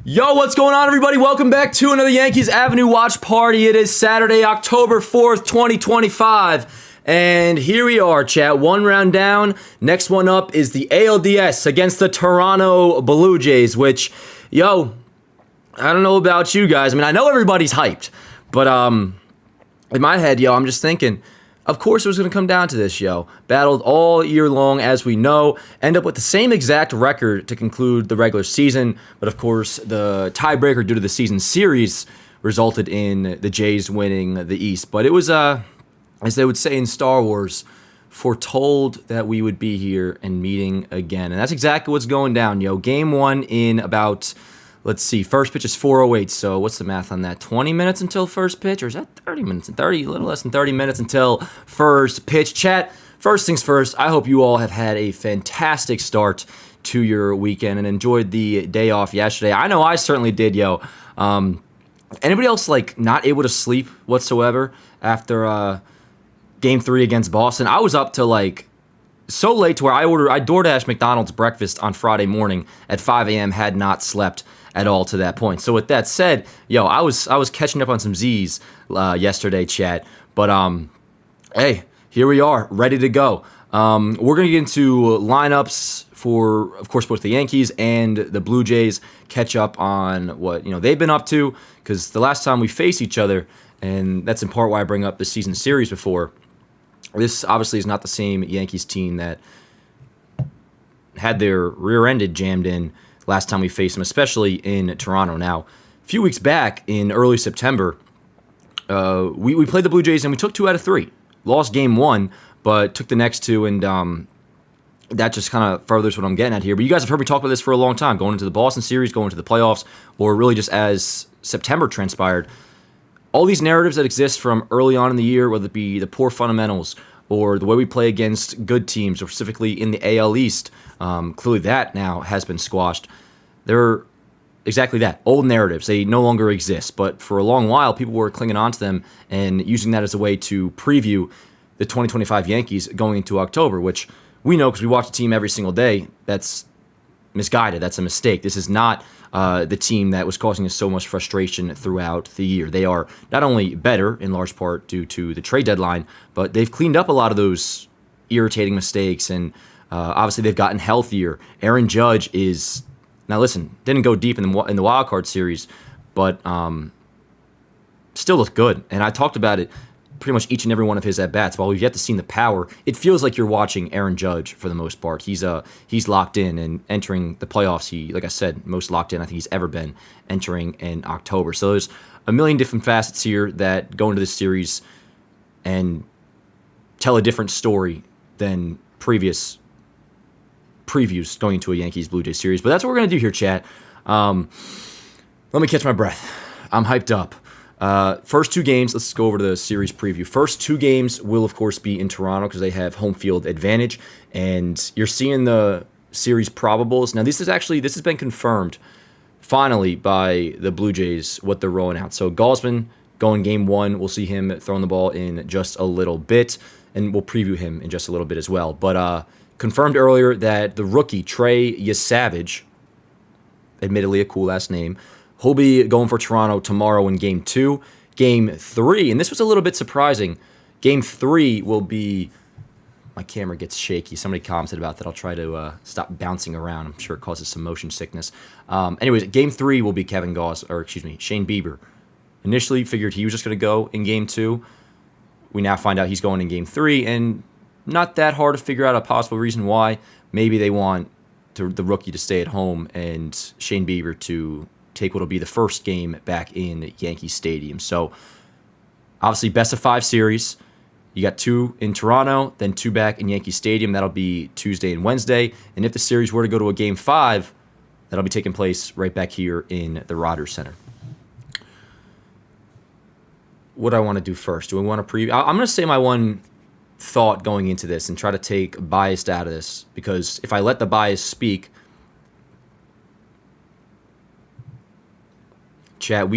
Yo, what's going on, everybody? Welcome back to another Yankees Avenue watch party. It is Saturday, October 4th, 2025. And here we are, chat. One round down. Next one up is the ALDS against the Toronto Blue Jays, which, yo, I don't know about you guys. I mean, I know everybody's hyped, but in my head, yo, I'm just thinking, of course it was going to come down to this, yo. Battled all year long, as we know. End up with the same exact record to conclude the regular season. But, of course, the tiebreaker due to the season series resulted in the Jays winning the East. But it was, as they would say in Star Wars, foretold that we would be here and meeting again. And that's exactly what's going down, yo. Game one in about... Let's see, first pitch is 4:08, so what's the math on that? 20 minutes until first pitch, or is that 30 minutes? A little less than 30 minutes until first pitch. Chat, first things first, I hope you all have had a fantastic start to your weekend and enjoyed the day off yesterday. I know I certainly did, yo. Anybody else, not able to sleep whatsoever after Game 3 against Boston? I was up to, so late to where I DoorDash McDonald's breakfast on Friday morning at 5 a.m., had not slept at all to that point. So with that said, yo, I was catching up on some Z's yesterday, chat. But hey, here we are, ready to go. We're gonna get into lineups for, of course, both the Yankees and the Blue Jays. Catch up on what they've been up to, because the last time we faced each other, and that's in part why I bring up the season series before. This obviously is not the same Yankees team that had their rear-ended jammed in last time we faced them, especially in Toronto. Now, a few weeks back in early September, we played the Blue Jays and we took 2 out of 3. Lost game 1, but took the next 2, and that just kind of furthers what I'm getting at here. But you guys have heard me talk about this for a long time, going into the Boston series, going into the playoffs, or really just as September transpired. All these narratives that exist from early on in the year, whether it be the poor fundamentals or the way we play against good teams, or specifically in the AL East, clearly that now has been squashed. They're exactly that, old narratives. They no longer exist. But for a long while, people were clinging on to them and using that as a way to preview the 2025 Yankees going into October, which we know because we watch the team every single day. That's misguided. That's a mistake. This is not the team that was causing us so much frustration throughout the year. They are not only better, in large part due to the trade deadline, but they've cleaned up a lot of those irritating mistakes, and obviously they've gotten healthier. Aaron Judge is, now listen, didn't go deep in the wild card series, but still looked good. And I talked about it pretty much each and every one of his at-bats. While we've yet to see the power, it feels like you're watching Aaron Judge for the most part. He's locked in and entering the playoffs. He, like I said, most locked in I think he's ever been entering in October. So there's a million different facets here that go into this series and tell a different story than previous previews going into a Yankees-Blue Jays series. But that's what we're going to do here, chat. Let me catch my breath. I'm hyped up. First 2 games, let's go over to the series preview. First 2 games will, of course, be in Toronto because they have home field advantage. And you're seeing the series probables. Now, this has been confirmed, finally, by the Blue Jays, what they're rolling out. So, Gausman going game 1. We'll see him throwing the ball in just a little bit. And we'll preview him in just a little bit as well. But confirmed earlier that the rookie, Trey Yesavage, admittedly a cool last name, he'll be going for Toronto tomorrow in Game 2. Game 3, and this was a little bit surprising, Game 3 will be... My camera gets shaky. Somebody commented about that. I'll try to stop bouncing around. I'm sure it causes some motion sickness. Anyways, Game 3 will be Shane Bieber. Initially figured he was just going to go in Game 2. We now find out he's going in Game 3, and not that hard to figure out a possible reason why. Maybe they want the rookie to stay at home and Shane Bieber to take what will be the first game back in Yankee Stadium. So, obviously, best of 5 series. You got 2 in Toronto, then 2 back in Yankee Stadium. That'll be Tuesday and Wednesday. And if the series were to go to a Game 5, that'll be taking place right back here in the Rogers Center. What do I want to do first? Do I want to preview? I'm going to say my one thought going into this and try to take bias out of this, because if I let the bias speak, chat,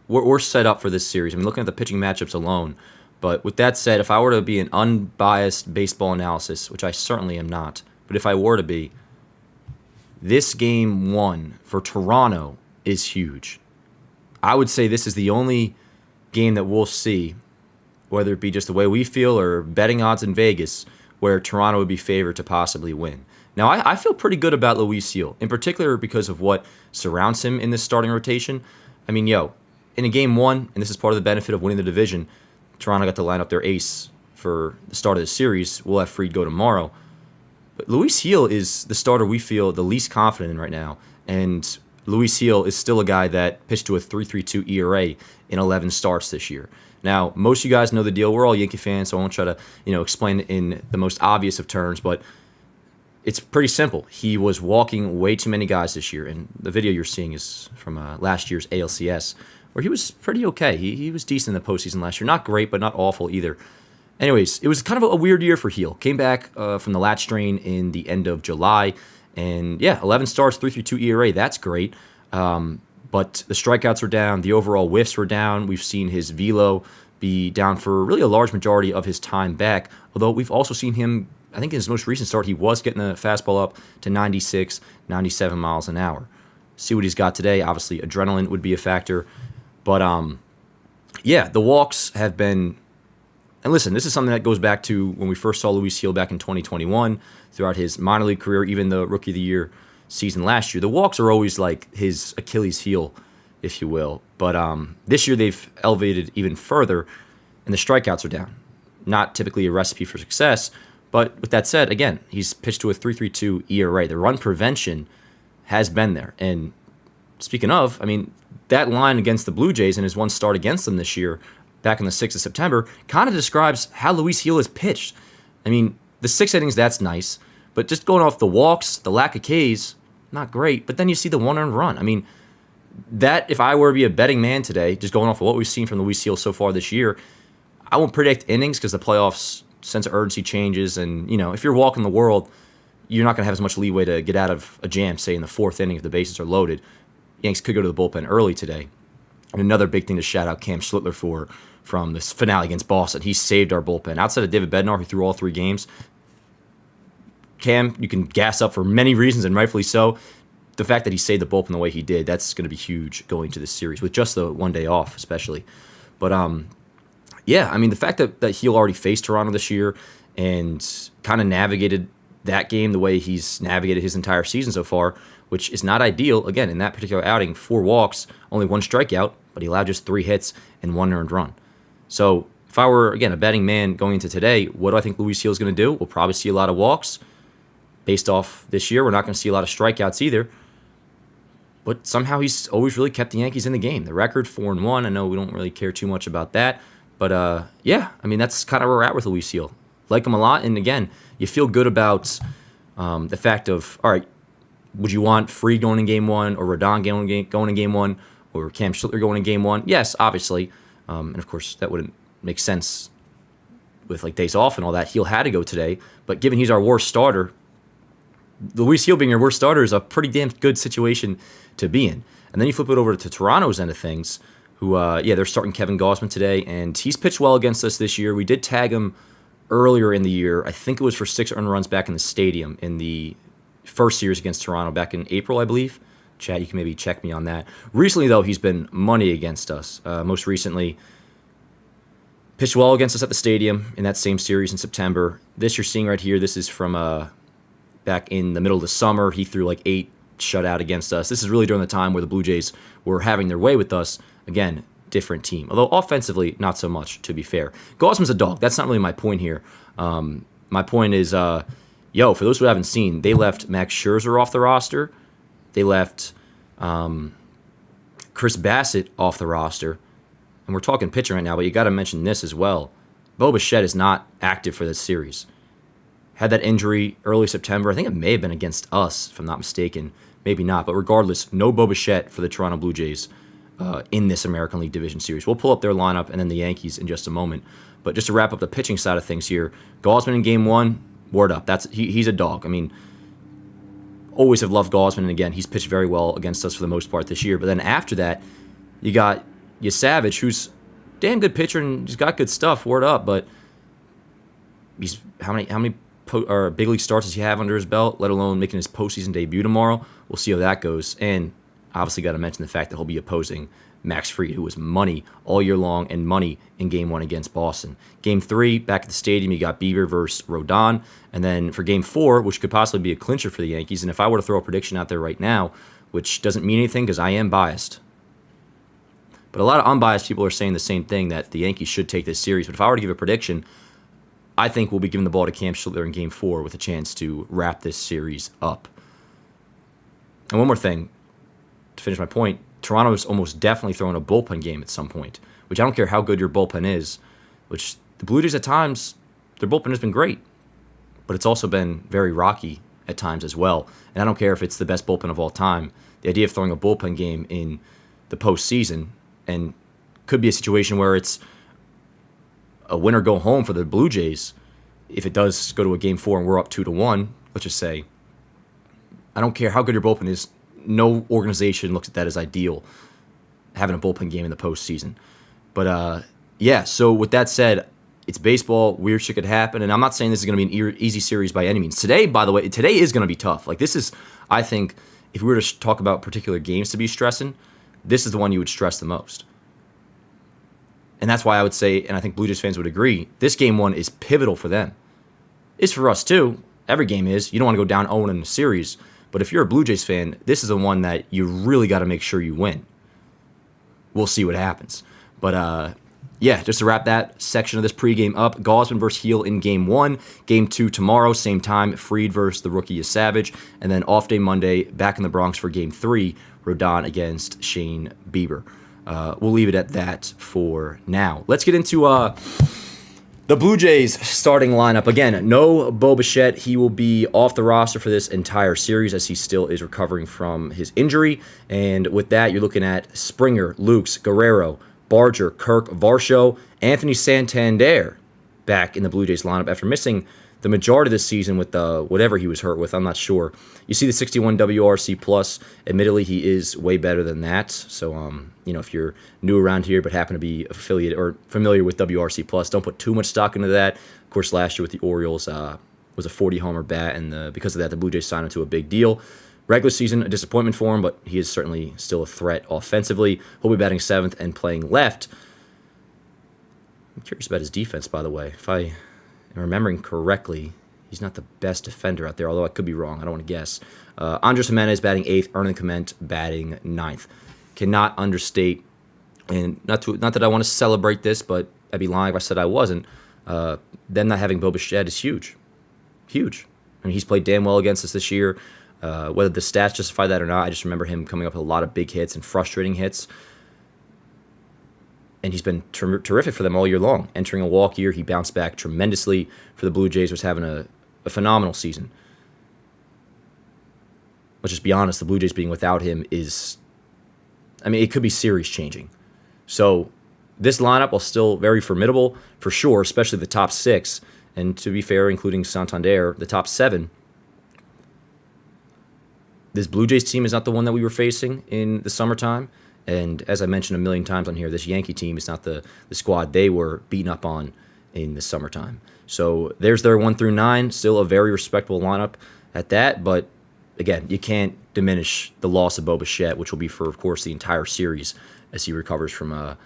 we're set up for this series. I mean, looking at the pitching matchups alone. But with that said, if I were to be an unbiased baseball analysis, which I certainly am not, but if I were to be, this game one for Toronto is huge. I would say this is the only game that we'll see, whether it be just the way we feel or betting odds in Vegas, where Toronto would be favored to possibly win. Now, I feel pretty good about Luis Seal, in particular because of what surrounds him in this starting rotation. I mean, in a game one, and this is part of the benefit of winning the division, Toronto got to line up their ace for the start of the series. We'll have Fried go tomorrow. But Luis Seal is the starter we feel the least confident in right now. And Luis Seal is still a guy that pitched to a 3.32 ERA in 11 starts this year. Now, most of you guys know the deal. We're all Yankee fans, so I won't try to explain it in the most obvious of terms, but it's pretty simple. He was walking way too many guys this year, and the video you're seeing is from last year's ALCS, where he was pretty okay. He was decent in the postseason last year. Not great, but not awful either. Anyways, it was kind of a weird year for Heel. Came back from the lat strain in the end of July, and 11 starts, 3.32 ERA. That's great. But the strikeouts were down. The overall whiffs were down. We've seen his velo be down for really a large majority of his time back, although we've also seen him, I think in his most recent start, he was getting the fastball up to 96, 97 miles an hour. See what he's got today. Obviously, adrenaline would be a factor. But, the walks have been... And listen, this is something that goes back to when we first saw Luis Seal back in 2021, throughout his minor league career, even the Rookie of the Year season last year. The walks are always like his Achilles heel, if you will. But this year they've elevated even further, and the strikeouts are down. Not typically a recipe for success, but with that said, again, he's pitched to a 3.32 ERA. The run prevention has been there. And speaking of, I mean, that line against the Blue Jays in his one start against them this year, back on the 6th of September, kind of describes how Luis Heel has pitched. I mean, the 6 innings, that's nice, but just going off the walks, the lack of Ks, not great. But then you see the one earned run. I mean, that, if I were to be a betting man today, just going off of what we've seen from Luis Heel so far this year, I won't predict innings because the playoffs sense of urgency changes. And, if you're walking the world, you're not going to have as much leeway to get out of a jam, say, in the 4th inning if the bases are loaded. Yanks could go to the bullpen early today. And another big thing to shout out Cam Schlittler for from this finale against Boston. He saved our bullpen. Outside of David Bednar, who threw all 3 games, Cam, you can gas up for many reasons, and rightfully so. The fact that he saved the bullpen the way he did, that's going to be huge going into this series, with just the one day off especially. But, I mean, the fact that Heel already faced Toronto this year and kind of navigated that game the way he's navigated his entire season so far, which is not ideal. Again, in that particular outing, 4 walks, only 1 strikeout, but he allowed just 3 hits and 1 earned run. So if I were, again, a betting man going into today, what do I think Luis Heel is going to do? We'll probably see a lot of walks. Based off this year, we're not going to see a lot of strikeouts either. But somehow he's always really kept the Yankees in the game. The record, 4-1. I know we don't really care too much about that. But, I mean, that's kind of where we're at with Luis Heel. Like him a lot. And, again, you feel good about the fact of, all right, would you want Fried going in Game 1 or Rodon going in Game 1 or Cam Schlittler going in Game 1? Yes, obviously. And, of course, that wouldn't make sense with, like, days off and all that. Heel had to go today. But given he's our worst starter, Luis Heel being your worst starter is a pretty damn good situation to be in. And then you flip it over to Toronto's end of things, who, they're starting Kevin Gausman today, and he's pitched well against us this year. We did tag him earlier in the year. I think it was for 6 earned runs back in the stadium in the first series against Toronto back in April, I believe. Chad, you can maybe check me on that. Recently, though, he's been money against us. Most recently, pitched well against us at the stadium in that same series in September. This you're seeing right here, this is from back in the middle of the summer. He threw like 8 shutout against us. This is really during the time where the Blue Jays were having their way with us. Again, different team. Although offensively, not so much, to be fair. Gausman's a dog. That's not really my point here. My point is, for those who haven't seen, they left Max Scherzer off the roster. They left Chris Bassett off the roster. And we're talking pitching right now, but you got to mention this as well. Bo Bichette is not active for this series. Had that injury early September. I think it may have been against us, if I'm not mistaken. Maybe not. But regardless, no Bo Bichette for the Toronto Blue Jays in this American League Division Series. We'll pull up their lineup and then the Yankees in just a moment. But just to wrap up the pitching side of things here, Gausman in Game 1, word up. He's a dog. I mean, always have loved Gausman. And again, he's pitched very well against us for the most part this year. But then after that, you got Savage, who's a damn good pitcher and he's got good stuff, word up. But he's how many big league starts does he have under his belt, let alone making his postseason debut tomorrow. We'll see how that goes. And obviously got to mention the fact that he'll be opposing Max Fried, who was money all year long and money in Game 1 against Boston. Game 3, back at the stadium, you got Bieber versus Rodon. And then for Game 4, which could possibly be a clincher for the Yankees, and if I were to throw a prediction out there right now, which doesn't mean anything because I am biased, but a lot of unbiased people are saying the same thing, that the Yankees should take this series. But if I were to give a prediction, I think we'll be giving the ball to Cam Schiller in Game 4 with a chance to wrap this series up. And one more thing, to finish my point, Toronto is almost definitely throwing a bullpen game at some point, which I don't care how good your bullpen is, which the Blue Jays at times, their bullpen has been great, but it's also been very rocky at times as well. And I don't care if it's the best bullpen of all time. The idea of throwing a bullpen game in the postseason, and could be a situation where it's a win or go home for the Blue Jays. If it does go to a Game 4 and we're up 2-1, let's just say, I don't care how good your bullpen is. No organization looks at that as ideal, having a bullpen game in the postseason. But, yeah, so with that said, it's baseball. Weird shit could happen. And I'm not saying this is going to be an easy series by any means. Today, by the way, today is going to be tough. Like, this is, I think, if we were to talk about particular games to be stressing, this is the one you would stress the most. And that's why I would say, and I think Blue Jays fans would agree, this Game 1 is pivotal for them. It's for us, too. Every game is. You don't want to go down 0 in the series. But if you're a Blue Jays fan, this is the one that you really got to make sure you win. We'll see what happens. But, yeah, just to wrap that section of this pregame up, Gausman versus Heel in Game 1. Game 2 tomorrow, same time, Fried versus the rookie is Savage. And then off day Monday, back in the Bronx for Game 3, Rodon against Shane Bieber. We'll leave it at that for now. Let's get into the Blue Jays starting lineup. Again, no Bo Bichette. He will be off the roster for this entire series as he still is recovering from his injury. And with that, you're looking at Springer, Lukes, Guerrero, Barger, Kirk, Varsho, Anthony Santander back in the Blue Jays lineup after missing the majority of this season with whatever he was hurt with. I'm not sure. You see the 61 WRC plus. Admittedly, he is way better than that. So, if you're new around here but happen to be affiliated or familiar with WRC plus, don't put too much stock into that. Of course, last year with the Orioles was a 40-homer bat, and because of that, the Blue Jays signed him to a big deal. Regular season, a disappointment for him, but he is certainly still a threat offensively. He'll be batting 7th and playing left. I'm curious about his defense, by the way. If I am remembering correctly, he's not the best defender out there, although I could be wrong. I don't want to guess. Andres Jimenez batting 8th, Ernie Clement batting 9th. Cannot understate, and not that I want to celebrate this, but I'd be lying if I said I wasn't. Them not having Bo Bichette is huge. Huge. I mean, he's played damn well against us this year. Whether the stats justify that or not, I just remember him coming up with a lot of big hits and frustrating hits. And he's been terrific for them all year long. Entering a walk year, he bounced back tremendously for the Blue Jays, was having a phenomenal season. Let's just be honest, the Blue Jays being without him is, it could be series-changing. So this lineup, while still very formidable, for sure, especially the top 6, and to be fair, including Santander, the top 7, this Blue Jays team is not the one that we were facing in the summertime. And as I mentioned a million times on here, this Yankee team is not the squad they were beaten up on in the summertime. So there's their 1 through 9, still a very respectable lineup at that. But again, you can't diminish the loss of Bo Bichette, which will be for, of course, the entire series as he recovers from a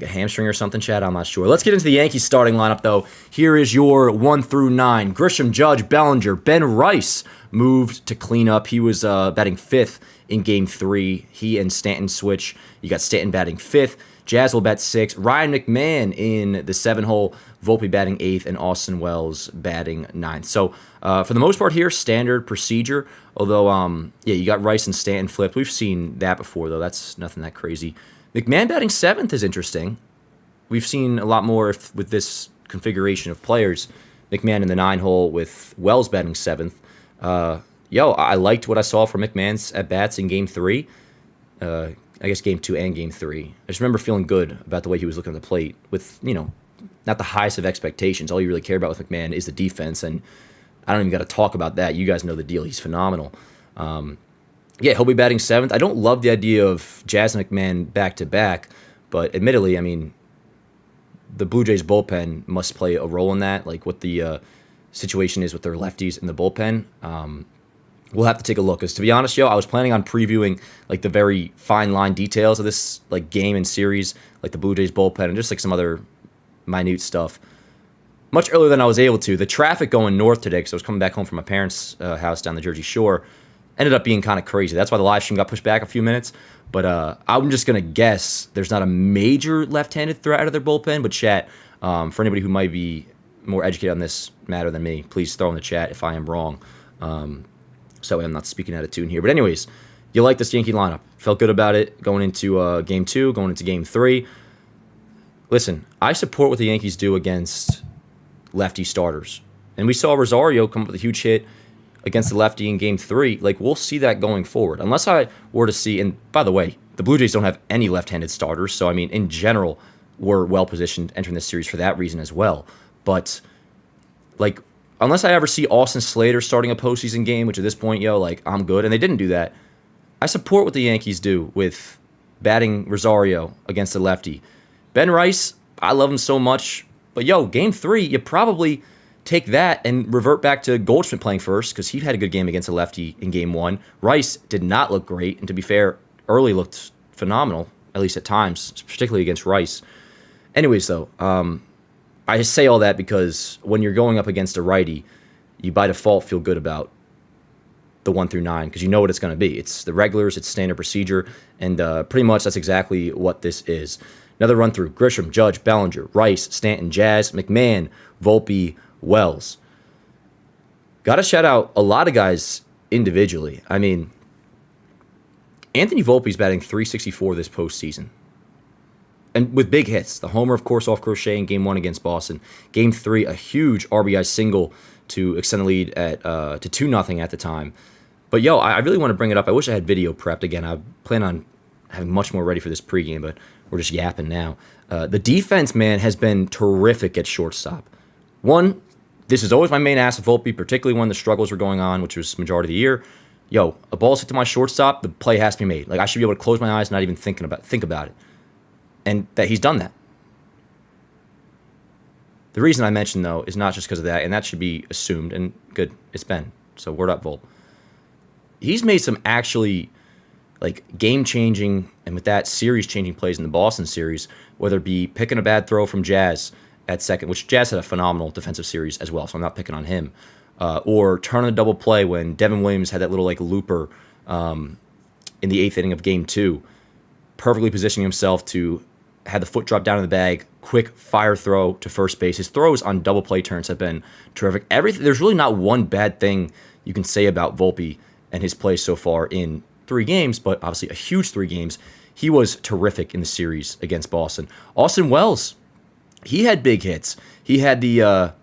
hamstring or something, Chad? I'm not sure. Let's get into the Yankees starting lineup, though. Here is your 1 through 9. Grisham, Judge, Bellinger, Ben Rice moved to clean up. He was batting 5th in Game 3. He and Stanton switch. You got Stanton batting 5th. Jazz will bat 6th. Ryan McMahon in the 7-hole. Volpe batting 8th, and Austin Wells batting 9th. So, for the most part here, standard procedure. Although, you got Rice and Stanton flipped. We've seen that before, though. That's nothing that crazy. McMahon batting 7th is interesting. We've seen a lot more with this configuration of players. McMahon in the 9-hole with Wells batting 7th. I liked what I saw from McMahon's at-bats in Game 3. I guess Game 2 and Game 3. I just remember feeling good about the way he was looking at the plate with, not the highest of expectations. All you really care about with McMahon is the defense, and I don't even got to talk about that. You guys know the deal. He's phenomenal. He'll be batting 7th. I don't love the idea of Jazz and McMahon back-to-back, but admittedly, the Blue Jays bullpen must play a role in that, like what the situation is with their lefties in the bullpen. We'll have to take a look. Because to be honest, I was planning on previewing like the very fine line details of this like game and series, like the Blue Jays bullpen and just like some other minute stuff, much earlier than I was able to. The traffic going north today, because I was coming back home from my parents' house down the Jersey Shore, ended up being kind of crazy. That's why the live stream got pushed back a few minutes. But I'm just going to guess there's not a major left-handed threat out of their bullpen. But chat, for anybody who might be more educated on this matter than me, please throw in the chat if I am wrong. So I'm not speaking out of tune here. But anyways, you like this Yankee lineup. Felt good about it going into Game 2, going into Game 3. Listen, I support what the Yankees do against lefty starters. And we saw Rosario come up with a huge hit against the lefty in Game 3. Like, we'll see that going forward. Unless I were to see, and by the way, the Blue Jays don't have any left-handed starters. So, I mean, in general, we're well-positioned entering this series for that reason as well. But, like, unless I ever see Austin Slater starting a postseason game, which at this point, like, I'm good. And they didn't do that. I support what the Yankees do with batting Rosario against the lefty. Ben Rice, I love him so much. But, Game 3, you probably take that and revert back to Goldschmidt playing first because he had a good game against a lefty in Game 1. Rice did not look great. And to be fair, early looked phenomenal, at least at times, particularly against Rice. Anyways, though, I say all that because when you're going up against a righty, you by default feel good about the 1 through 9 because you know what it's going to be. It's the regulars, it's standard procedure, and pretty much that's exactly what this is. Another run through: Grisham, Judge, Bellinger, Rice, Stanton, Jazz, McMahon, Volpe, Wells. Got to shout out a lot of guys individually. I mean, Anthony Volpe's batting .364 this postseason. And with big hits. The homer, of course, off Crochet in Game 1 against Boston. Game 3, a huge RBI single to extend the lead at to 2-0 at the time. But, I really want to bring it up. I wish I had video prepped again. I plan on having much more ready for this pregame, but we're just yapping now. The defense, man, has been terrific at shortstop. One, this is always my main ask of Volpe, particularly when the struggles were going on, which was majority of the year. A ball's hit to my shortstop, the play has to be made. Like, I should be able to close my eyes and not even think about it. And that he's done that. The reason I mentioned, though, is not just because of that, and that should be assumed, and good, it's been. So word up, Volpe. He's made some actually, like, game-changing, and with that, series-changing plays in the Boston series, whether it be picking a bad throw from Jazz at second, which Jazz had a phenomenal defensive series as well, so I'm not picking on him, or turning a double play when Devin Williams had that little, like, looper in the 8th inning of Game 2, perfectly positioning himself to had the foot drop down in the bag, quick fire throw to first base. His throws on double play turns have been terrific. There's really not one bad thing you can say about Volpe and his play so far in 3 games, but obviously a huge 3 games. He was terrific in the series against Boston. Austin Wells, he had big hits. He had the, well,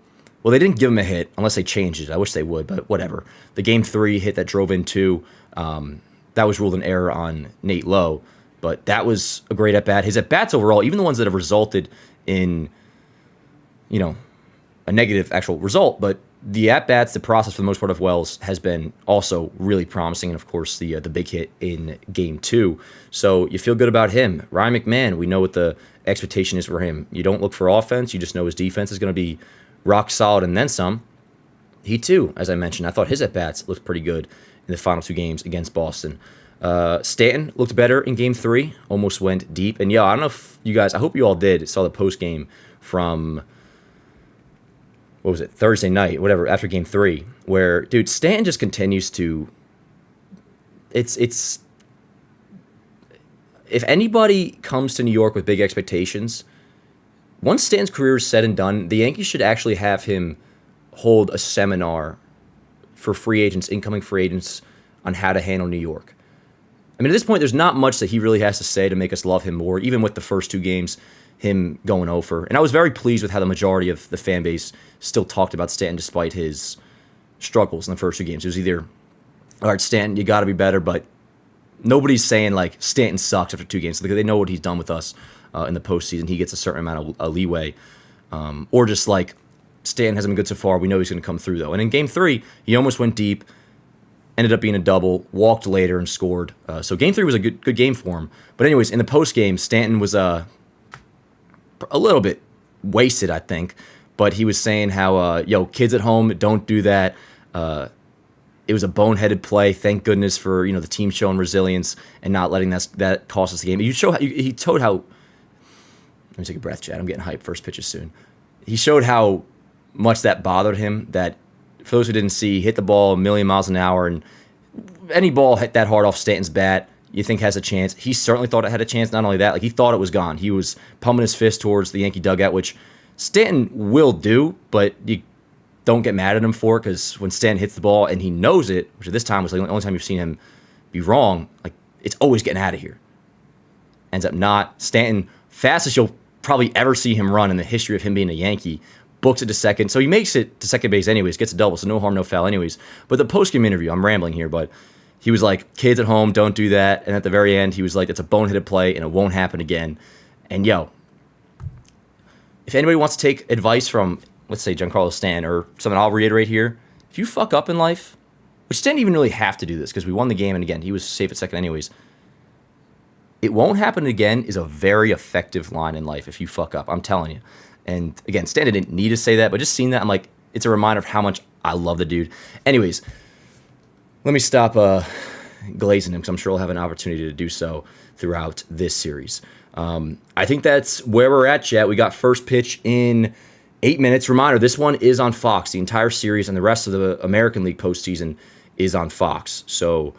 they didn't give him a hit unless they changed it. I wish they would, but whatever. The Game 3 hit that drove in 2, that was ruled an error on Nate Lowe. But that was a great at-bat. His at-bats overall, even the ones that have resulted in, a negative actual result, but the at-bats, the process for the most part of Wells has been also really promising. And, of course, the big hit in Game 2. So you feel good about him. Ryan McMahon, we know what the expectation is for him. You don't look for offense. You just know his defense is going to be rock solid and then some. He, too, as I mentioned, I thought his at-bats looked pretty good in the final 2 games against Boston. Stanton looked better in Game 3, almost went deep. And, I don't know if you guys, I hope you all did, saw the post-game from, Thursday night, whatever, after Game 3, where, dude, Stanton just continues to, it's, if anybody comes to New York with big expectations, once Stanton's career is said and done, the Yankees should actually have him hold a seminar for incoming free agents, on how to handle New York. I mean, at this point, there's not much that he really has to say to make us love him more, even with the first 2 games, him going over. And I was very pleased with how the majority of the fan base still talked about Stanton despite his struggles in the first 2 games. It was either, all right, Stanton, you got to be better, but nobody's saying, like, Stanton sucks after 2 games. Because they know what he's done with us in the postseason. He gets a certain amount of leeway. Or just, like, Stanton hasn't been good so far. We know he's going to come through, though. And in Game 3, he almost went deep. Ended up being a double, walked later and scored. So Game 3 was a good game for him. But anyways, in the post-game, Stanton was a little bit wasted, I think. But he was saying how, kids at home, don't do that. It was a boneheaded play. Thank goodness for the team showing resilience and not letting that cost us the game. He showed how. Let me take a breath, Chad. I'm getting hyped. First pitch is soon. He showed how much that bothered him. That for those who didn't see, he hit the ball a million miles an hour, and any ball hit that hard off Stanton's bat, you think has a chance. He certainly thought it had a chance. Not only that, he thought it was gone. He was pummeling his fist towards the Yankee dugout, which Stanton will do, but you don't get mad at him for it, because when Stanton hits the ball and he knows it, which at this time was the only time you've seen him be wrong, it's always getting out of here. Ends up not. Stanton, fastest you'll probably ever see him run in the history of him being a Yankee, books it to second. So he makes it to second base anyways, gets a double, so no harm, no foul anyways. But the postgame interview, I'm rambling here, but he was like, kids at home, don't do that. And at the very end, he was like, it's a boneheaded play and it won't happen again. And if anybody wants to take advice from, let's say, Giancarlo Stanton or something I'll reiterate here, if you fuck up in life, which Stanton didn't even really have to do this because we won the game, and again, he was safe at second anyways, it won't happen again is a very effective line in life if you fuck up. I'm telling you. And again, Stanton didn't need to say that, but just seeing that, I'm like, it's a reminder of how much I love the dude. Anyways, let me stop glazing him, because I'm sure I'll have an opportunity to do so throughout this series. I think that's where we're at, chat. We got first pitch in 8 minutes. Reminder, this one is on Fox. The entire series and the rest of the American League postseason is on Fox. So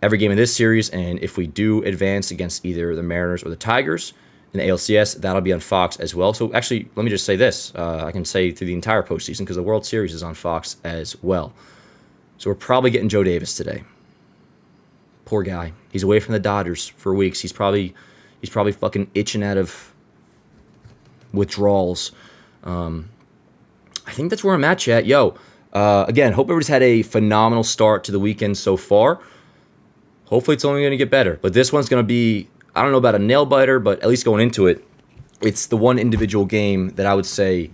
every game in this series, and if we do advance against either the Mariners or the Tigers in the ALCS, that'll be on Fox as well. So actually, let me just say this. I can say through the entire postseason, because the World Series is on Fox as well. So we're probably getting Joe Davis today. Poor guy. He's away from the Dodgers for weeks. He's probably fucking itching out of withdrawals. I think that's where I'm at, chat. Again, hope everybody's had a phenomenal start to the weekend so far. Hopefully it's only going to get better. But this one's going to be, I don't know about a nail biter, but at least going into it, it's the one individual game that I would say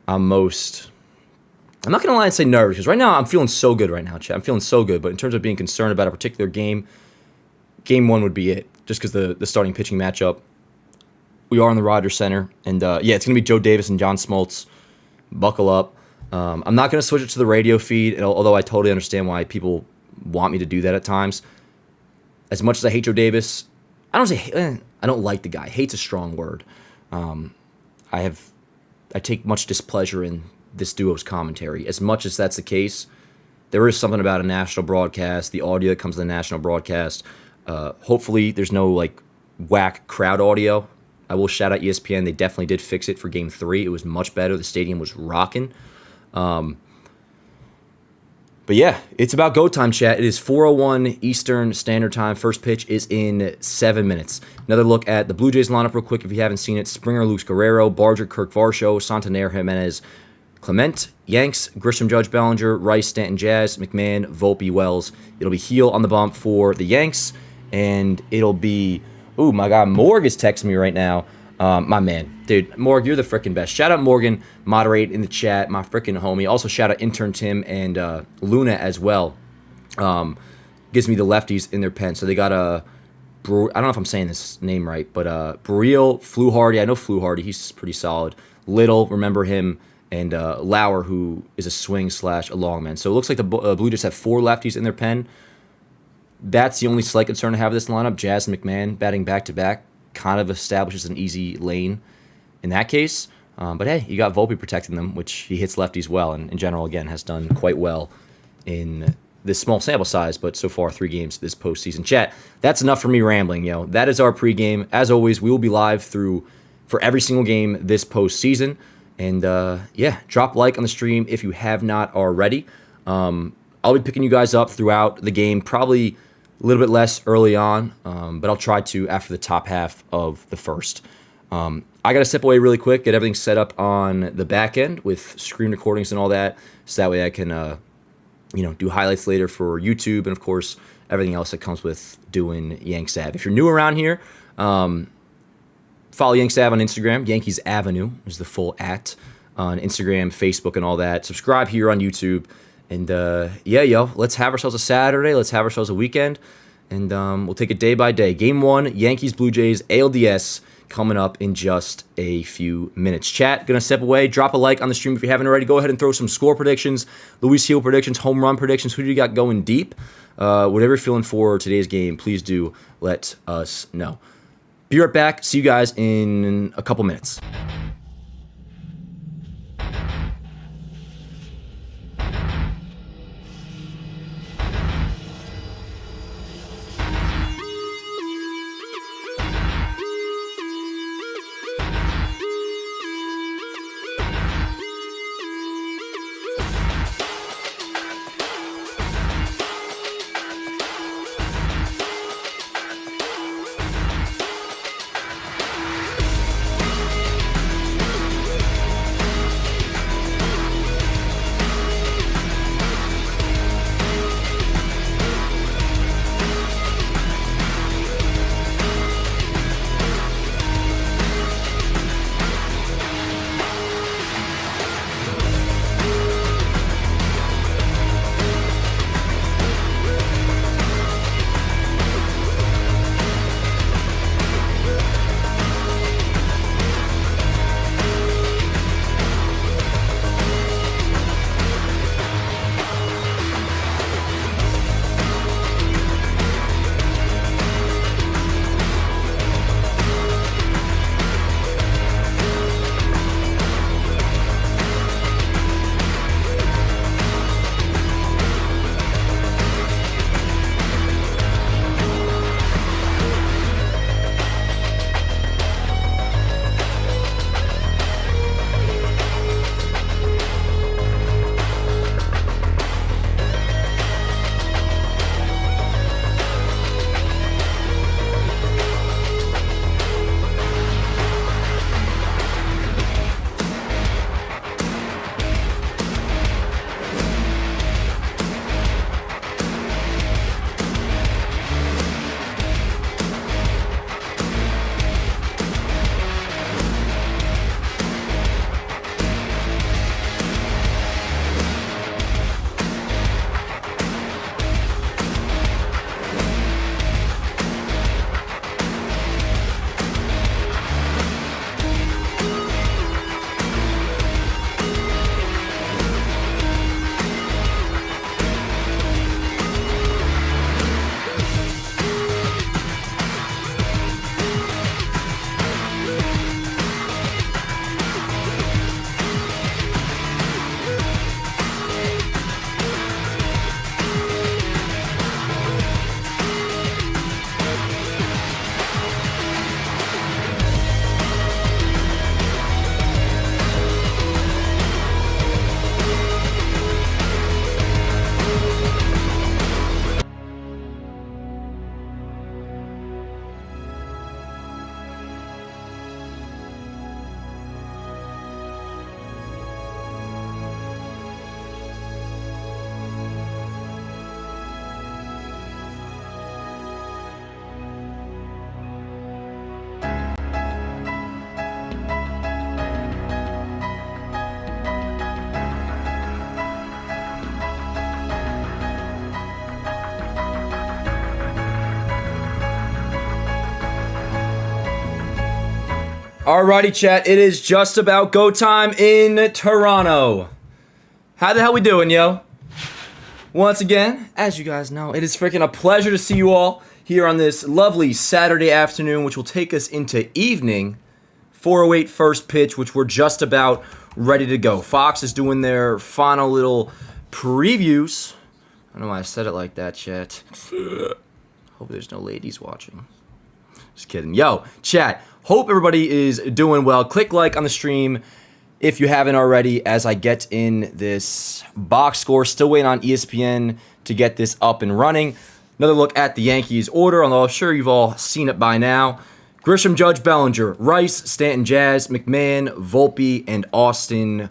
I'm not going to lie and say nervous, because right now I'm feeling so good right now, chat. I'm feeling so good. But in terms of being concerned about a particular game, game one would be it, just because the starting pitching matchup. We are in the Rogers Center, and it's going to be Joe Davis and John Smoltz. Buckle up. I'm not going to switch it to the radio feed, although I totally understand why people want me to do that at times. As much as I hate Joe Davis, I don't like the guy. Hate's a strong word. I take much displeasure in this duo's commentary. As much as that's the case, there is something about a national broadcast, the audio that comes to the national broadcast. Hopefully there's no whack crowd audio. I will shout out ESPN. They definitely did fix it for Game 3. It was much better. The stadium was rocking. But yeah, it's about go time, chat. It is 4:01 Eastern Standard Time. First pitch is in 7 minutes. Another look at the Blue Jays lineup real quick if you haven't seen it. Springer, Luis Guerrero, Barger, Kirk Varsho, Santander, Jimenez, Clement, Yanks, Grisham, Judge, Bellinger, Rice, Stanton, Jazz, McMahon, Volpe, Wells. It'll be Heel on the bump for the Yanks, and it'll be, oh my God, Morg is texting me right now. My man. Dude, Morg, you're the freaking best. Shout out Morgan, moderate in the chat, my freaking homie. Also shout out intern Tim and Luna as well. Gives me the lefties in their pen. So they got I don't know if I'm saying this name right, but Burrell, Fluharty. I know Fluharty. He's pretty solid. Little, remember him. And Lauer, who is a swing/a long man. So it looks like the Blue Jays have 4 lefties in their pen. That's the only slight concern I have with this lineup. Jazz and McMahon batting back-to-back kind of establishes an easy lane in that case. But hey, you got Volpe protecting them, which he hits lefties well, and in general, again, has done quite well in this small sample size, but so far 3 games this postseason. Chat, that's enough for me rambling, That is our pregame. As always, we will be live for every single game this postseason. And drop a like on the stream if you have not already. I'll be picking you guys up throughout the game, probably a little bit less early on, but I'll try to after the top half of the first. I got to step away really quick, get everything set up on the back end with screen recordings and all that, so that way I can do highlights later for YouTube, and of course everything else that comes with doing Yanks Ave. If you're new around here, follow Yanks Ave on Instagram. Yankees Avenue is the full @ on Instagram, Facebook, and all that. Subscribe here on YouTube. And let's have ourselves a Saturday. Let's have ourselves a weekend. And we'll take it day by day. Game 1, Yankees, Blue Jays, ALDS. coming up in just a few minutes. Chat, gonna step away. Drop a like on the stream if you haven't already. Go ahead and throw some score predictions, Luis Gil predictions, home run predictions. Who do you got going deep? Whatever you're feeling for today's game, please do let us know. Be right back. See you guys in a couple minutes. Alrighty, chat. It is just about go time in Toronto. How the hell we doing, yo? Once again, as you guys know, it is freaking a pleasure to see you all here on this lovely Saturday afternoon, which will take us into evening. 4:08 first pitch, which we're just about ready to go. Fox is doing their final little previews. I don't know why I said it like that, chat. Hope there's no ladies watching. Just kidding. Yo, chat. Hope everybody is doing well. Click like on the stream if you haven't already as I get in this box score. Still waiting on ESPN to get this up and running. Another look at the Yankees order, although I'm sure you've all seen it by now. Grisham, Judge, Bellinger, Rice, Stanton, Jazz, McMahon, Volpe, and Austin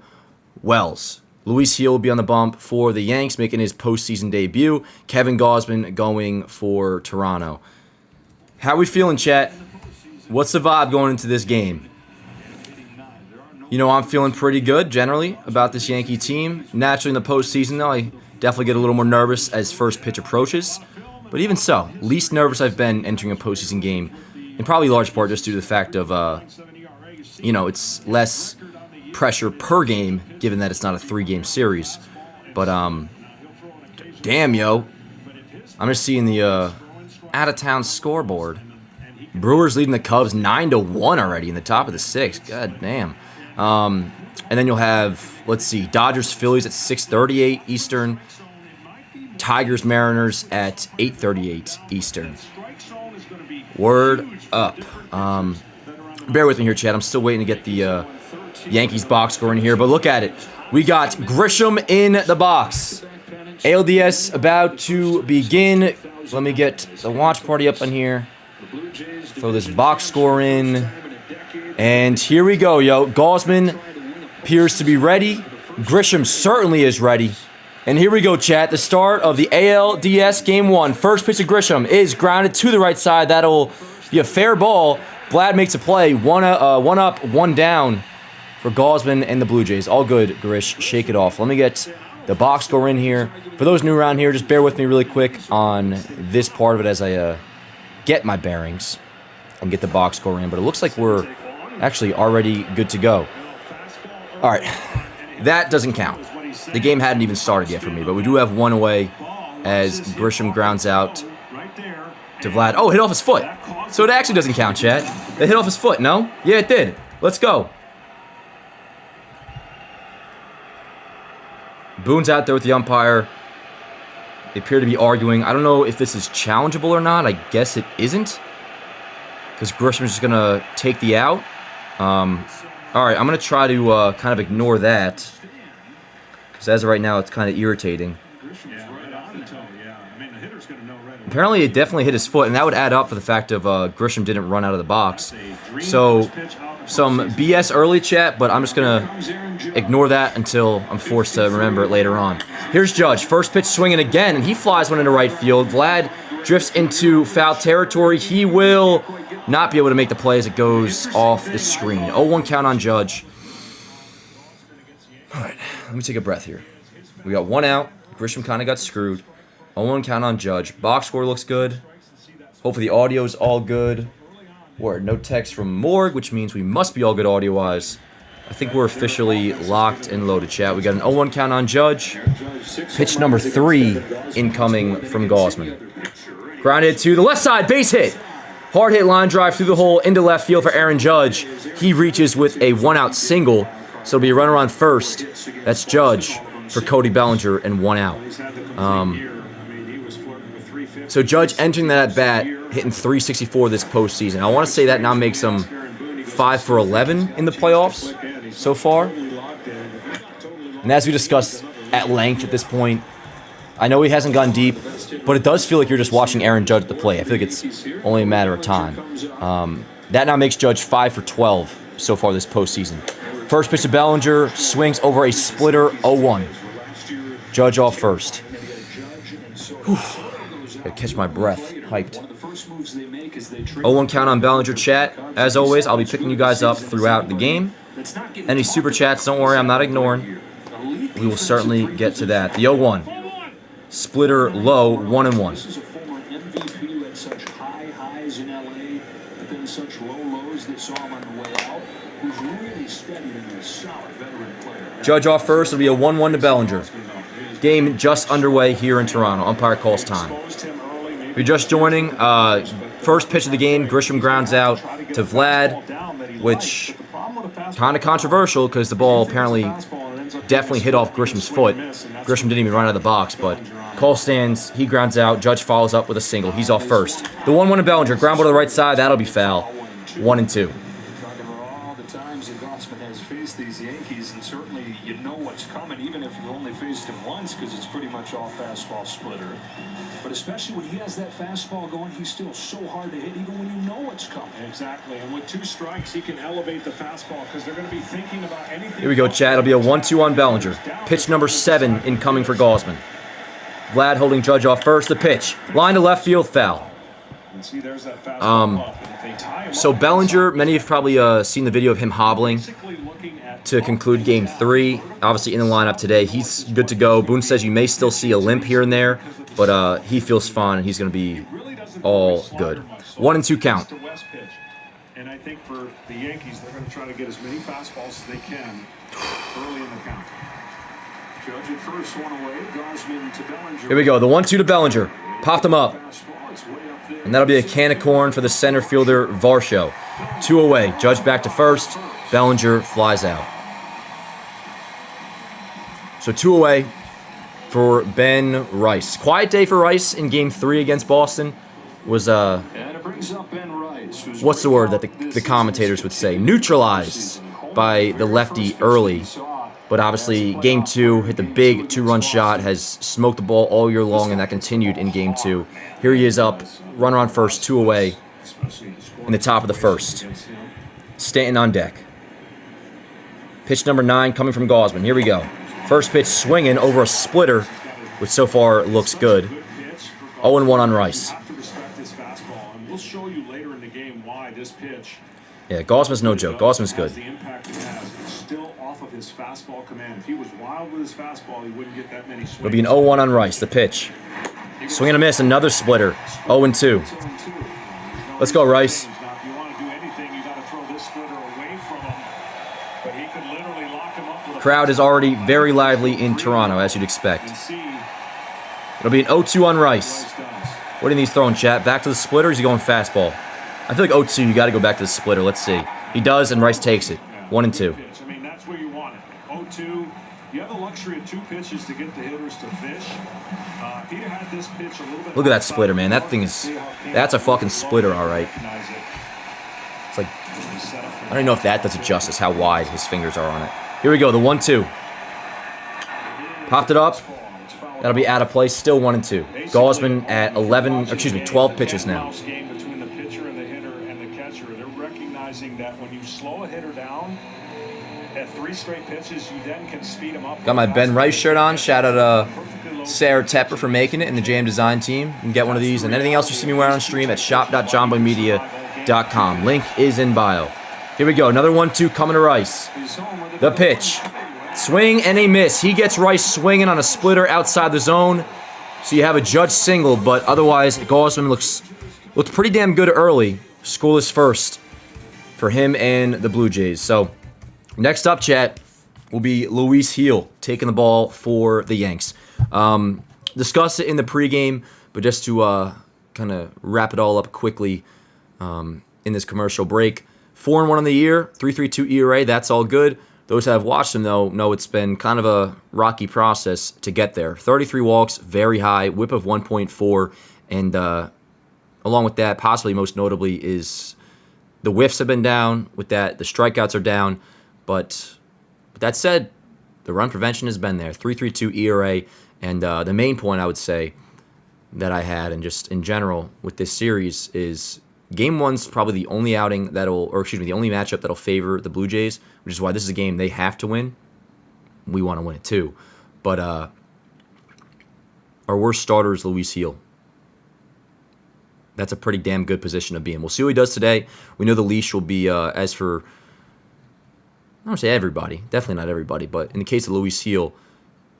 Wells. Luis Gil will be on the bump for the Yanks, making his postseason debut. Kevin Gausman going for Toronto. How we feeling, chat? What's the vibe going into this game? You know, I'm feeling pretty good, generally, about this Yankee team. Naturally, in the postseason, though, I definitely get a little more nervous as first pitch approaches. But even so, least nervous I've been entering a postseason game in probably large part just due to the fact of, you know, it's less pressure per game, given that it's not a 3-game series. But, damn, yo. I'm just seeing the out-of-town scoreboard. Brewers leading the Cubs 9-1 already in the top of the 6th. God damn. And then you'll have, let's see, Dodgers, Phillies at 6:38 Eastern. Tigers, Mariners at 8:38 Eastern. Word up. Bear with me here, Chad. I'm still waiting to get the Yankees box score in here. But look at it. We got Grisham in the box. ALDS about to begin. Let me get the watch party up on here. Throw this box score in. And here we go, yo. Gausman appears to be ready. Grisham certainly is ready. And here we go, chat. The start of the ALDS Game 1. First pitch of Grisham is grounded to the right side. That'll be a fair ball. Vlad makes a play. One up, one down for Gausman and the Blue Jays. All good, Grish. Shake it off. Let me get the box score in here. For those new around here, just bear with me really quick on this part of it as I get my bearings and get the box score in. But it looks like we're actually already good to go. All right. That doesn't count. The game hadn't even started yet for me, but we do have one away as Grisham grounds out to Vlad. Oh, hit off his foot. So it actually doesn't count, Chad. It hit off his foot, no? Yeah, it did. Let's go. Boone's out there with the umpire. They appear to be arguing. I don't know if this is challengeable or not. I guess it isn't, because Grisham's just going to take the out. All right, I'm going to try to kind of ignore that, because as of right now, it's kind of irritating. Apparently, it definitely hit his foot, and that would add up for the fact of Grisham didn't run out of the box. So, some BS early, chat, but I'm just going to ignore that until I'm forced to remember it later on. Here's Judge. First pitch swinging again, and he flies one into right field. Vlad drifts into foul territory. He will not be able to make the play as it goes off the screen. 0-1 count on Judge. All right, let me take a breath here. We got one out. Grisham kind of got screwed. 0-1 count on Judge. Box score looks good. Hopefully the audio's all good. Word, no text from Morg, which means we must be all good audio-wise. I think we're officially locked and loaded, chat. We got an 0-1 count on Judge. Pitch number 3 incoming from Gausman. Grounded to the left side, base hit. Hard hit line drive through the hole into left field for Aaron Judge. He reaches with a 1-out single, so it'll be a runner on first. That's Judge for Cody Bellinger and 1 out. So Judge entering that at bat, hitting .364 this postseason. I want to say that now makes him 5 for 11 in the playoffs so far. And as we discussed at length at this point, I know he hasn't gone deep, but it does feel like you're just watching Aaron Judge at the play. I feel like it's only a matter of time. That now makes Judge 5 for 12 so far this postseason. First pitch to Bellinger, swings over a splitter, 0-1. Judge off first. Whew. Gotta catch my breath. Hyped. 0-1 count on Bellinger, chat. As always, I'll be picking you guys up throughout the game. Any super chats, don't worry, I'm not ignoring. We will certainly get to that. The 0-1. Splitter low, 1-1. Judge off first. It'll be a 1-1 to Bellinger. Game just underway here in Toronto. Umpire calls time. If you're just joining, first pitch of the game, Grisham grounds out to Vlad, which kind of controversial because the ball apparently definitely hit off Grisham's foot. Grisham didn't even run out of the box, but call stands. He grounds out. Judge follows up with a single. He's off first. The 1-1 to Bellinger. Ground ball to the right side. That'll be foul. 1-2. All the times that Gausman has faced these Yankees, and certainly you know what's coming, even if you only faced him once, because it's pretty much all fastball splitter. But especially when he has that fastball going, he's still so hard to hit, even when you know what's coming. Exactly, and with 2 strikes, he can elevate the fastball because they're going to be thinking about anything. Here we go, Chad. It'll be a 1-2 on Bellinger. Pitch number 7 incoming for Gausman. Vlad holding Judge off first. The pitch. Line to left field, foul. So Bellinger, many have probably seen the video of him hobbling to conclude Game 3. Obviously in the lineup today. He's good to go. Boone says you may still see a limp here and there, but he feels fine and he's going to be all good. 1-2 count. think for the Yankees, they're going to try to get as many fastballs as they can early in the count. Judge at first, one away. Gausman to Bellinger. Here we go. The 1-2 to Bellinger. Popped him up. And that'll be a can of corn for the center fielder, Varsho. 2 away. Judge back to first. Bellinger flies out. So 2 away for Ben Rice. Quiet day for Rice in Game 3 against Boston. Was, And it brings up Ben Rice, what's the word that the commentators would say? Neutralized by the lefty early. But obviously, Game 2, hit the big 2-run shot, has smoked the ball all year long, and that continued in Game 2. Here he is up, runner on first, 2 away in the top of the first. Stanton on deck. Pitch number 9 coming from Gausman. Here we go. First pitch swinging over a splitter, which so far looks good. 0-1 on Rice. We'll show you later in the game why this pitch. Yeah, Gausman's no joke. Gausman's good. The impact it has. It's still off of his fastball command. If he was wild with his fastball, he wouldn't get that many swings. It'll be an 0-1 on Rice. The pitch. Swing and a miss. Another splitter. 0-2. Let's go, Rice. Now, if you want to do anything, you got to throw this splitter away from him. But he could literally lock him up with a Crowd is already very lively in Toronto, as you'd expect. It'll be an 0-2 on Rice. What do you think he's throwing, chat? Back to the splitter, or is he going fastball? I feel like 0-2, you got to go back to the splitter. Let's see. He does, and Rice takes it. 1-2. I mean, that's where you want it. 0-2. You have the luxury of 2 pitches to get the hitters to fish. If he had this pitch a little bit. Look at that splitter, man. That thing is. That's a fucking splitter, all right. It's like. I don't even know if that does it justice, how wide his fingers are on it. Here we go, the 1-2. Popped it up. That'll be out of place. Still 1-2. Gausman at 12 pitches now. Between the pitcher and the hitter and the catcher, they're recognizing that when you slow a hitter down at 3 straight pitches, you then can speed them up. Got my Ben Rice shirt on. Shout out to Sarah Tepper for making it and the JM Design team. You can get one of these and anything else you see me wearing on stream at shop.johnboymedia.com. Link is in bio. Here we go. Another 1-2 coming to Rice. The pitch. Swing and a miss. He gets Rice swinging on a splitter outside the zone. So you have a Judge single, but otherwise Gausman looked pretty damn good early. Scoreless first for him and the Blue Jays. So next up, chat, will be Luis Heel taking the ball for the Yanks. Discussed it in the pregame, but just to kind of wrap it all up quickly in this commercial break. 4-1 on the year, 3.32 ERA. That's all good. Those that have watched him, though, know it's been kind of a rocky process to get there. 33 walks, very high, whip of 1.4, and along with that, possibly most notably, is the whiffs have been down. With that, the strikeouts are down. But with that said, the run prevention has been there. 3.32 ERA, and the main point I would say that I had, and just in general with this series, is Game 1's probably the only the only matchup that'll favor the Blue Jays, which is why this is a game they have to win. We want to win it too. But our worst starter is Luis Heel. That's a pretty damn good position to be in. We'll see what he does today. We know the leash will be, as for, I don't want to say everybody, definitely not everybody, but in the case of Luis Heel,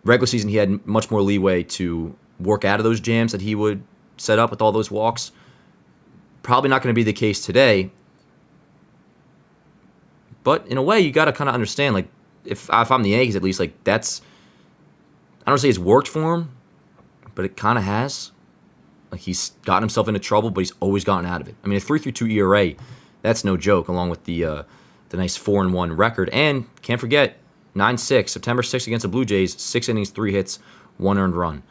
regular season he had much more leeway to work out of those jams that he would set up with all those walks. Probably not going to be the case today. But in a way, you got to kind of understand, like, if I'm the Yankees, at least, like, that's, I don't say it's worked for him, but it kind of has. Like, he's gotten himself into trouble, but he's always gotten out of it. I mean, a 3.32 ERA, that's no joke, along with the nice 4-1 record. And can't forget, 9-6, September 6th against the Blue Jays, 6 innings, 3 hits, 1 earned run,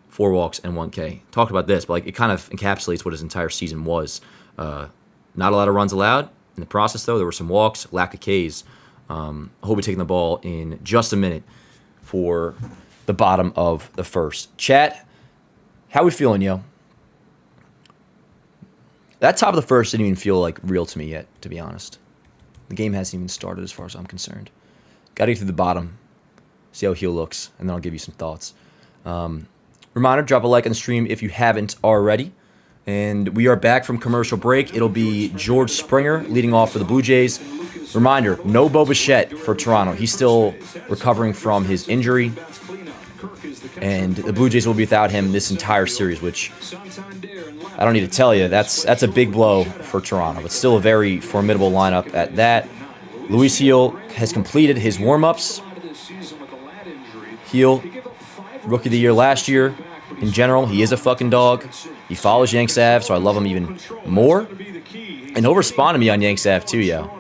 4 walks, and 1 K. Talked about this, but like it kind of encapsulates what his entire season was. Not a lot of runs allowed. In the process, though, there were some walks, lack of Ks. I'll be taking the ball in just a minute for the bottom of the first. Chat, how we feeling, yo? That top of the first didn't even feel like real to me yet, to be honest. The game hasn't even started as far as I'm concerned. Got to get through the bottom, see how Heel looks, and then I'll give you some thoughts. Reminder, drop a like on the stream if you haven't already. And we are back from commercial break. It'll be George Springer leading off for the Blue Jays. Reminder, no Bo Bichette for Toronto. He's still recovering from his injury. And the Blue Jays will be without him this entire series, which I don't need to tell you, that's a big blow for Toronto, but still a very formidable lineup at that. Luis Gil has completed his warm-ups. Gil, Rookie of the Year last year. In general, he is a fucking dog. He follows Yanks Ave, so I love him even more. And he'll respond to me on Yanks Ave too, yo.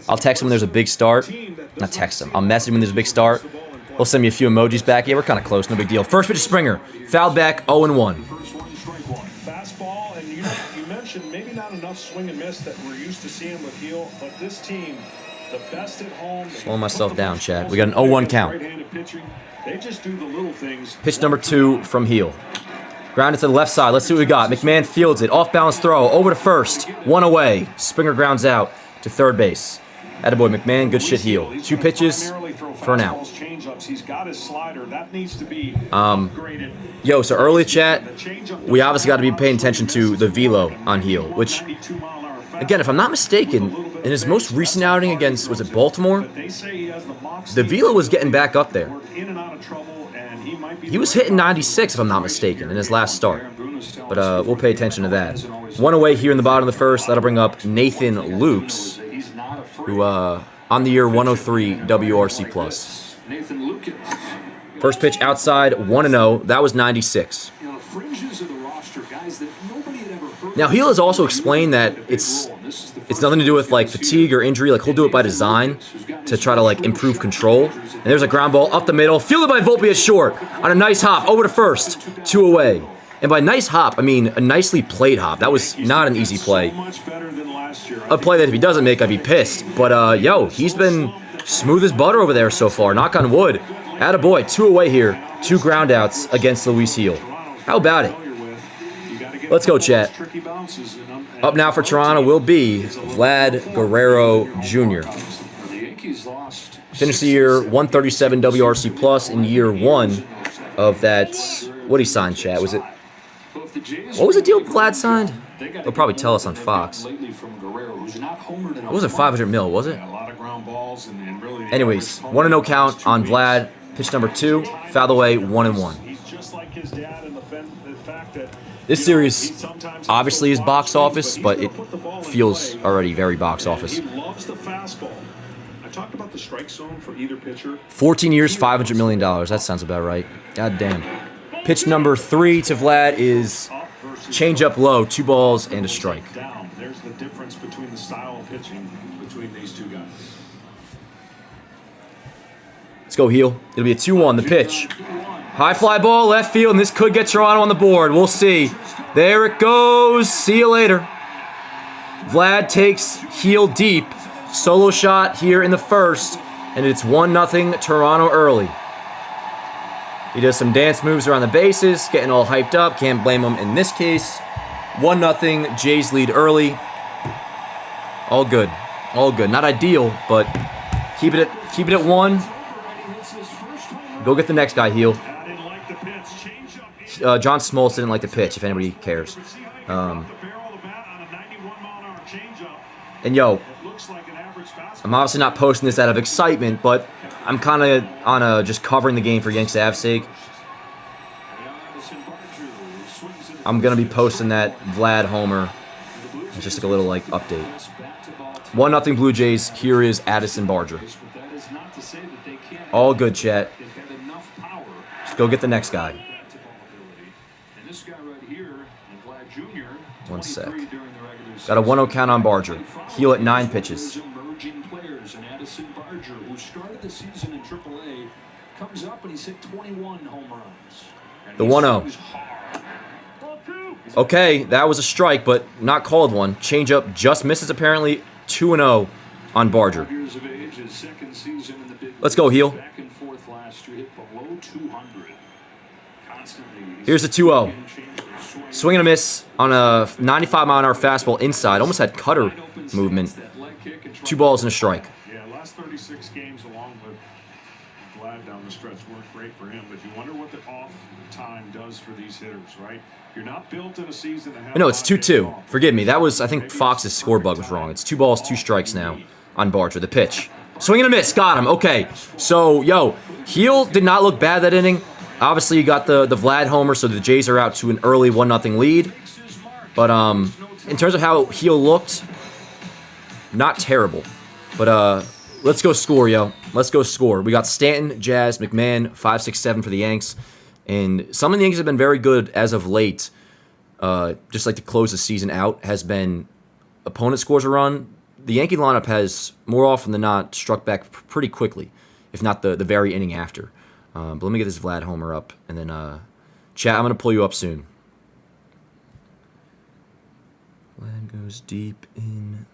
I'll text him when there's a big start. Not text him. I'll message him when there's a big start. He'll send me a few emojis back. Yeah, we're kind of close. No big deal. First pitch, Springer. Fouled back, 0-1. Fastball, and you mentioned maybe not enough swing and miss that we're used to seeing with Gil, but this team, the best at home. Slowing myself down, Chad. We got an 0-1 count. They just do the little things. Pitch number 2 from Gil. Grounded to the left side. Let's see what we got. McMahon fields it. Off-balance throw. Over to first. 1 away. Springer grounds out to third base. Attaboy McMahon. Good shit, Gil. 2 pitches for an out. He's got his slider. That needs to be upgraded. Yo, so early chat, we obviously got to be paying attention to the velo on Gil, which, again, if I'm not mistaken, in his most recent outing against, was it Baltimore? The velo was getting back up there. He was hitting 96, if I'm not mistaken, in his last start. But we'll pay attention to that. 1 away here in the bottom of the first. That'll bring up Nathan Lukes, who on the year 103 WRC+. First pitch outside, 1-0. That was 96. Now, Gil has also explained that it's nothing to do with like fatigue or injury. Like, he'll do it by design to try to like improve control. And there's a ground ball up the middle, fielded by Volpe at short on a nice hop over to first, 2 away. And by nice hop, I mean a nicely played hop. That was not an easy play. A play that if he doesn't make, I'd be pissed. But yo, he's been smooth as butter over there so far. Knock on wood. Attaboy, 2 away here. 2 ground outs against Luis Gil. How about it? Let's go, chat. Up now for Toronto will be Vlad Guerrero Jr. Finished the year 137 WRC+ in year 1 of that. What he signed, chat? Was it? What was the deal Vlad signed? They'll probably tell us on Fox. It wasn't 500 mil, was it? Anyways, 1-0 count on Vlad. Pitch number 2, foul away, 1-1. This series obviously is box office, but it feels already very box office. 14 years, $500 million. That sounds about right. God damn. Pitch number 3 to Vlad is change up low, 2 balls and a strike. There's the difference between the style of pitching between these two guys. Let's go, Gil. It'll be a 2-1, the pitch. High fly ball, left field, and this could get Toronto on the board. We'll see. There it goes. See you later. Vlad takes Gil deep. Solo shot here in the first, and it's 1-0 Toronto early. He does some dance moves around the bases, getting all hyped up. Can't blame him in this case. 1-0, Jays lead early. All good. All good. Not ideal, but keep it at 1. Go get the next guy, Gil. John Smoltz didn't like the pitch, if anybody cares. And yo, I'm obviously not posting this out of excitement, but I'm kind of on just covering the game for Yanks Ave's sake. I'm going to be posting that Vlad homer. It's just like a little like update. 1-0 Blue Jays. Here is Addison Barger. All good, chat. Just go get the next guy. 1 sec. Got a 1-0 count on Barger. Gil at 9 pitches. Who started the season in AAA, comes up and he's hit 21 home runs. The 1-0. Okay, that was a strike, but not called one. Changeup just misses apparently. 2-0 on Barger. Let's go, Gil. Here's the 2-0. Swing and a miss on a 95-mile-an-hour fastball inside. Almost had cutter movement. 2 balls and a strike. Yeah, last 36 games along with Vlad down the stretch worked great for him, but you wonder what the off time does for these hitters, right? You're not built in a season to have. No, it's 2-2. Forgive me. That was, I think Fox's score bug was wrong. It's 2 balls, 2 strikes now on Barger. The pitch. Swing and a miss. Got him. Okay. So, yo, Gil did not look bad that inning. Obviously, you got the Vlad homer, so the Jays are out to an early 1-0 lead. But in terms of how Heel looked, not terrible. But let's go score, yo. Let's go score. We got Stanton, Jazz, McMahon, 5, 6, 7 for the Yanks. And some of the Yankees have been very good as of late. Just like to close the season out, has been opponent scores a run. The Yankee lineup has, more often than not, struck back pretty quickly, if not the very inning after. But let me get this Vlad homer up, and then, chat, I'm going to pull you up soon. Vlad goes deep in.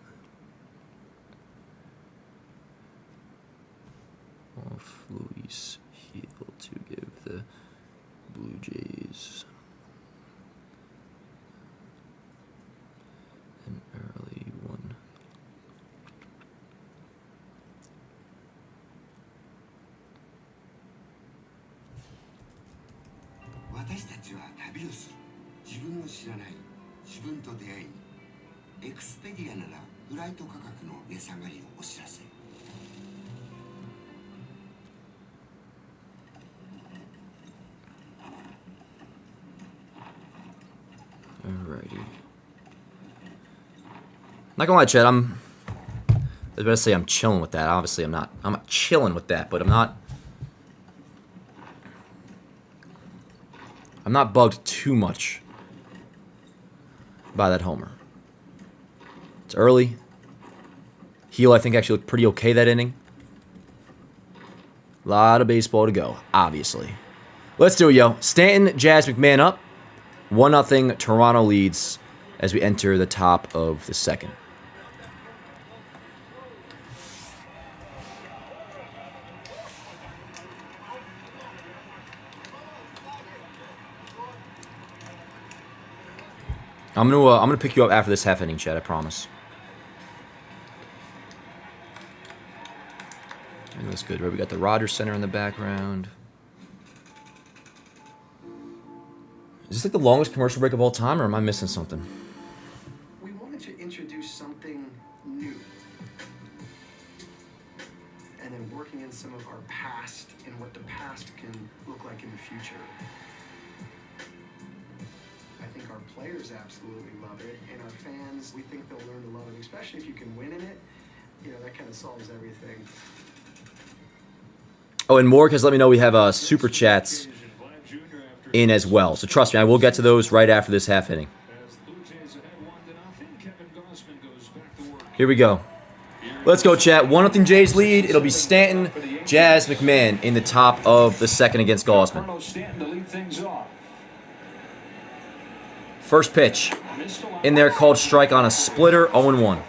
Off Luis Heel to give the Blue Jays an early one. Alrighty. Not gonna lie, Chad, I was about to say I'm chilling with that. Obviously, I'm not chilling with that, but I'm not bugged too much by that homer. It's early. Heel, I think, actually looked pretty okay that inning. A lot of baseball to go, obviously. Let's do it, yo. Stanton, Jazz, McMahon up. 1-0 Toronto leads as we enter the top of the second. I'm gonna pick you up after this half inning, Chad, I promise. It looks good, right? We got the Rogers Center in the background. Is this like the longest commercial break of all time, or am I missing something? We wanted to introduce something new. And then working in some of our past and what the past can look like in the future. I think our players absolutely love it, and our fans, we think they'll learn to love it, especially if you can win in it. You know, that kind of solves everything. Oh, and Morg has let me know we have super chats in as well. So trust me, I will get to those right after this half inning. Here we go. Let's go, chat. 1-0 Jays lead. It'll be Stanton, Jazz, McMahon in the top of the second against Gausman. First pitch in there, called strike on a splitter, 0-1.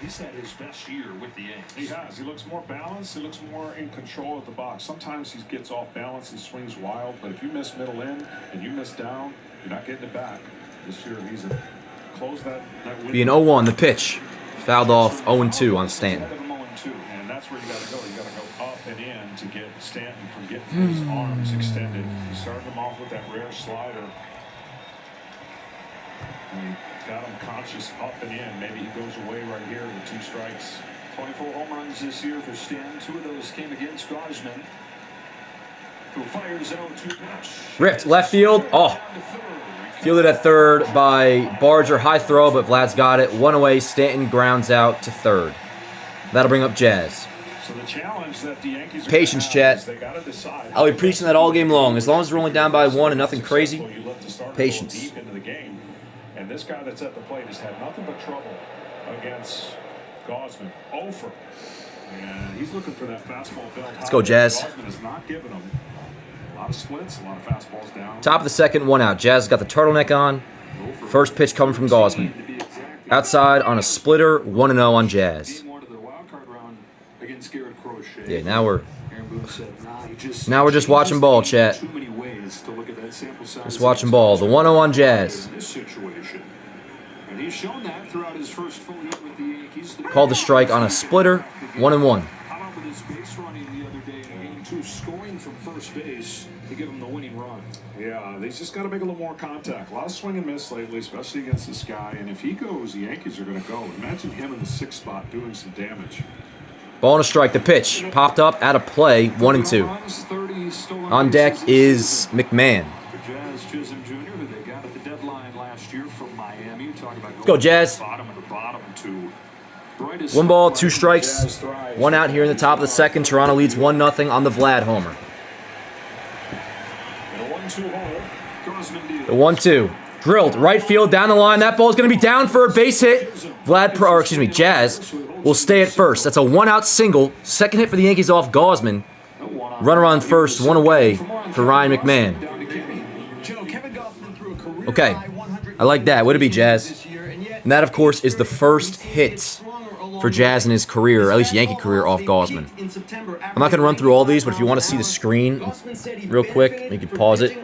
He's had his best year with the Yankees. He has. He looks more balanced. He looks more in control of the box. Sometimes he gets off balance and swings wild, but if you miss middle in and you miss down, you're not getting it back. This year, he's closed that window. Being 0-1, the pitch. Fouled off 0-2 on Stanton. And that's where you got to go. You got to go up and in to get Stanton from getting his arms extended. You started him off with that rare slider. And got him conscious up and in. Maybe he goes away right here with 2 strikes. 24 home runs this year for Stanton. 2 of those came against Gausman, who fires 0-2 pitch. Ripped left field. Oh. Fielded at third by Barger. High throw, but Vlad's got it. 1 away. Stanton grounds out to third. That'll bring up Jazz. So the challenge that the Yankees Patience, chat. I'll be preaching that all game long. As long as we're only down by 1 and nothing crazy, patience. And this guy that's at the plate has had nothing but trouble against Gausman. Over. And he's looking for that fastball belt. Let's go, Jazz. Gausman is not giving him a lot of splits, a lot of fastballs down. Top of the second, 1 out. Jazz got the turtleneck on. First pitch coming from Gausman. Outside on a splitter, 1-0 on Jazz. Yeah, now we're just watching ball, chat. Just watching ball. The 1-0 on Jazz. And he's shown that throughout his first full year with the Yankees. Called the strike on a splitter, 1-1. How about with his base running the other day in Game 2, scoring from first base to give him the winning run? Yeah, they just got to make a little more contact. A lot of swing and miss lately, especially against this guy. And if he goes, the Yankees are going to go. Imagine him in the 6th spot doing some damage. Ball and a strike. The pitch popped up, out of play, 1-2. On deck is McMahon. For Jazz Chisholm Jr., who they got at the deadline last year for Go, Jazz. Bottom of the bottom to brightest 1 ball, sunlight. 2 strikes. Jazz thrives. 1 out here in the top of the second. Toronto leads 1-0 on the Vlad homer. And a 1-2 hole. Gosman deals. The 1-2. Drilled. Right field, down the line. That ball's going to be down for a base hit. Jazz will stay at first. That's a 1-out single. Second hit for the Yankees off Gosman. Runner on first, 1 away for Ryan McMahon. Okay, I like that. Would it be Jazz? And that, of course, is the first hit for Jazz in his career, or at least Yankee career, off Gosman. I'm not going to run through all these, but if you want to see the screen real quick, you can pause it.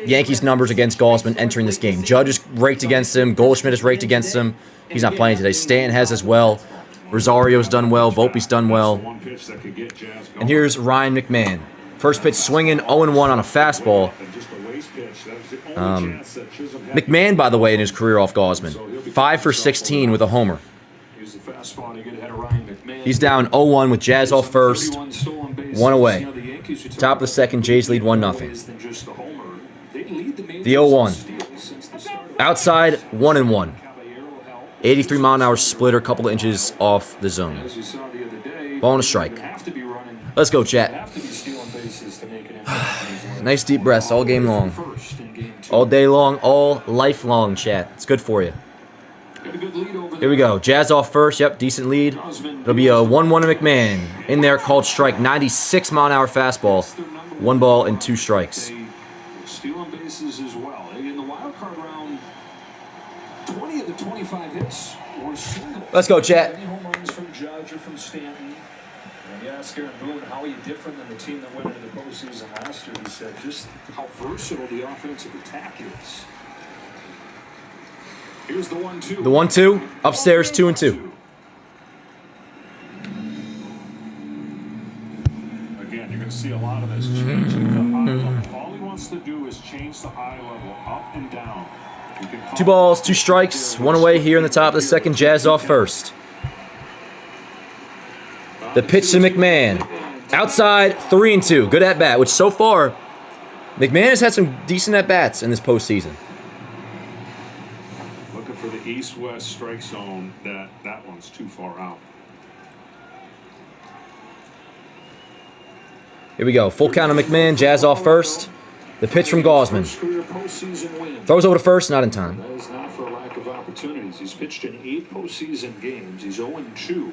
Yankees numbers against Gosman entering this game. Judge is raked against him. Goldschmidt is raked against him. He's not playing today. Stanton has as well. Rosario's done well. Volpe's done well. And here's Ryan McMahon. First pitch swinging, 0-1 on a fastball. McMahon, by the way, in his career off Gosman, 5 for 16 with a homer. He's down 0-1 with Jazz off first, 1 away. Top of the second, Jays lead 1-0. The 0-1. Outside, 1-1. 83-mile-an-hour splitter, couple of inches off the zone. Ball and a strike. Let's go, chat. Nice deep breaths all game long. All day long, all lifelong, chat. It's good for you. Here we go. Jazz off first. Yep, decent lead. It'll be a 1-1 to McMahon. In there, called strike. 96-mile-an-hour fastball. 1 ball and 2 strikes. Stealing bases as well. In the wild card round, 20 of the 25 hits were singles. Let's go, chat. Any home runs from Judge or from Stanton. And you ask Aaron Boone, how are you different than the team that went into the postseason last year? He said just how versatile the offensive attack is. Here's the 1-2. The 1-2. Upstairs, 2-2. Again, you're going to see a lot of this changing the high level. All he wants to do is change the high level up and down. 2 balls, 2 strikes. 1 away here in the top of the second. Jazz off first. The pitch to McMahon. Outside, 3-2. Good at bat, which so far, McMahon has had some decent at bats in this postseason. Looking for the east-west strike zone. That one's too far out. Here we go. Full count on McMahon. Jazz off first. The pitch from Gosman. Throws over to first, not in time. That is not for a lack of opportunities. He's pitched in 8 postseason games. He's 0-2.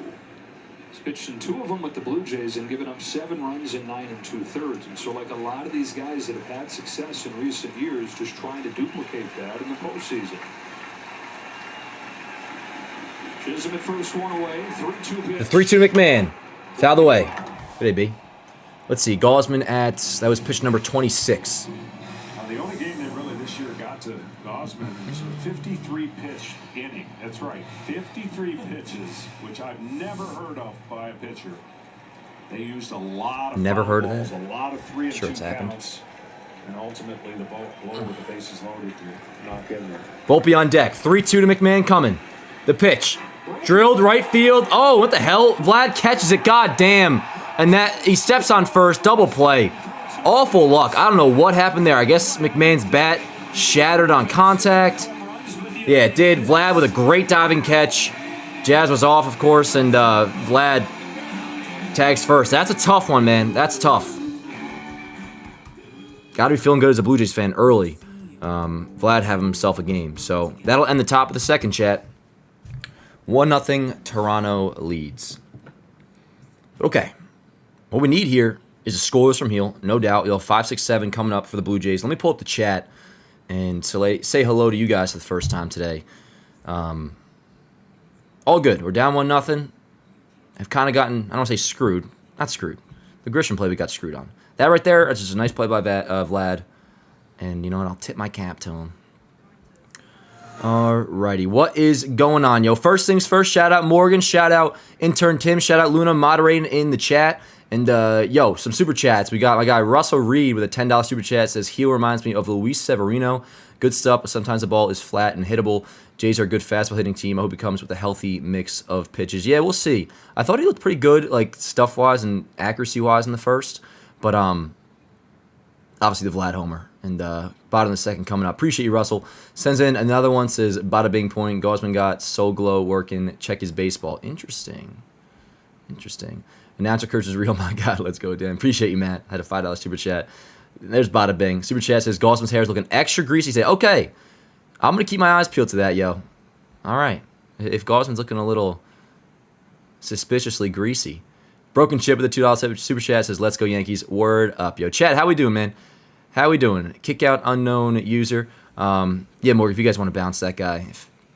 He's pitched in 2 of them with the Blue Jays and given up 7 runs in 9 2/3. And so, like a lot of these guys that have had success in recent years, just trying to duplicate that in the postseason. Chisholm at first, 1 away. 3-2 pitch. The 3-2 McMahon. Fouled away. Could it be? Let's see. Gosman at, that was pitch number 26. The only game they really this year got to Gosman was a 53-pitch inning. That's right, 53 pitches, which I've never heard of by a pitcher. They used a lot of Never heard of balls, that? a lot of 3 and Sure 2 it's happened. counts, and ultimately the ball with the bases loaded to knock in there. Volpe on deck. 3-2 to McMahon coming. The pitch. Drilled right field. Oh, what the hell? Vlad catches it. God damn. And that he steps on first. Double play. Awful luck. I don't know what happened there. I guess McMahon's bat shattered on contact. Yeah, it did. Vlad with a great diving catch. Jazz was off, of course, and Vlad tags first. That's a tough one, man. That's tough. Got to be feeling good as a Blue Jays fan early. Vlad having himself a game. So that'll end the top of the second, chat. 1-0 Toronto leads. Okay. What we need here is a scoreless from heel, no doubt. You'll have 5, 6, 7 coming up for the Blue Jays. Let me pull up the chat and say hello to you guys for the first time today. All good. We're down 1-0. I've kind of gotten, I don't want to say screwed. Not screwed. The Grisham play we got screwed on. That right there, that's just a nice play by Vlad. And you know what? I'll tip my cap to him. Alrighty, what is going on, yo? First things first, shout out Morgan, shout out intern Tim, shout out Luna moderating in the chat. And, yo, some super chats. We got my guy Russell Reed with a $10 super chat. Says, Heel reminds me of Luis Severino. Good stuff, but sometimes the ball is flat and hittable. Jays are a good fastball hitting team. I hope he comes with a healthy mix of pitches. Yeah, we'll see. I thought he looked pretty good, like, stuff-wise and accuracy-wise in the first. But, Obviously, the Vlad homer. And bottom of the second coming up. Appreciate you, Russell. Sends in another one. Says, bada bing point. Gosman got Soul Glow working. Check his baseball. Interesting. Announcer Kurtz is real. My God, let's go, Dan. Appreciate you, Matt. I had a $5 super chat. There's bada bing. Super chat says, Gosman's hair is looking extra greasy. Say, okay. I'm going to keep my eyes peeled to that, yo. All right. If Gosman's looking a little suspiciously greasy. Broken Chip with the $2 super chat says, let's go Yankees. Word up, yo. Chat, how we doing, man? How we doing? Kick out unknown user. Yeah, Morgan, if you guys want to bounce that guy,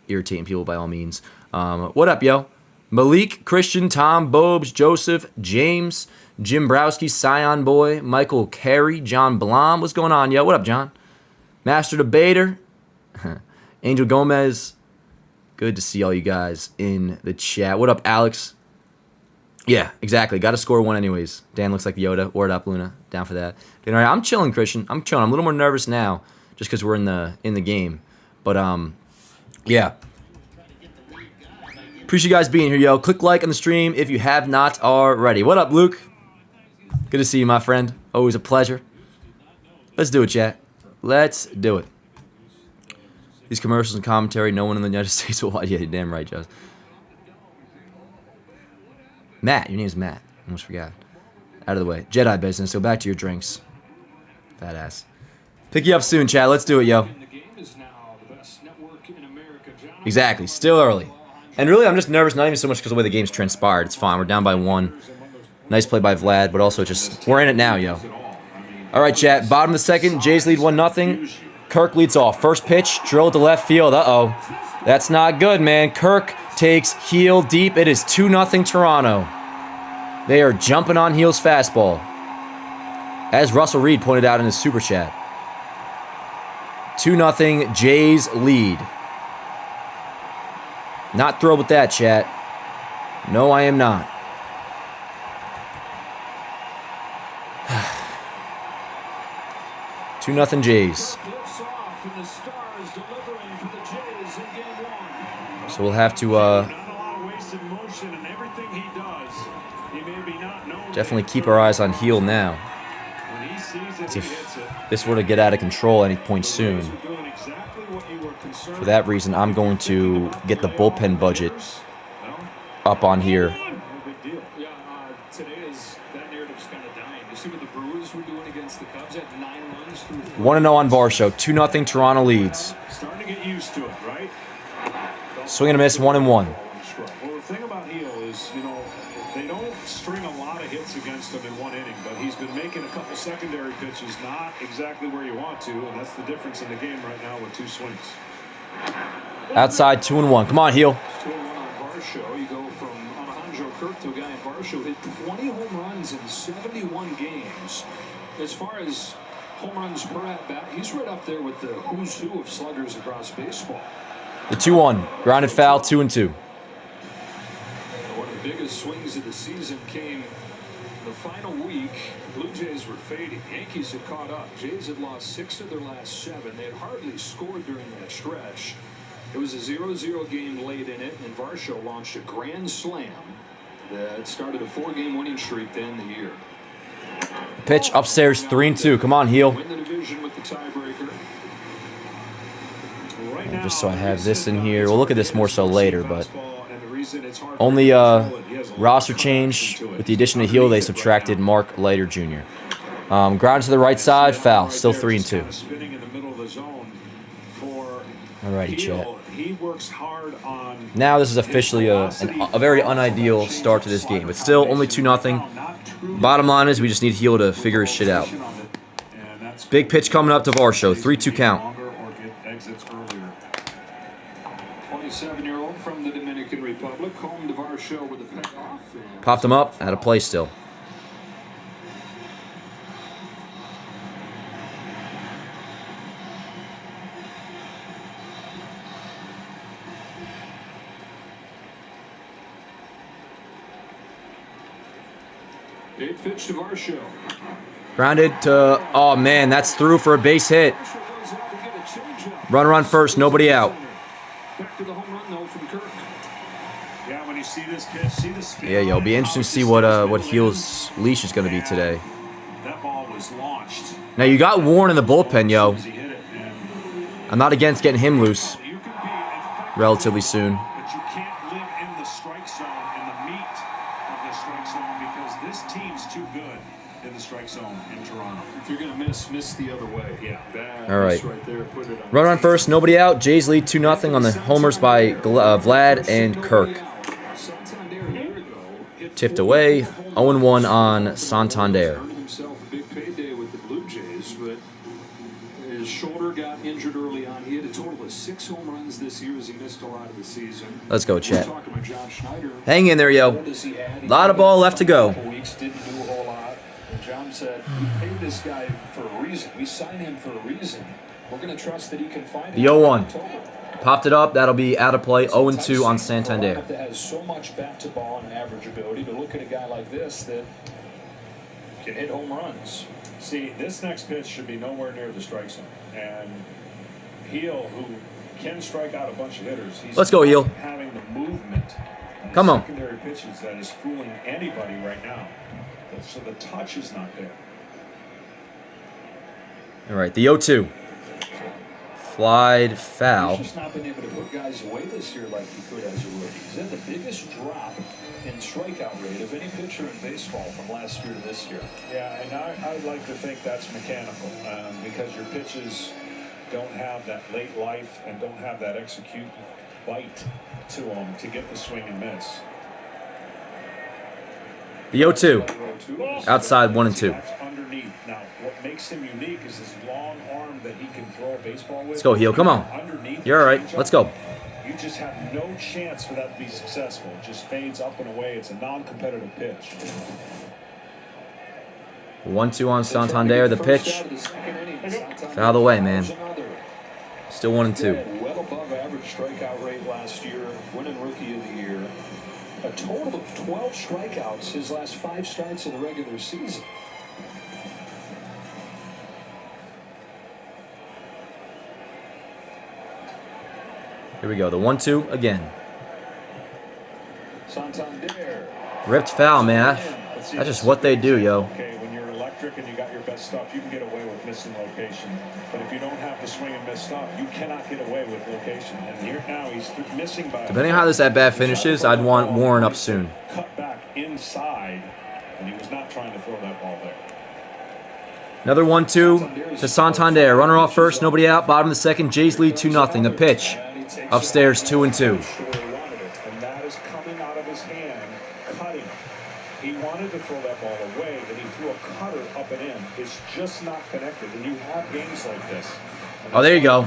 irritating people by all means. What up, yo? Malik, Christian, Tom, Bobes, Joseph, James, Jim Browski, Scion Boy, Michael Carey, John Blom. What's going on, yo? What up, John? Master Debater, Angel Gomez. Good to see all you guys in the chat. What up, Alex? Yeah, exactly. Got to score one anyways. Dan looks like Yoda. Word up, Luna. Down for that. All right, I'm chilling, Christian. I'm chilling. I'm a little more nervous now just because we're in the game. But, yeah. Appreciate you guys being here, yo. Click like on the stream if you have not already. What up, Luke? Good to see you, my friend. Always a pleasure. Let's do it, chat. Let's do it. These commercials and commentary, no one in the United States will watch. Yeah, you're damn right, Joe. Matt, your name's Matt. Almost forgot. Out of the way. Jedi business. Go back to your drinks. Badass. Pick you up soon, chat. Let's do it, yo. Exactly. Still early. And really, I'm just nervous, not even so much because of the way the game's transpired. It's fine. We're down by 1. Nice play by Vlad, but also just, we're in it now, yo. All right, chat. Bottom of the second. Jays lead 1-0. Kirk leads off. First pitch, drilled to left field. Uh-oh. That's not good, man. Kirk takes heel deep. It is 2-0 Toronto. They are jumping on heels fastball. As Russell Reed pointed out in his super chat. 2-0 Jays lead. Not thrilled with that, chat. No, I am not. Two nothing Jays. So we'll have to definitely keep our eyes on heel now. If this were to get out of control any point soon. For that reason, I'm going to get the bullpen budget up on here. One and 0 on Varsho. 2-0 Toronto leads. Starting to get used to it, right? Swing and a miss. 1-1. Well, the thing about Heel is, you know, they don't string a lot of hits against him in one inning, but he's been making a couple secondary pitches not exactly where you want to, and that's the difference in the game right now with 2 swings. Outside 2-1. Come on, Heel. 2-1 on Varsho. You go from Alejandro Kirk to a guy in Varsho hit 20 home runs in 71 games. As far as home runs per at-bat, he's right up there with the who's who of sluggers across baseball. The 2-1. Grounded foul, 2-2. One of the biggest swings of the season came the final week. Blue Jays were fading. Yankees had caught up. Jays had lost 6 of their last 7. They had hardly scored during that stretch. It was a 0-0 game late in it, and Varsho launched a grand slam that started a 4-game winning streak to end the year. Pitch upstairs, 3-2. Come on, Heel. Win the division with the tiebreaker. Just so I have this in here. We'll look at this more so later, but only roster change. With the addition of Heel, they subtracted Mark Leiter Jr. Ground to the right side, foul. Still 3-2. Alrighty, chat. Now this is officially a very unideal start to this game, but still only 2-0. Bottom line is we just need Heel to figure his shit out. Big pitch coming up to Varsho. 3-2 count. 27-year-old from the Dominican Republic, home to Varsho with a payoff. Popped him up, out of play still. Eighth pitch to Varsho. Grounded to, oh man, that's through for a base hit. Runner on first, nobody out. Back to the home run though from Kirk. Yeah, when you see this pitch, see the speed. Yeah, yo, it'll be interesting to see what Heel's leash is going to be today. That ball was was launched. Now, you got Warren in the bullpen, yo. As he hit it, and I'm not against getting him loose you can be relatively soon. but you can't live in the strike zone, in the meat of the strike zone, because this team's too good in the strike zone in Toronto. If you're going to miss the other way. Yeah. Bad All right. miss right there. Put it on. Runner on first, nobody out. Jays lead 2-0 on the homers by Vlad and Kirk. Santander a year ago hit Tipped 4 away. home runs. 0-1 on Santander. Earned himself a big payday with the Blue Jays, but his shoulder got injured early on. He had a total of 6 home runs this year as he missed a lot of the season. Let's go, We're Chet. talking with John Schneider. Hang in there, yo. What does he add? He Lot of came ball in left to a go. couple weeks, didn't do a whole lot. And John said, we paid this guy for a reason. We signed him for a reason. We're going to trust that he can find The it. 0-1. Popped it up. That'll be out of play. 0-2 on Santander. That has so much bat to ball and average ability, to look at a guy like this that can hit home runs. See, this next pitch should be nowhere near the strike zone. And Heel, who can strike out a bunch of hitters, he's Let's go, Heel. not having the movement and Come the on. secondary pitches that is fooling anybody right now. So the touch is not there. All right, the 0-2. Flied foul. He's just not been able to put guys away this year like he could as a rookie. He's had the biggest drop in strikeout rate of any pitcher in baseball from last year to this year. Yeah, and I'd like to think that's mechanical because your pitches don't have that late life and don't have that execute bite to them to get the swing and miss. The 0-2. Outside 1 and 2. That's underneath. Now, what makes him unique is his long arm that he can throw a baseball with. Let's go, Heel. Come on. Underneath You're all right. the Let's go. You just have no chance for that to be successful. It just fades up and away. It's a non-competitive pitch. 1-2 on Santander. The pitch. Foul away, man. Still 1 and 2. Well above average strikeout rate last year, winning rookie of the year. A total of 12 strikeouts his last 5 starts in the regular season. Here we go. The 1-2 again. Santander. Ripped foul, man. That's just what they do, yo. Okay, when you're electric and you got your best stuff, you can get away with missing location. But if you don't have the swing and miss stuff, you cannot get away with location. And here now he's missing by. Depending on how this at-bat finishes, I'd want Warren up soon. Cut back inside, and he was not trying to throw that ball there. Another 1-2 to Santander. Runner off first, nobody out. Bottom of the second, Jays lead 2-0. The pitch. Upstairs 2 and 2. And that is coming out of his hand, cutting. He wanted to throw that ball away, and he threw a cutter up and in. It's just not connected. And you have games like this. Oh, there you go.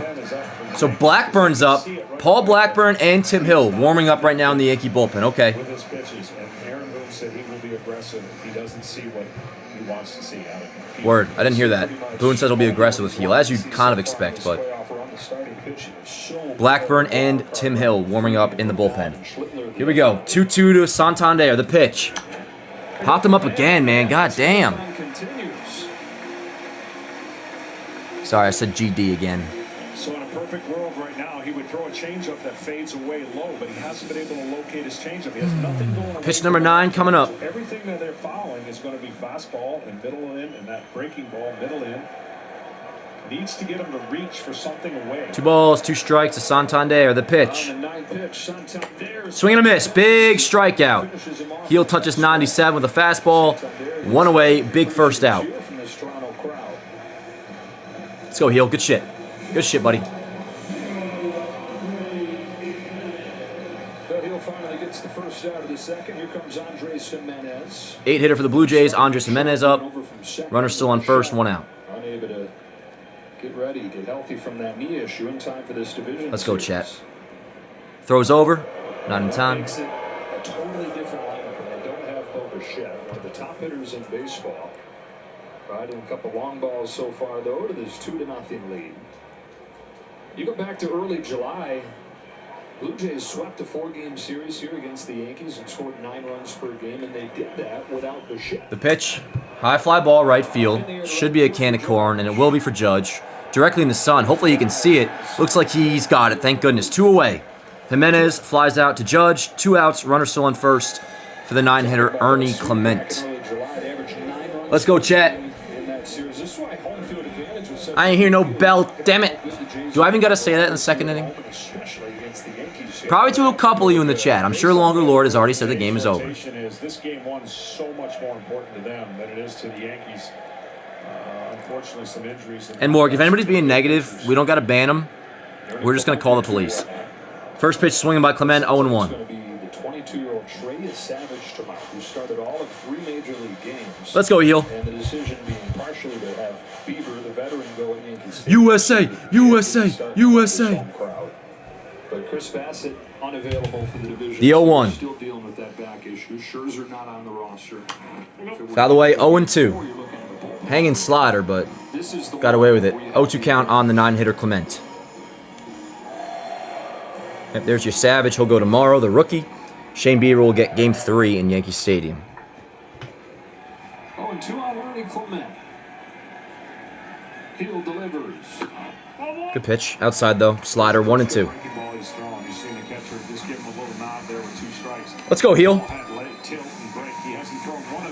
So Blackburn's up. Paul Blackburn and Tim Hill warming up right now in the Yankee bullpen. Okay. With his pitches, and Aaron Boone said he will be aggressive if he doesn't see what he wants to see out of him. Word. I didn't hear that. Boone says he'll be aggressive with Heel, as you'd kind of expect, but Blackburn and Tim Hill warming up in the bullpen. Here we go. 2-2 to Santander. The pitch. Popped him up again, man. God damn. Sorry, I said GD again. So in a perfect world right now, he would throw a changeup that fades away low, but he hasn't been able to locate his changeup. He has nothing going on. Pitch number 9 coming up. So everything that they're following is going to be fastball and middle in, and that breaking ball middle in. Needs to get him to reach for something away. 2 balls, 2 strikes to Santander. The pitch. Swing and a miss. Big strikeout. Heel touches 97 with a fastball. 1 away. Big first out. Let's go, Heel. Good shit. Good shit, buddy. Heel finally gets the first out of the second. Here comes Andres Jimenez. 8 hitter for the Blue Jays. Andres Jimenez up. Runner still on first, 1 out. Unable to get ready, get healthy from that knee issue in time for this division. Let's go, chat. Throws over. Not in time. Makes it a totally different lineup, and they don't have Bo Bichette, one of the top hitters in baseball. Riding a couple long balls so far, though, to this 2-0 lead. You go back to early July, Blue Jays swept a 4-game series here against the Yankees and scored 9 runs per game, and they did that without Bichette. The pitch. High fly ball, right field. Should be a can of corn, and it will be for Judge. Directly in the sun. Hopefully you can see it. Looks like he's got it. Thank goodness. 2 away. Jimenez flies out to Judge. 2 outs. Runner still on first for the 9-hitter Ernie Clement. Let's go, chat. outs here. Is this why home field advantage was such I ain't hear no bell, damn it. Do I even got to say that in the second inning? especially against the Yankees here? Probably to a couple of you in the chat. I'm sure Longer Lord has already said the game is over. This game one is so much more important to them than it is to the Yankees. Unfortunately, some injuries. And Morg, if anybody's being negative, we don't got to ban them. We're just going to call the police. First pitch swinging by Clement, 0-1. It's going to be the 22-year-old Trey Savage tomorrow, who started all of 3 major league games. Let's go, heel. And the decision being partially to have Bieber, the veteran, go at Yankee Stadium. USA, USA, USA. But Chris Bassett unavailable for the division. The 0-1. Still dealing with that back issue. Scherzer not on the roster. Out of the way, 0-2. Hanging slider, but got away with it. 0-2 count on the 9-hitter Clement. Yep, there's your Savage. He'll go tomorrow, the rookie. Shane Bieber will get Game 3 in Yankee Stadium. 0-2 on Ernie Clement. Hill delivers. Good pitch. Outside, though. Slider, 1-2. Let's go, heel.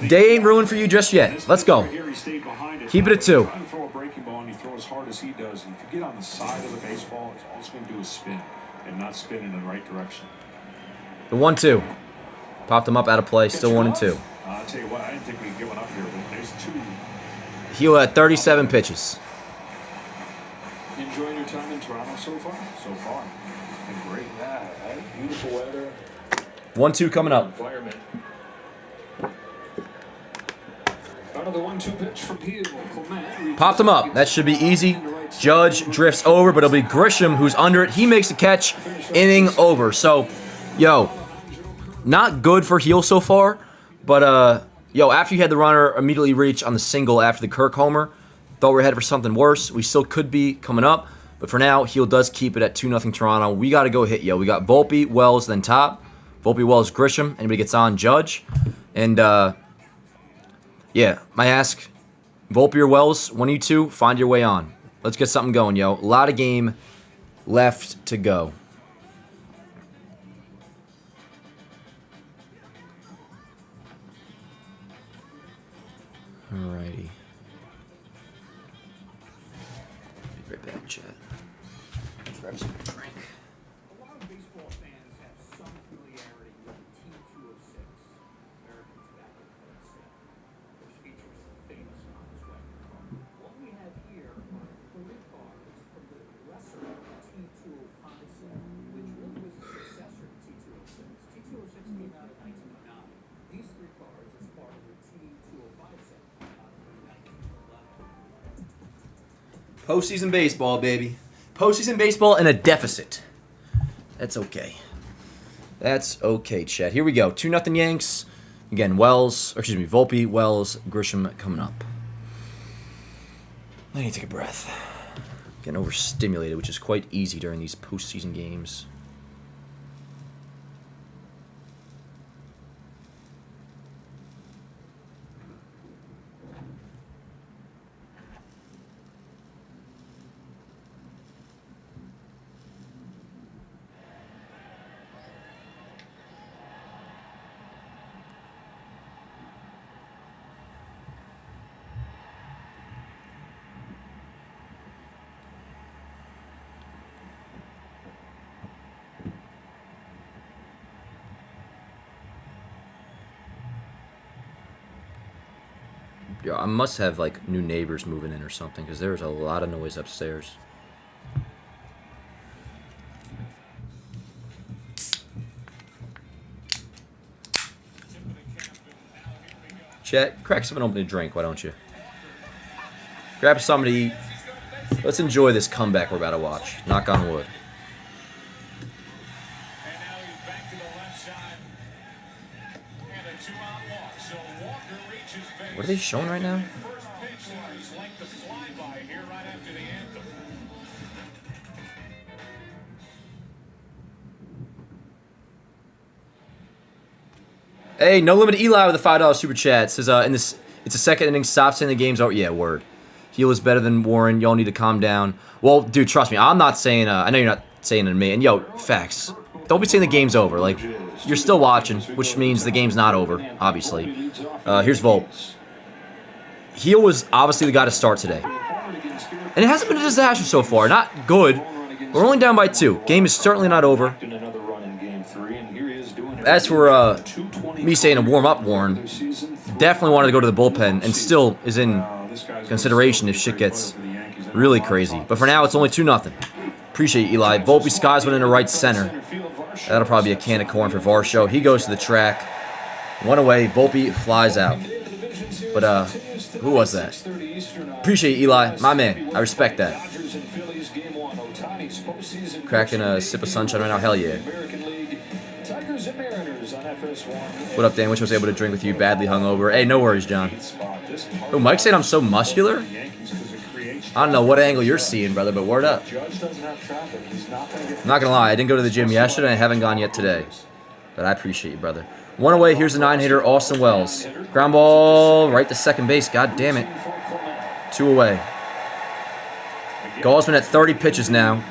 Day ain't ruined for you just yet. Let's go. Keep it at 2. Throw a breaking ball and you throw as hard as he does. And if you get on the side of the baseball, all it's going to do is spin and not spin in the right direction. The 1-2. Popped him up out of play. Still 1-2. I'll tell you what, I didn't think we could get one up here, but there's 2. Heel at 37 pitches. Enjoying your time in Toronto so far? So far, it's been great. Yeah, right? Beautiful weather. 1-2 coming up. Environment. Another 1-2 pitch from Hill. Clement. Popped him up. That should be easy. Judge drifts over, but it'll be Grisham who's under it. He makes the catch. Inning over. So, yo, not good for Heel so far. But, yo, after you had the runner immediately reach on the single after the Kirk homer, thought we were headed for something worse. We still could be coming up. But for now, Heel does keep it at 2-0 Toronto. We got to go hit, yo. We got Volpe, Wells, then top. Volpe, Wells, Grisham. Anybody gets on, Judge. And, yeah, my ask, Volpe or Wells, one of you two, find your way on. Let's get something going, yo. A lot of game left to go. Alrighty. Be right back, chat. Grab some drink. A lot of baseball fans have some familiarity with T206, American Tobacco Sale, which features the famous Conquest car. What we have here are 3 cars from the lesser T205 set, which really was the successor to T206. T206 came out in 1909. These 3 cars is part of the T205 set out of 1911. Postseason baseball, baby. Postseason baseball in a deficit. That's okay. That's okay, Chad. Here we go. 2-0 Yanks. Again, Volpe, Wells, Grisham coming up. I need to take a breath. Getting overstimulated, which is quite easy during these postseason games. Yeah, I must have like new neighbors moving in or something because there's a lot of noise upstairs. Chat, crack something open to drink, why don't you? Grab something to eat. Let's enjoy this comeback we're about to watch. Knock on wood. What are they showing right now? Hey, no limit Eli with a $5 super chat. Says in this, it's a second inning. Stop saying the game's over. Yeah, word. Heel is better than Warren. Y'all need to calm down. Well, dude, trust me. I'm not saying. I know you're not saying it to me. And yo, facts. Don't be saying the game's over. Like, you're still watching, which means the game's not over. Obviously. Here's Volpe. Heel was obviously the guy to start today. And it hasn't been a disaster so far. Not good. We're only down by 2. Game is certainly not over. As for me saying a warm-up, Warren, definitely wanted to go to the bullpen and still is in consideration if shit gets really crazy. But for now, it's only 2-0. Appreciate you, Eli. Volpe skies one into right center. That'll probably be a can of corn for Varsho. He goes to the track. 1 away. Volpe flies out. But, who was that? Appreciate you, Eli. My man. I respect that. Cracking a sip of sunshine right now. Hell yeah. What up, Dan? Wish I was able to drink with you. Badly hungover. Hey, no worries, John. Oh, Mike said I'm so muscular? I don't know what angle you're seeing, brother, but word up. I'm not going to lie. I didn't go to the gym yesterday, and I haven't gone yet today. But I appreciate you, brother. 1 away. Here's the 9-hitter, Austin Wells. Ground ball right to second base. God damn it. 2 away. Gallsman at 30 pitches now.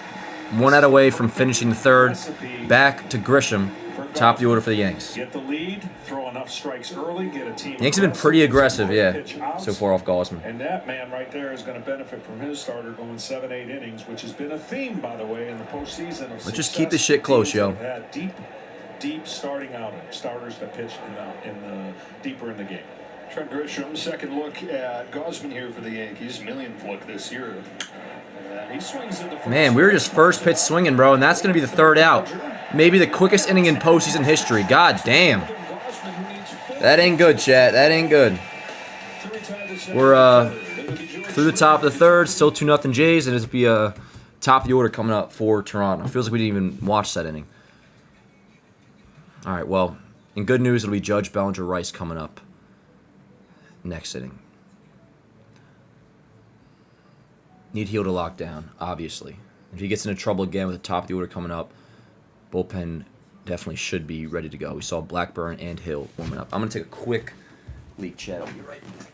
1 out away from finishing the 3rd. Back to Grisham. Top of the order for the Yanks. Get the lead, throw enough strikes early, get a team. Yanks have been pretty aggressive, yeah, so far off Gallsman. And that man right there is going to benefit from his starter going 7-8 innings, which has been a theme, by the way, in the postseason. Let's just keep this shit close, yo. Deep starting out starters that pitch in the deeper in the game. Trent Grisham, second look at Gosman here for the Yankees. Millionth look this year. He swings at the Man, we were just first pitch swinging, bro, and that's going to be the 3rd out. Maybe the quickest inning in postseason history. God damn. That ain't good, chat. That ain't good. We're through the top of the 3rd. Still 2-0 Jays, and it'll be top of the order coming up for Toronto. Feels like we didn't even watch that inning. All right, well, in good news, it'll be Judge, Bellinger, Rice coming up next inning. Need Heel to lock down, obviously. If he gets into trouble again with the top of the order coming up, bullpen definitely should be ready to go. We saw Blackburn and Hill warming up. I'm going to take a quick leak, chat. I'll be right back.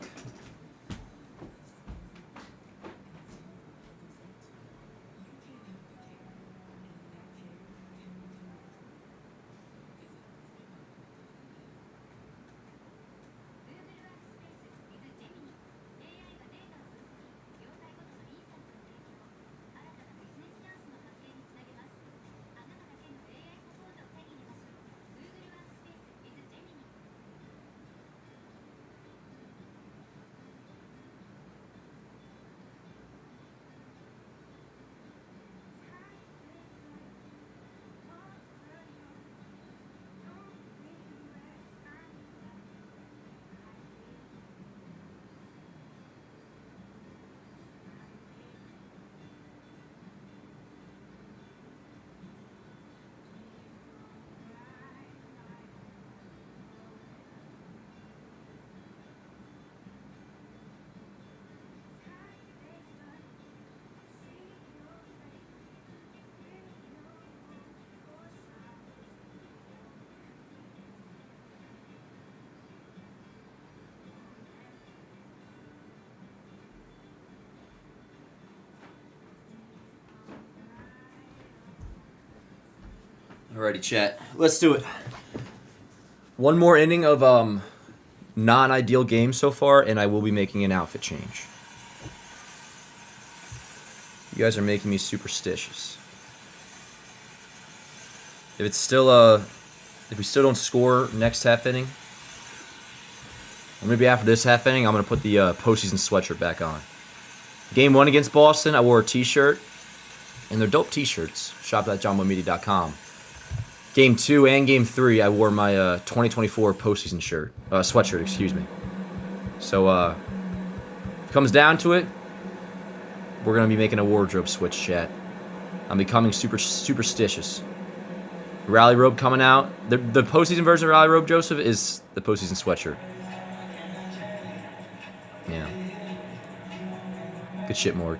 Alrighty, chat. Let's do it. One more inning of non-ideal games so far, and I will be making an outfit change. You guys are making me superstitious. If it's still if we still don't score next half inning, or maybe after this half inning, I'm gonna put the postseason sweatshirt back on. Game 1 against Boston, I wore a T-shirt, and they're dope T-shirts. Shop.johnboymedia.com. Game 2 and Game 3, I wore my 2024 postseason sweatshirt, excuse me. So, if it comes down to it, we're going to be making a wardrobe switch, chat. I'm becoming superstitious. Rally Robe coming out. The postseason version of Rally Robe, Joseph, is the postseason sweatshirt. Yeah. Good shit, Morg.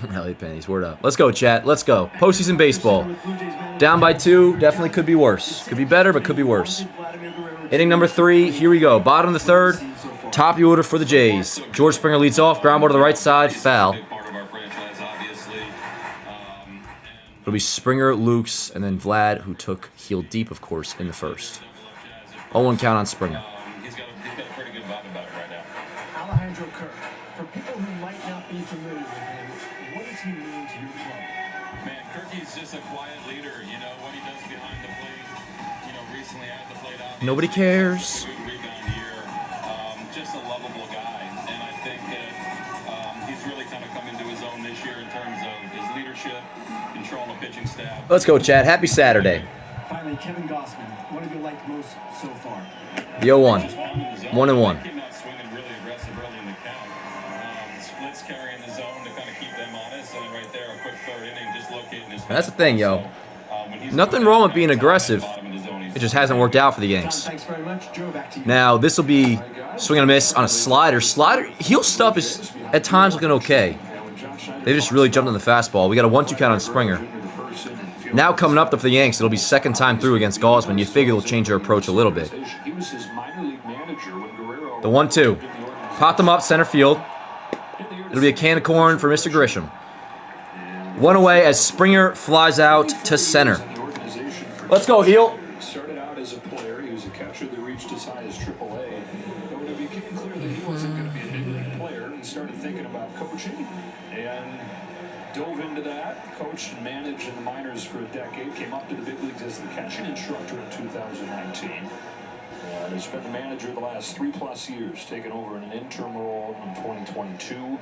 Rally pennies, word up. Let's go, chat. Let's go. Postseason baseball. Down by 2. Definitely could be worse. Could be better, but could be worse. Inning number 3. Here we go. Bottom of the 3rd. Top of the order for the Jays. George Springer leads off. Ground ball to the right side. Foul. It'll be Springer, Lukes, and then Vlad, who took heel deep, of course, in the first. 0-1 count on Springer. forgotten about it right now. Alejandro Kirk. For people who might not be familiar with him, what does he mean to your club? Man, Kirky's just a quiet leader. You know what he does behind the plate. You know, recently at the plate, Nobody cares. Good rebound year. Just a lovable guy, and I think that he's really kind of come into his own this year in terms of his leadership, controlling the pitching staff. Let's go, Chad. Happy Saturday. Finally, Kevin Gossman. What have you liked most so far? The 0-1. 1-1. Came out swinging really aggressive early in the count. Splits carrying the zone to kind of keep them honest, and then right there, a quick third inning, just locating his. That's the thing, yo. Nothing wrong with being aggressive. It just hasn't worked out for the Yanks. Thanks very much. Joe, back to you. Now, this will be swing and a miss on a slider. Heel stuff is at times looking okay. They just really jumped on the fastball. We got a 1-2 count on Springer. Now coming up for the Yanks, it'll be second time through against Gausman. You figure they'll change their approach a little bit. The 1-2. Popped them up, center field. It'll be a can of corn for Mr. Grisham. One away as Springer flies out to center. Let's go, Heel. Started out as a player. He was a catcher that reached as high as AAA. But when it became clear that he wasn't going to be a big league player, he started thinking about coaching and dove into that. Coached and managed in the minors for a decade. Came up to the big leagues as the catching instructor in 2019. He's been the manager the last 3+ years, taking over in an interim role in 2022. And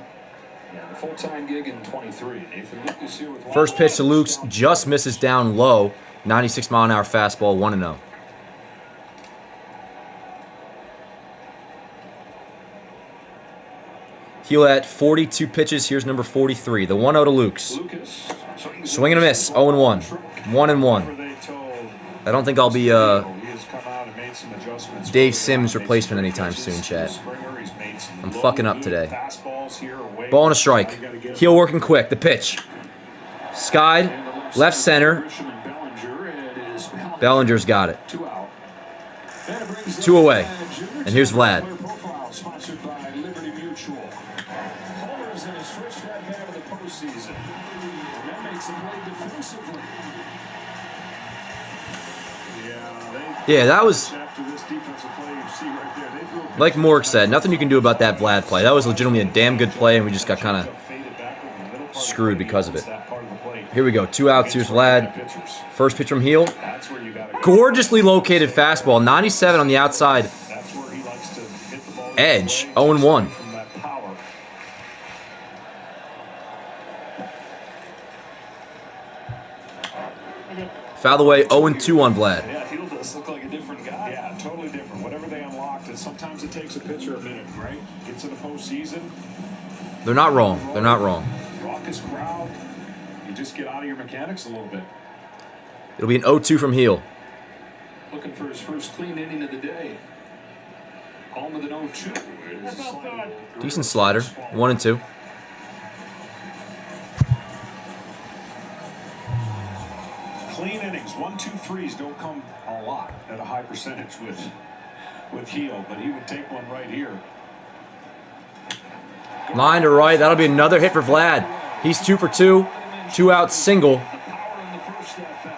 a full-time gig in 23. Nathan Lucas here with First pitch to Luke's just misses down low. 96-mile-an-hour fastball, 1-0. Heel at 42 pitches. Here's number 43. The 1-0 to Luke's. Swing and a miss. 0-1. 1-1. I don't think I'll be Dave Sims' replacement anytime soon, chat. I'm fucking up today. Ball and a strike. Heel working quick. The pitch. Skied. Left center. Bellinger's got it. 2 away. And here's Vlad. Yeah, that was, like Mork said, nothing you can do about that Vlad play. That was legitimately a damn good play, and we just got kind of screwed because of it. Here we go. 2 outs. Here's Vlad. First pitch from Heel. Gorgeously located fastball. 97 on the outside edge. 0-1. Foul away. 0-2 on Vlad. Yeah, Heel does look like a different guy. Yeah, totally different. Whatever they unlocked, and sometimes it takes a pitcher a minute, right? Gets in the postseason. They're not wrong. They're not wrong. Raucous crowd. You just get out of your mechanics a little bit. It'll be an 0-2 from Heel. looking for his first clean inning of the day. Home with an 0-2. Decent slider. 1-2. Clean innings, 1-2-3s don't come a lot at a high percentage with Heel, but he would take one right here. Line to right. That'll be another hit for Vlad. He's 2 for 2. 2 out single.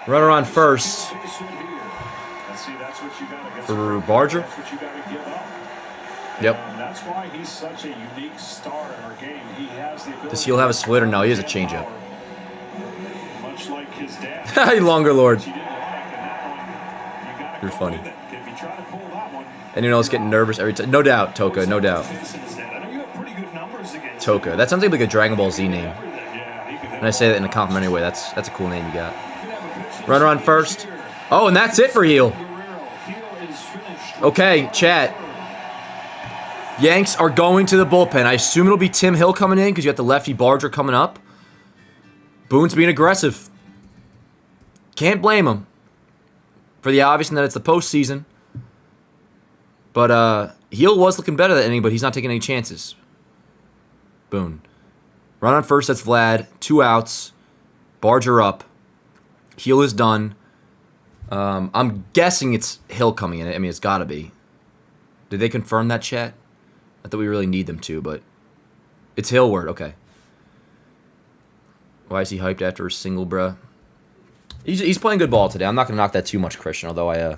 Runner on first. For Barger. Yep. That's why he's such a unique star in our game. He has the ability. Does Heel have a splitter? No, he has a changeup. Much like his dad. Longer Lord. You're funny. If you try to pull that one. Anyone else getting nervous every time? No doubt, Toka. No doubt. Toka. That sounds like a Dragon Ball Z name. And I say that in a complimentary way. That's a cool name you got. Runner on first. Oh, and that's it for Heel. Okay, chat. Yanks are going to the bullpen. I assume it'll be Tim Hill coming in because you got the lefty Barger coming up. Boone's being aggressive. Can't blame him for the obvious and that it's the postseason. But Heel was looking better that inning, but he's not taking any chances. Boone. Run on first, that's Vlad. 2 outs. Barger up. Heel is done. I'm guessing it's Hill coming in. I mean, it's got to be. Did they confirm that, chat? Not that we really need them to, but it's Hill word. Okay. Why is he hyped after a single, bruh? He's playing good ball today. I'm not going to knock that too much, Christian, although I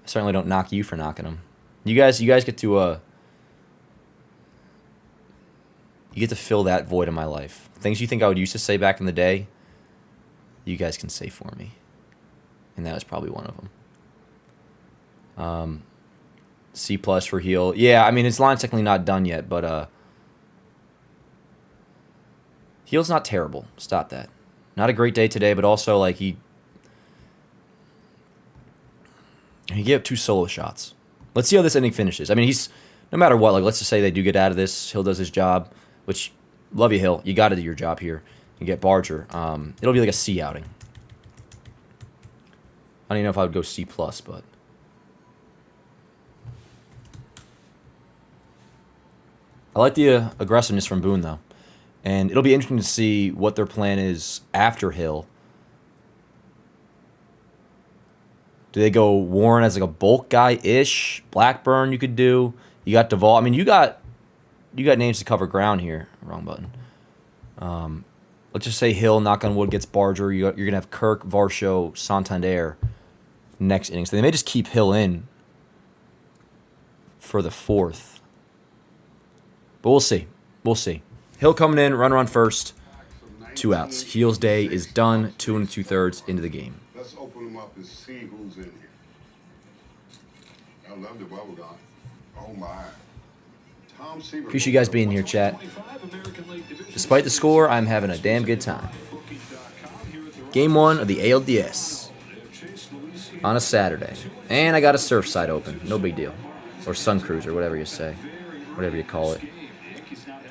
certainly don't knock you for knocking him. You guys get to you get to fill that void in my life. Things you think I would used to say back in the day, you guys can say for me. And that was probably one of them. C+ for Heel. Yeah, I mean, his line's technically not done yet, but Heel's not terrible. Stop that. Not a great day today, but also, like, he gave up 2 solo shots. Let's see how this inning finishes. I mean, he's, no matter what, like, let's just say they do get out of this. Hill does his job, which, love you, Hill. You got to do your job here. You get Barger. It'll be like a C outing. I don't even know if I would go C+, but I like the aggressiveness from Boone, though. And it'll be interesting to see what their plan is after Hill. Do they go Warren as like a bulk guy-ish? Blackburn you could do. You got Duvall. I mean, you got names to cover ground here. Wrong button. Let's just say Hill, knock on wood, gets Barger. You're going to have Kirk, Varsho, Santander next inning. So they may just keep Hill in for the 4th. But we'll see. We'll see. Hill coming in, runner on first, 2 outs. Heel's day is done, 2 2/3 into the game. Let's open them up and see who's in here. I love the bubble gum. Oh my. Tom Seaver. Appreciate you guys being here, chat. Despite the score, I'm having a damn good time. Game 1 of the ALDS on a Saturday. And I got a Surfside open. No big deal. Or Sun Cruiser, whatever you say. Whatever you call it.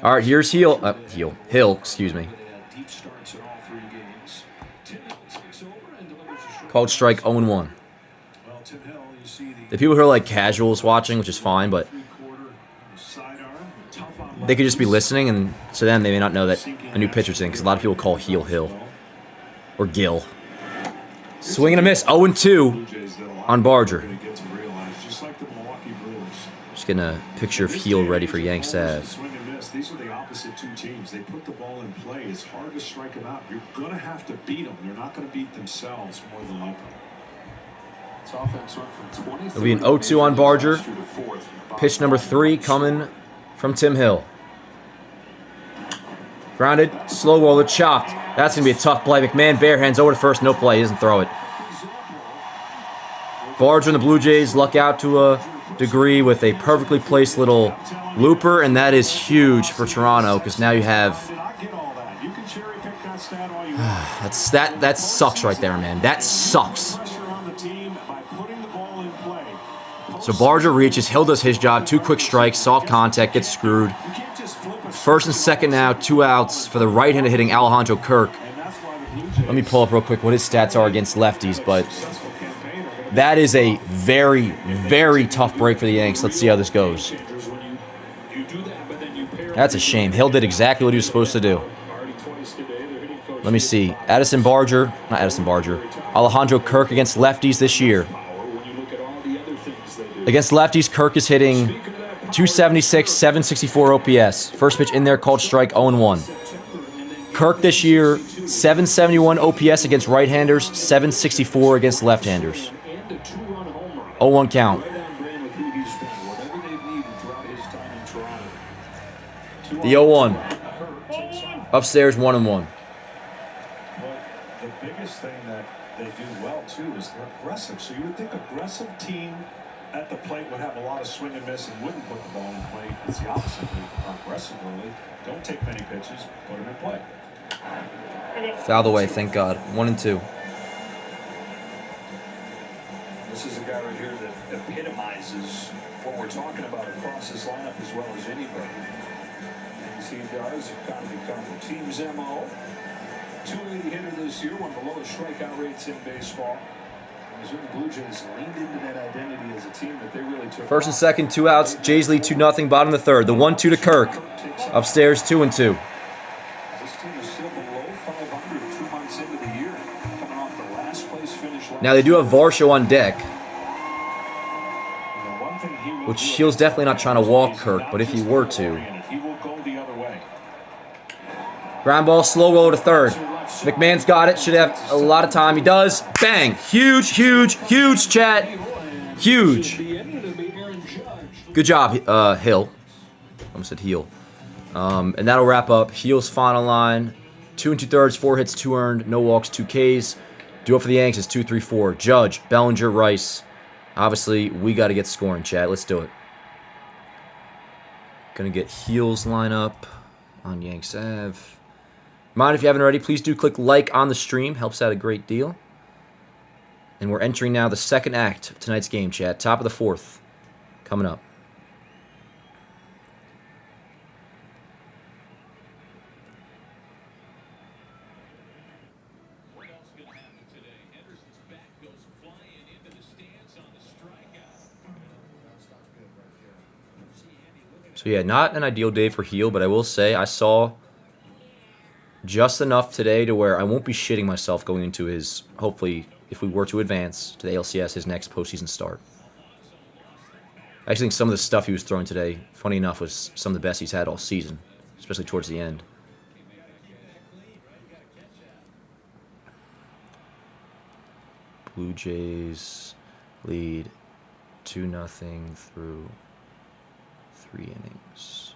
All right, here's Hill, excuse me. Called strike 0-1. The people who are like casuals watching, which is fine, but they could just be listening, and to them, they may not know that a new pitcher's in, because a lot of people call Hill. Or Gill. Swing and a miss, 0-2 on Barger. Just getting a picture of Hill ready for Yanks Ave. These are the opposite 2 teams. They put the ball in play. It's hard to strike them out. You're going to have to beat them. They're not going to beat themselves more than likely. It'll be an 0-2 on Barger. Pitch number 3 coming from Tim Hill. Grounded, slow roller, chopped. That's going to be a tough play. McMahon bare hands over to first, no play. He doesn't throw it. Barger and the Blue Jays luck out to a degree with a perfectly placed little looper, and that is huge for Toronto because now you have that sucks right there, man. That sucks. So Barger reaches, Hill does his job, 2 quick strikes, soft contact, gets screwed. First and second now, 2 outs for the right-handed hitting Alejandro Kirk. Let me pull up real quick what his stats are against lefties, but that is a very, very tough break for the Yanks. Let's see how this goes. That's a shame. Hill did exactly what he was supposed to do. Let me see. Alejandro Kirk against lefties this year. Against lefties, Kirk is hitting 276, 764 OPS. First pitch in there called strike 0-1. Kirk this year, 771 OPS against right-handers, 764 against left-handers. 0-1 count. The 0-1. Upstairs, 1-1. Well, the biggest thing that they do well, too, is they're aggressive. So you would think aggressive team at the plate would have a lot of swing and miss and wouldn't put the ball in play. It's the opposite. They're aggressive early. Don't take many pitches, put them in play. Foul the way, thank God. 1-2. This is a guy right here that epitomizes what we're talking about across this lineup as well as anybody. Things he does have kind of become the team's MO. 280 hitter this year, one of the lowest strikeout rates in baseball. The Blue Jays leaned into that identity as a team that they really took. First and second, 2 outs. Jays lead 2-0. Bottom of the 3rd. The 1-2 to Kirk. Upstairs, 2-2. This team is still below 500 2 months into the year, coming off the last place finish. Now they do have Varsho on deck, which Shields definitely not trying to walk Kirk, but if he were to. He will go the other way. Ground ball, slow roll to 3rd. McMahon's got it. Should have a lot of time. He does. Bang. Huge, huge, huge, chat. Huge. Good job, Hill. Almost said heel. And that'll wrap up Hill's final line. 2 2/3, 4 hits, 2 earned, no walks, 2 Ks. Do it for the Yanks is 2, 3, 4. Judge, Bellinger, Rice. Obviously, we got to get scoring, chat. Let's do it. Gonna get Hill's lineup on Yanks Ave. Mind if you haven't already, please do click like on the stream. Helps out a great deal. And we're entering now the second act of tonight's game, chat. Top of the 4th. Coming up. So yeah, not an ideal day for Heel, but I will say I saw just enough today to where I won't be shitting myself going into his, hopefully, if we were to advance to the ALCS, his next postseason start. I actually think some of the stuff he was throwing today, funny enough, was some of the best he's had all season, especially towards the end. Blue Jays lead 2-0 through 3 innings.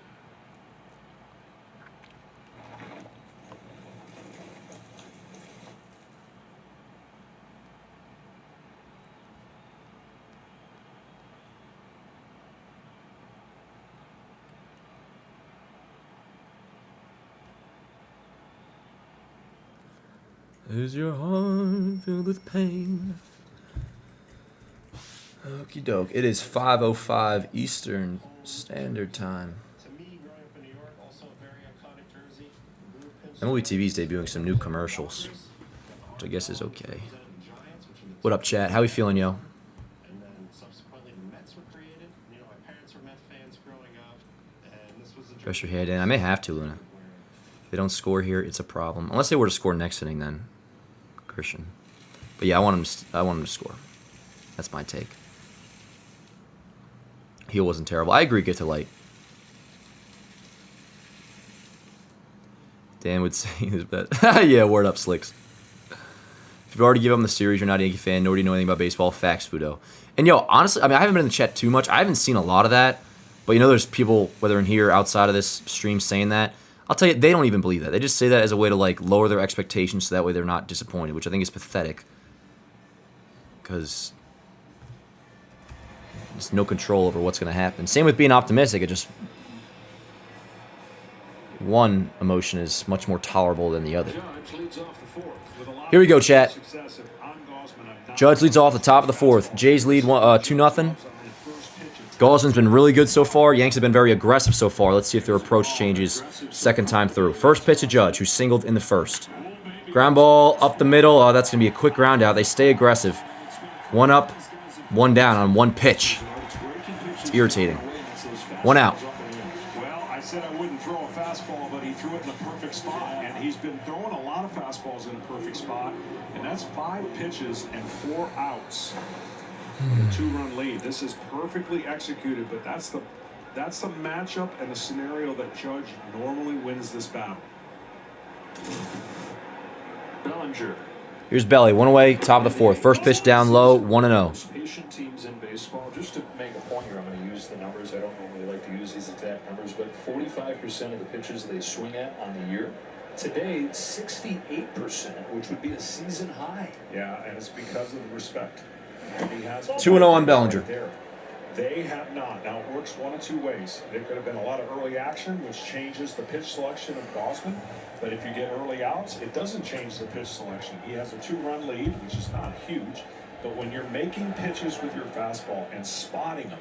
Is your heart filled with pain? Okie doke. It is 5:05 Eastern Standard Time. MLB TV is debuting some new commercials, which I guess is okay. What up, chat? How we feeling, yo? Press your head in. I may have to, Luna. If they don't score here, it's a problem. Unless they were to score next inning, then Christian. But yeah, I want them to score. That's my take. Heel wasn't terrible. I agree, get to light. Dan would say his bet. Yeah, word up, Slicks. If you've already given up the series, you're not a Yankee fan, nor do you know anything about baseball. Facts, Fudo. And yo, honestly, I mean, I haven't been in the chat too much. I haven't seen a lot of that. But you know, there's people, whether in here or outside of this stream, saying that. I'll tell you, they don't even believe that. They just say that as a way to like lower their expectations so that way they're not disappointed, which I think is pathetic. Because there's no control over what's going to happen. Same with being optimistic. It just... one emotion is much more tolerable than the other. Here we go, chat. Judge leads off the top of the 4th. Jays lead 2-0. Goslin's been really good so far. Yanks have been very aggressive so far. Let's see if their approach changes second time through. First pitch to Judge, who singled in the first. Ground ball up the middle. Oh, that's going to be a quick ground out. They stay aggressive. 1 up, 1 down on 1 pitch. It's irritating. 1 out. Well, I said I wouldn't throw a fastball, but he threw it in the perfect spot. And he's been throwing a lot of fastballs in a perfect spot. And that's 5 pitches and 4 outs. A 2-run lead. This is perfectly executed, but that's the matchup and the scenario that Judge normally wins this battle. Bellinger. Here's Belly, 1 away, top of the 4th. First pitch down low, 1-0. Patient teams in baseball. Just to make a point here, I'm going to use the numbers. I don't normally like to use these exact numbers, but 45% of the pitches they swing at on the year. Today, 68%, which would be a season high. Yeah, and it's because of the respect. 2-0 on Bellinger. Right, they have not. Now, it works 1 of 2 ways. There could have been a lot of early action, which changes the pitch selection of Gosman. But if you get early outs, it doesn't change the pitch selection. He has a 2-run lead, which is not huge. But when you're making pitches with your fastball and spotting them,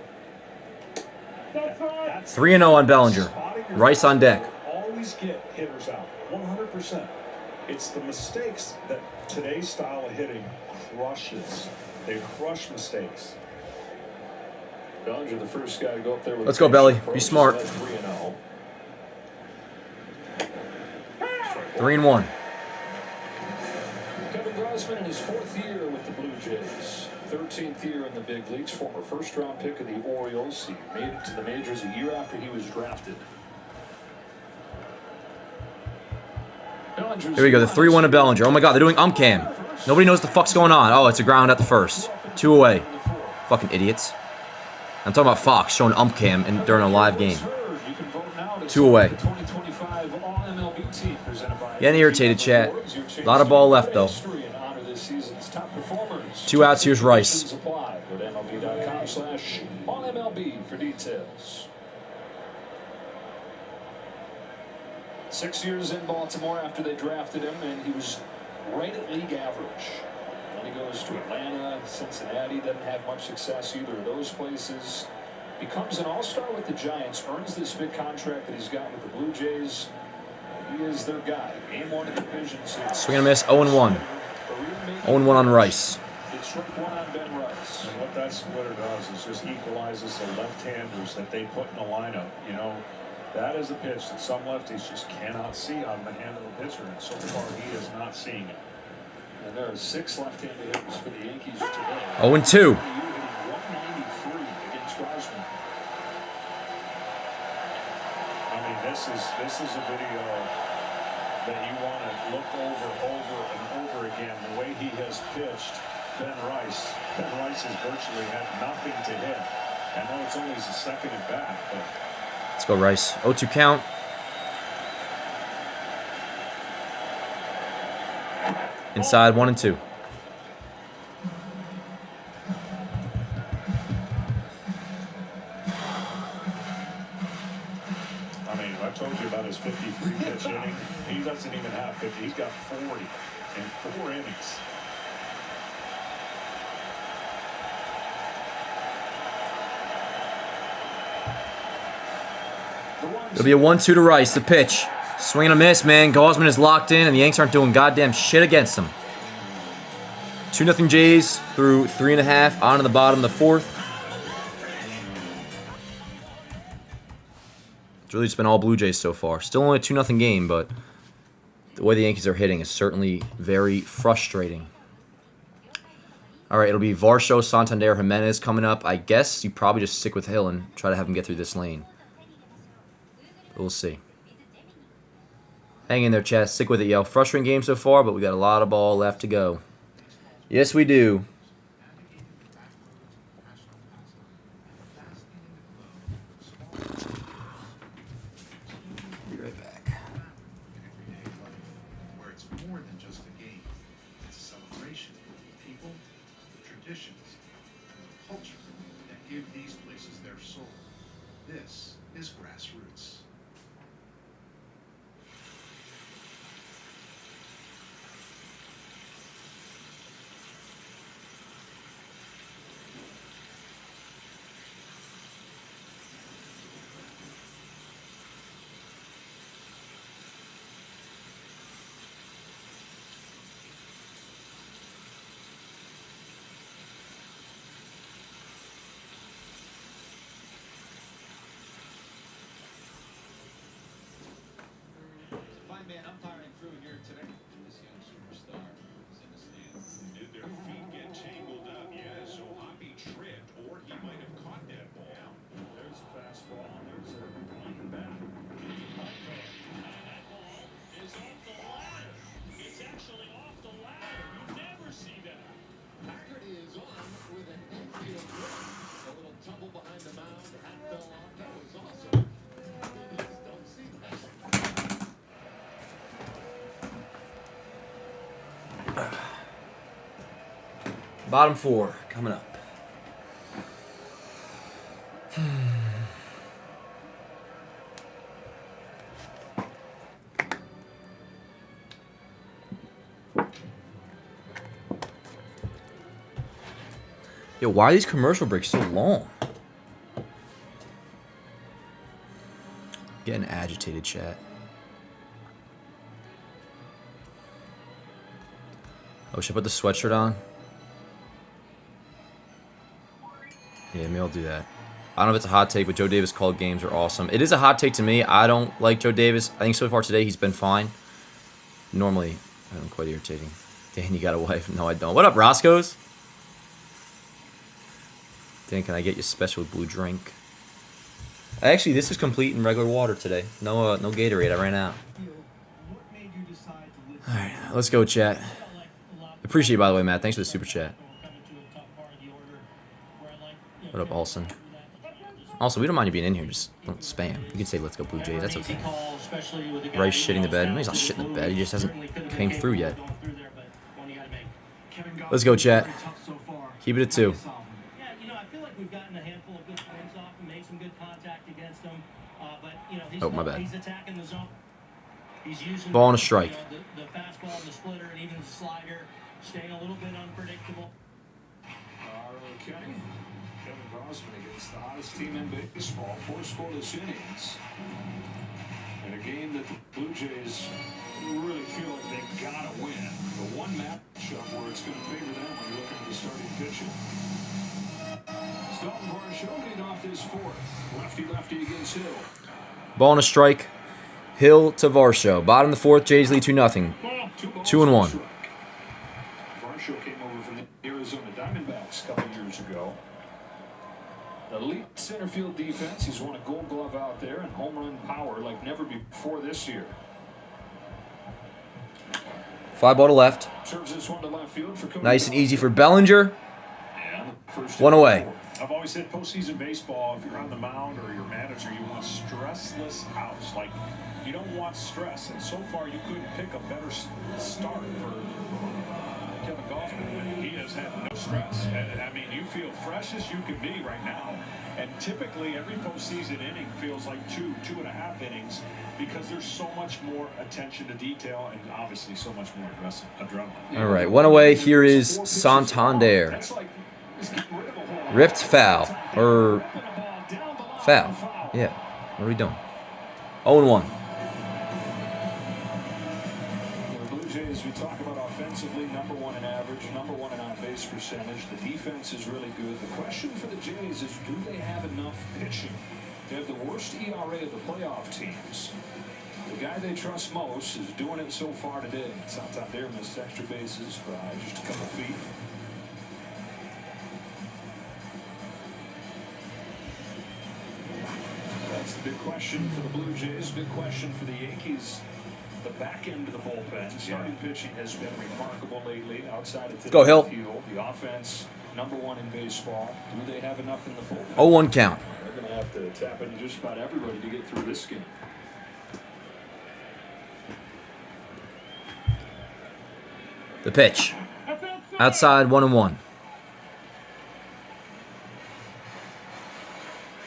3-0 on Bellinger. Rice on deck. Always get hitters out, 100%. It's the mistakes that today's style of hitting crushes. They crush mistakes. Bellinger, the first guy to go up there with. Let's go, Belly. Be smart. 3-1. Kevin Grossman in his 4th year with the Blue Jays. 13th year in the big leagues. Former first-round pick of the Orioles. He made it to the majors a year after he was drafted. Here we go, the 3-1 of Bellinger. Oh my god, they're doing umcam. Nobody knows what the fuck's going on. Oh, it's a ground at the first. 2 away. Fucking idiots. I'm talking about Fox showing ump cam during a live game. 2 away. Getting irritated, chat. A lot of ball left, though. 2 outs. Here's Rice. For details. 6 years in Baltimore after they drafted him, and he was right at league average. Then he goes to Atlanta, Cincinnati, doesn't have much success either of those places. Becomes an all-star with the Giants, earns this big contract that he's got with the Blue Jays. He is their guy. Game 1 of the division series. Swing and a miss, 0-1. 0-1 on Rice. It's struck 1 on Ben Rice. And what that splitter does is just equalizes the left-handers that they put in the lineup. You know, that is a pitch that some lefties just cannot see on the hand of the pitcher, and so far he is not seeing it. And there are 6 left-handed hitters for the Yankees today. 0-2. 193 against Grossman. I mean, this is a video that you want to look over and over again. The way he has pitched Ben Rice. Ben Rice has virtually had nothing to hit. I know it's only his second at bat, but Let's go, Rice. 0-2 count. Inside, 1-2. I mean, I told you about his 53 pitch inning. He doesn't even have 50. He's got 40 in 4 innings. It'll be a 1-2 to Rice. The pitch. Swing and a miss, man. Gausman is locked in, and the Yanks aren't doing goddamn shit against him. 2-0 Jays through 3.5. On to the bottom of the 4th. It's really just been all Blue Jays so far. Still only a 2-0 game, but the way the Yankees are hitting is certainly very frustrating. All right, it'll be Varsho, Santander, Jimenez coming up. I guess you probably just stick with Hill and try to have him get through this lane. We'll see. Hang in there, chat. Stick with it, yo. Frustrating game so far, but we got a lot of ball left to go. Yes, we do. Be right back. Everyday life, where it's more than just a game. It's a celebration of the people, the traditions, and the culture that give these places their soul. This is grassroots. Five-man umpiring crew here today. This young superstar is in the stands. Did their feet get tangled up? Yeah, so Hoppy tripped, or he might have caught that ball. There's a fastball. There's a line back. Is off the ladder. It's actually off the ladder. You never see that. Packard is on with an infield grip. A little tumble behind the mound. Hat fell off. That was awesome. You just don't see that. Bottom 4 coming up. Yo, why are these commercial breaks so long? Getting agitated, chat. Oh, should I put the sweatshirt on? Yeah, maybe I'll do that. I don't know if it's a hot take, but Joe Davis called games are awesome. It is a hot take to me. I don't like Joe Davis. I think so far today he's been fine. Normally, I'm quite irritating. Dan, you got a wife? No, I don't. What up, Roscoe's? Dan, can I get you a special blue drink? Actually, this is complete in regular water today. No Gatorade. I ran out. All right, let's go, chat. Appreciate it, by the way, Matt. Thanks for the super chat. What up, Olsen? Also, we don't mind you being in here. Just don't spam. You can say, let's go Blue Jays. That's okay. Rice shitting the bed. No, he's not shitting the bed. He just hasn't came through yet. Let's go, chat. Keep it at 2. Yeah, you know, I feel like we've gotten a handful of good swings off and made some good contact against him. But, you know, Oh, my bad. He's attacking the zone. He's using Ball and a strike. You know, the fastball, the splitter, and even the slider, staying a little bit unpredictable. Okay. Kevin Gausman against the hottest team in baseball. 4 scoreless innings. In a game that the Blue Jays really feel like they gotta win. The one matchup where it's going to favor them when you're looking at the starting pitching. Dalton Varsho leading off this 4th. Lefty against Hill. Ball and a strike. Hill to Varsho. Bottom of the 4th, Jays lead 2-0. 2-1. Varsho came over from the Arizona Diamondbacks a couple years ago. Elite center field defense. He's won a Gold Glove out there and home run power like never before this year. Fly ball to left. Serves this one to left field for Cody Nice and easy for Bellinger. One away. I've always said postseason baseball, if you're on the mound or your manager, you want stressless outs. Like, you don't want stress. And so far, you couldn't pick a better start for Kevin Gausman. He has had no stress. And, I mean, you feel fresh as you can be right now. And typically, every postseason inning feels like 2.5 innings because there's so much more attention to detail and obviously so much more adrenaline. All right, one away. Here is Santander. Ripped foul. Or foul. Yeah. What are we doing? 0-1. The Blue Jays, we talk about offensively, number 1 in average, number 1 in on-base percentage. The defense is really good. The question for the Jays is, do they have enough pitching? They have the worst ERA of the playoff teams. The guy they trust most is doing it so far today. Santander missed extra bases by just a couple feet. That's the big question for the Blue Jays. Big question for the Yankees. The back end of the bullpen. Starting pitching has been remarkable lately. Outside of Go, Hill. field, the offense, number 1 in baseball. Do they have enough in the bullpen? 0-1 count. They're going to have to tap into just about everybody to get through this game. The pitch. Outside 1-1.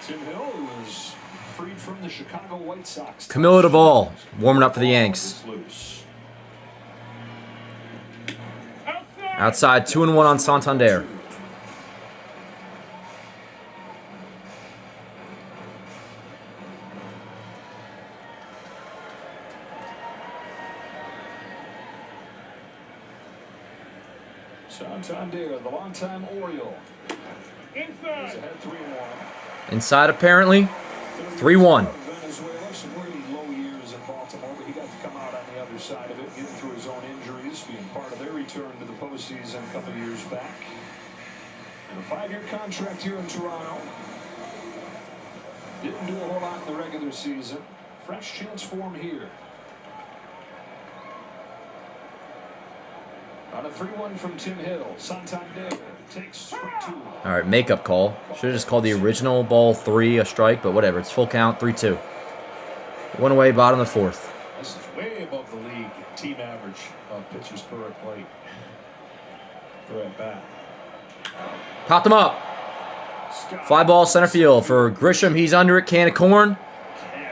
Tim Hill was freed from the Chicago White Sox. Camilo Duvall warming up for the Yanks. Outside 2-1 on Santander. Santander, the longtime Oriole. Is ahead 3-1. Inside apparently. 3-1. Venezuela, some really low years in Baltimore, but he got to come out on the other side of it, getting through his own injuries, being part of their return to the postseason a couple of years back. And a 5-year contract here in Toronto. Didn't do a whole lot in the regular season. Fresh chance for him here. On a 3-1 from Tim Hill, Santander takes strike 2. All right, makeup call. Should have just called the original ball 3 a strike, but whatever. It's full count, 3-2. 1 away, bottom of the 4th. This is way above the league team average of pitches per at plate. Per at bat. Popped him up. Fly ball center field for Grisham. He's under it. Can of corn.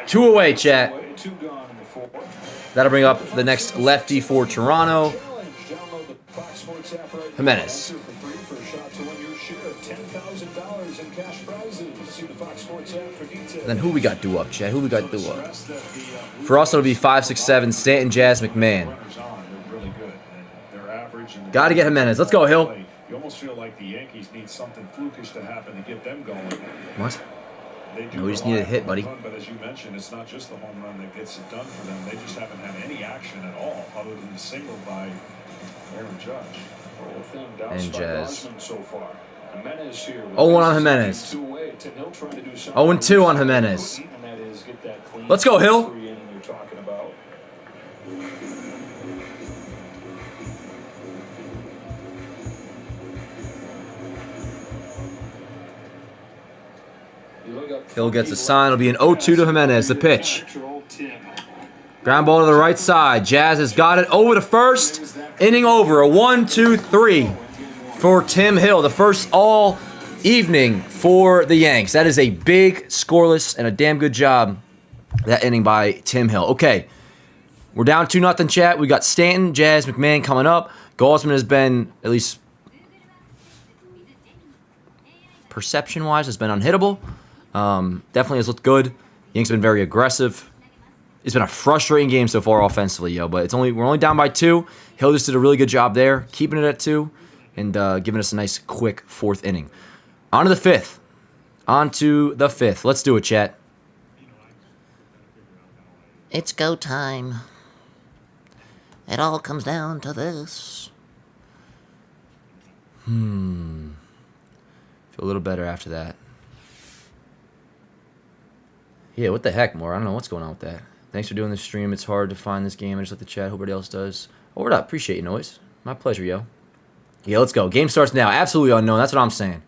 2 away, chat. 2 gone in the 4th. That'll bring up the next lefty for Toronto. Jimenez. Then who we got due up, Chad? Who we got due up? For us, it'll be 5, 6, 7. Stanton, Jazz, McMahon. Got to get Jimenez. Let's go, Hill. You almost feel like the Yankees need something flukish to happen to get them going. What? They do No, we just need a hit, buddy. But as you mentioned, it's not just the home run that gets it done for them. They just haven't had any action at all other than the single by Aaron Judge. And Jazz. So far. 0-1 on Jimenez. 0-2 on Jimenez. Let's go, Hill. You look up Hill gets a sign. It'll be an 0-2 to Jimenez. The pitch. Ground ball to the right side. Jazz has got it over to first. Inning over. A 1-2-3 for Tim Hill. The first all evening for the Yanks. That is a big scoreless and a damn good job, that inning by Tim Hill. Okay, we're down 2-0 chat. We got Stanton, Jazz, McMahon coming up. Gausman has been, at least perception-wise, has been unhittable. Definitely has looked good. Yanks have been very aggressive. It's been a frustrating game so far offensively, yo. But we're only down by 2. Hill just did a really good job there, keeping it at 2, and giving us a nice, quick 4th inning. On to the 5th. On to the 5th. Let's do it, chat. It's go time. It all comes down to this. Feel a little better after that. Yeah, what the heck, more? I don't know what's going on with that. Thanks for doing this stream. It's hard to find this game. I just let the chat. Hope everybody else does. Oh, word up. Appreciate you, Noise. My pleasure, yo. Yeah, let's go. Game starts now. Absolutely unknown. That's what I'm saying.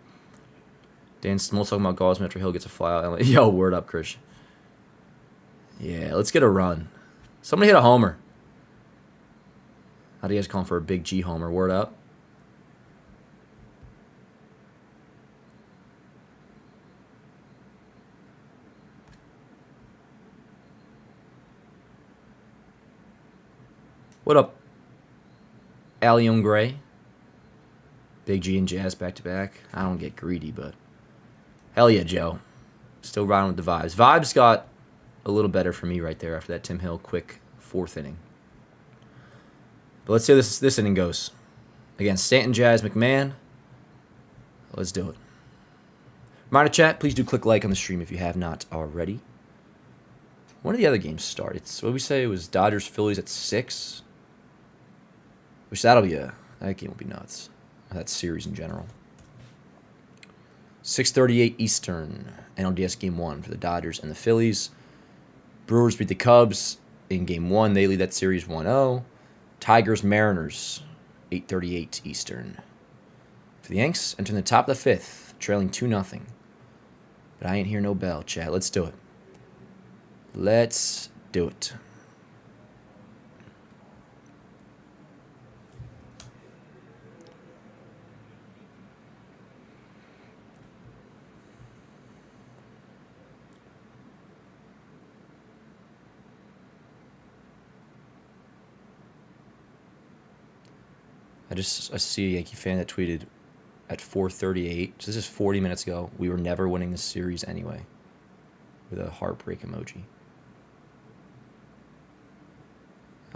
Dan Smoltz talking about Gausman after Hill gets a fly out. Yo, word up, Christian. Yeah, let's get a run. Somebody hit a homer. How do you guys calling for a big G homer? Word up. What up, Allium Gray? Big G and Jazz back to back. I don't get greedy, but hell yeah, Joe. Still riding with the vibes. Vibes got a little better for me right there after that Tim Hill quick 4th inning. But let's see how this inning goes. Again, Stanton, Jazz, McMahon. Let's do it. Reminder, chat, please do click like on the stream if you have not already. When did the other games start? What did we say? It was Dodgers, Phillies at 6. Which that game will be nuts. That series in general. 6:38 Eastern. NLDS Game 1 for the Dodgers and the Phillies. Brewers beat the Cubs in Game 1. They lead that series 1-0. Tigers, Mariners, 8:38 Eastern. For the Yanks, entering the top of the 5th, trailing 2-0. But I ain't hear no bell, chat. Let's do it. Let's do it. I see a Yankee fan that tweeted at 4:38. So this is 40 minutes ago. We were never winning this series anyway. With a heartbreak emoji.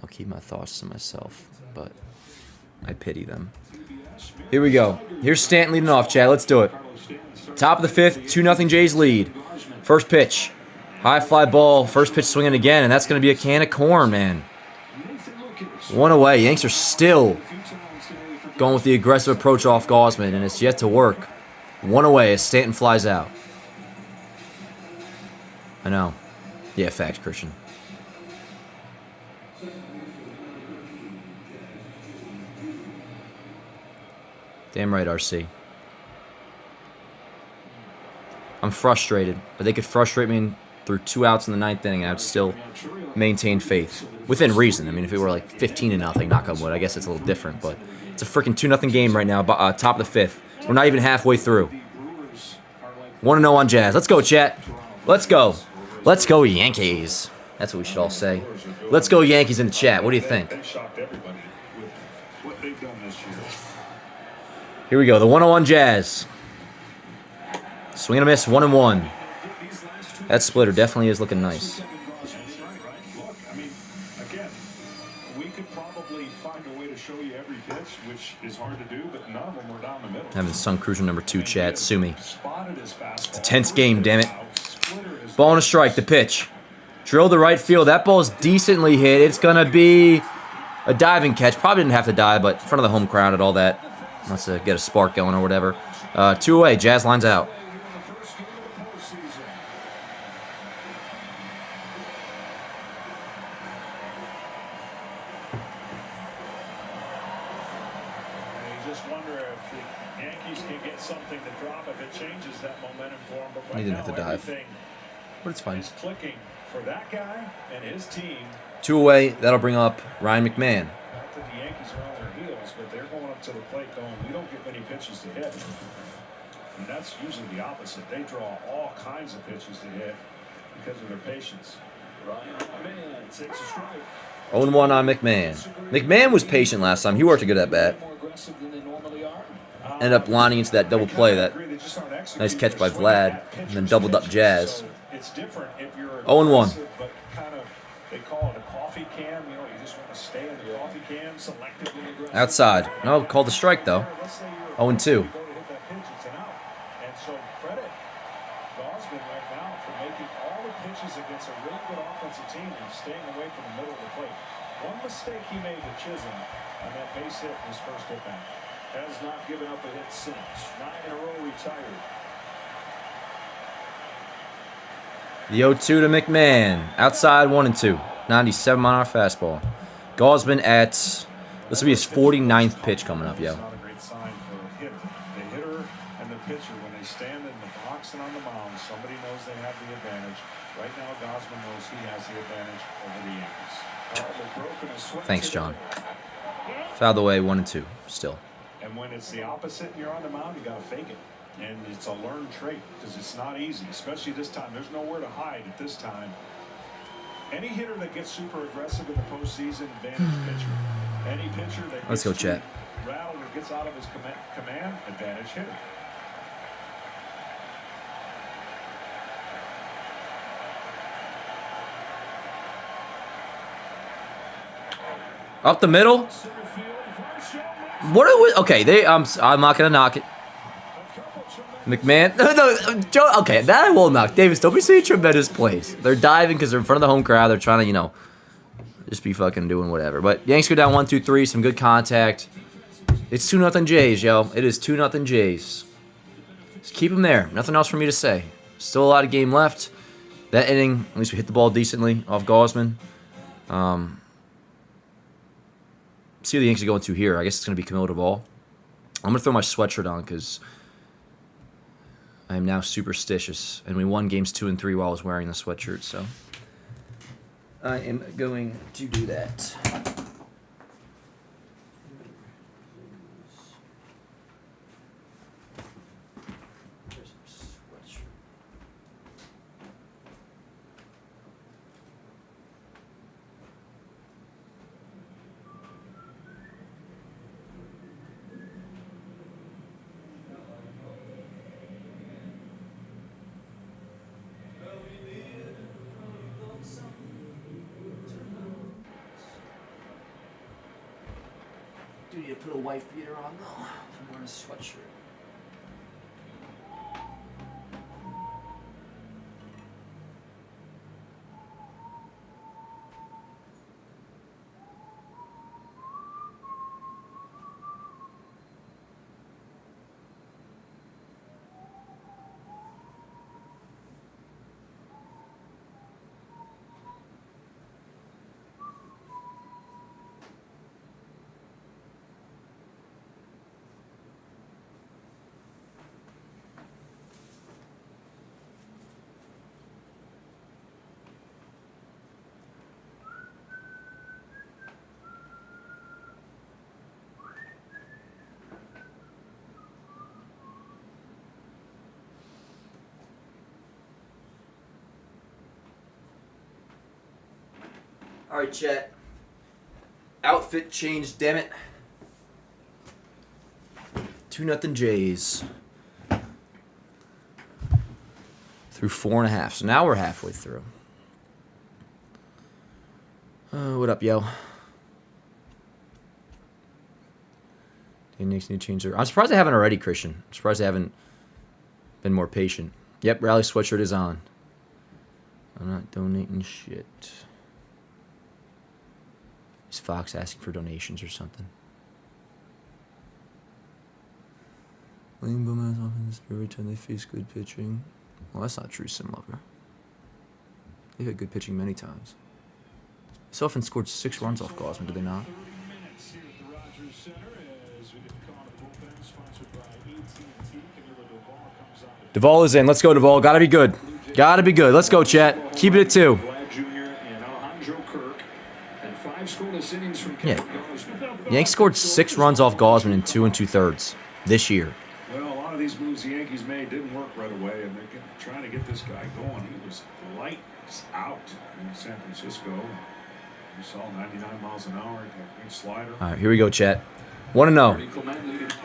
I'll keep my thoughts to myself, but I pity them. Here we go. Here's Stanton leading off, Chad. Let's do it. Top of the 5th, 2-0 Jays lead. First pitch. High fly ball. First pitch swinging again, and that's going to be a can of corn, man. 1 away. Yanks are still going with the aggressive approach off Gausman, and it's yet to work. 1 away as Stanton flies out. I know. Yeah, facts, Christian. Damn right, RC. I'm frustrated, but they could frustrate me through 2 outs in the 9th inning, and I'd still maintain faith. Within reason. I mean, if it were like 15-0, knock on wood, I guess it's a little different, but it's a freaking 2-0 game right now, top of the 5th. We're not even halfway through. 1-0 on Jazz. Let's go, chat. Let's go. Let's go, Yankees. That's what we should all say. Let's go, Yankees in the chat. What do you think? Here we go. The 1-0 on Jazz. Swing and a miss. 1-1. That splitter definitely is looking nice. Having Sun Cruiser number 2 chat. Sue me. It's a tense game, damn it. Ball and a strike. The pitch. Drilled to right field. That ball's decently hit. It's going to be a diving catch. Probably didn't have to dive, but in front of the home crowd and all that. Wants to get a spark going or whatever. 2 away. Jazz lines out. just wonder if the Yankees can get something to drop if it changes that momentum for them. But He right didn't now, have to dive. everything But it's fine. is clicking for that guy and his team. 2 away. That'll bring up Ryan McMahon. Not that the Yankees are on their heels, but they're going up to the plate going, we don't get many pitches to hit. And that's usually the opposite. They draw all kinds of pitches to hit because of their patience. Ryan McMahon takes a strike. 0-1 on McMahon. McMahon was patient last time. He worked a good at bat. More aggressive than they normally are. Ended up lining into that double play. That nice catch by Vlad, and then doubled up Jazz. It's different if you're 0-1. but kind of they call it a coffee can. You know, you just want to stay in the coffee can. Selectively aggressive. Outside. No, called the strike though. 0-2. And so credit Gosman right now for making all the pitches against a really good offensive team and staying away from the middle of the plate. One mistake he made to Chisholm on that base hit in his first at bat. Has not given up a hit since. 9 in a row retired. The 0-2 to McMahon. Outside 1-2. 97 mile an hour fastball. Gosman at, this will be his 49th pitch coming up, yo. It's not a great sign for a hitter. The hitter and the pitcher, when they stand in the box and on the mound, somebody knows they have the advantage. Right now, Gosman knows he has the advantage over the Yankees. Thanks, John. Fouled away 1-2 still. And when it's the opposite and you're on the mound, you got to fake it. And it's a learned trait because it's not easy, especially this time. There's nowhere to hide at this time. Any hitter that gets super aggressive in the postseason, advantage pitcher. Any pitcher that Let's go, gets chat. rattled or gets out of his command, advantage hitter. Up the middle. What are we? Okay, I'm not gonna knock it. McMahon. No, Joe. Okay, that I will knock. Davis, don't be saying tremendous plays. They're diving because they're in front of the home crowd. They're trying to, you know, just be fucking doing whatever. But Yanks go down 1-2-3. Some good contact. It's 2-0 Jays, yo. It is 2-0 Jays. Just keep them there. Nothing else for me to say. Still a lot of game left. That inning, at least we hit the ball decently off Gosman. See what the Yankees are going to here. I guess it's going to be Camilo Duvall. I'm going to throw my sweatshirt on because I am now superstitious. And we won games 2 and 3 while I was wearing the sweatshirt. So I am going to do that. Do you put a wife beater on though? If I'm wearing a sweatshirt. All right, chat. Outfit change, damn it. 2-0 Jays. Through 4.5. So now we're halfway through. What up, yo? The Innings need to change their... I'm surprised they haven't already, Christian. I'm surprised they haven't been more patient. Yep, Rally sweatshirt is on. I'm not donating shit. Is Fox asking for donations or something? Laying Bowman off in the spirit every time they face good pitching. Well, that's not true, Sim Lover. They've had good pitching many times. They often scored 6 runs off Gosman, did they not? 30 minutes here at the Rogers Center as we get caught up Duvall is in. Let's go, Duvall. Gotta be good. Gotta be good. Let's go, chat. Keep it at 2. Yeah. Yanks scored 6 runs off Gosman in 2 2/3 this year. Well, a lot of these moves the Yankees made didn't work right away, and they're trying to get this guy going. He was lights out in San Francisco. You saw 99 miles an hour, a big slider. All right, here we go, chat. 1-0.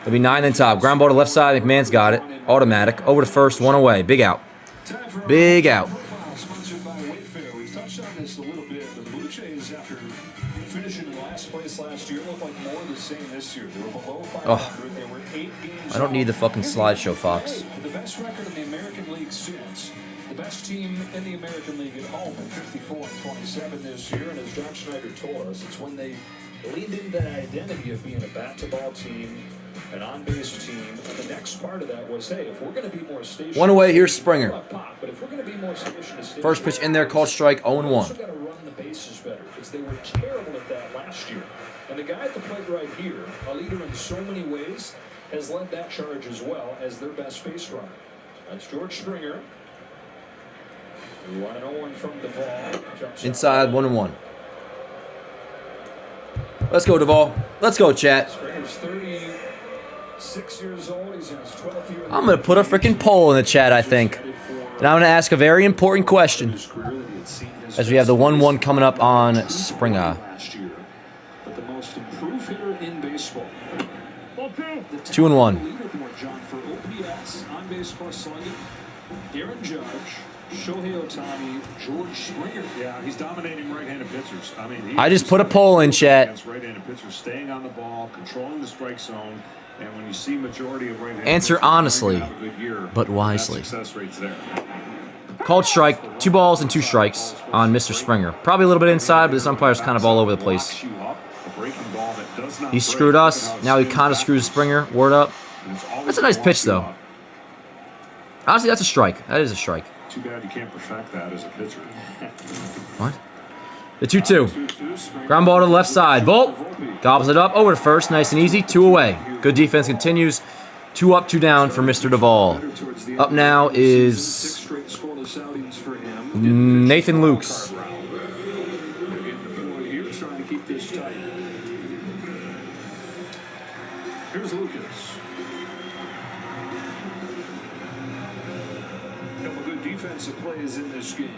It'll be 9 in top. Ground ball to left side. McMahon's got it. Automatic. Over to first. 1 away. Big out. Big out. Sponsored by Wayfair. We've touched on this a little bit. The Blue Jays, after finishing in last place last year, look like more of the same this year. They were below 500. They were 8 games. I don't need the fucking slideshow, Fox. The best record in the American League since. The best team in the American League at home at 54-27 this year. And as John Schneider told us, it's when they leaned into that identity of being a bat-to-ball team, an on-base team, and the next part of that was, hey, if we're going to be more stationary... 1 away, here's Springer. But if we're going to be more stationary... First pitch in there, called strike, 0-1. We also got to run the bases better, because they were terrible at that last year. And the guy at the plate right here, a leader in so many ways, has led that charge as well as their best base runner. That's George Springer. 1-0 from Duvall. Inside, 1-1. Let's go, Duvall. Let's go, chat. Springer's 36 years old. He's in his 12th year. I'm going to put a freaking poll in the chat, I think. And I'm going to ask a very important question as we have the 1-1 coming up on Springer. But the most improved hitter in baseball. 2-1. John, for OPS, on base plus slugging, Aaron Judge, Shohei Ohtani, George Springer. Yeah, he's dominating right-handed pitchers. I mean, I just put a poll in chat. Right-handed pitchers, staying on the ball, controlling the strike zone, and when you see majority of right-handed Answer honestly, but wisely. Success rates there. Called strike, 2 balls and 2 strikes on Mr. Springer. Probably a little bit inside, but this umpire's kind of all over the place. He screwed us. Now he kind of screws Springer. Word up. That's a nice pitch, though. Honestly, that's a strike. That is a strike. Too bad you can't perfect that as a pitcher. What? The 2-2. Ground ball to the left side. Volt gobbles it up over to first. Nice and easy. 2 away. Good defense continues. 2 up, 2 down for Mr. Duvall. Up now is Nathan Lukes. Here's Lucas. A couple good defensive plays in this game.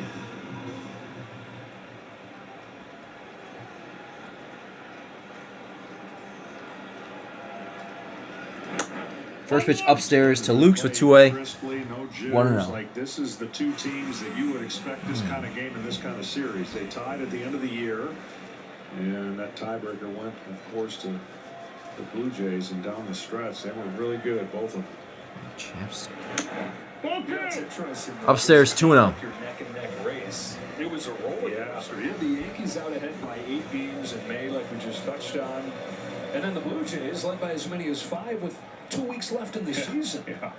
First pitch upstairs to Lukes with 2-A. 1-0. Like this is the 2 teams that you would expect this kind of game in this kind of series. They tied at the end of the year, and that tiebreaker went, of course, to the Blue Jays, and down the stretch they were really good, both of them. Chaps. Yeah, Upstairs 2-0. Your neck and neck race. It was a roller coaster. Yeah, the Yankees out ahead by 8 games in May, like we just touched on, and then the Blue Jays led by as many as 5 with 2 weeks left in the season. Yeah.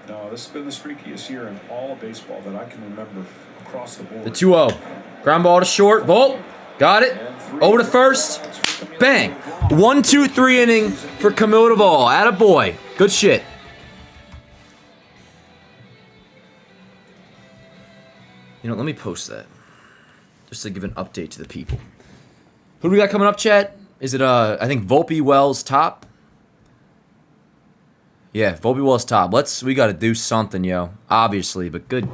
No, this has been the streakiest year in all of baseball that I can remember across the board. The 2-0. Ground ball to short. Volt. Got it. Over to first. Bang. 1-2-3 inning for Camilo Duvall. Attaboy. Good shit. You know, let me post that. Just to give an update to the people. Who do we got coming up, chat? Is it, I think Volpe, Wells, top? Yeah, Volpe, Wells, top. We got to do something, yo. Obviously, but good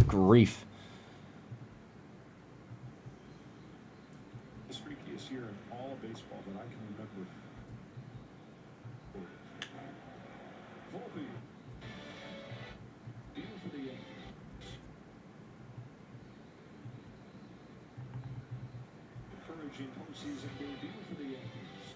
grief. The streakiest year in all of baseball that I can remember. Volpe. Deal for the Yankees. Encouraging postseason debut for the Yankees.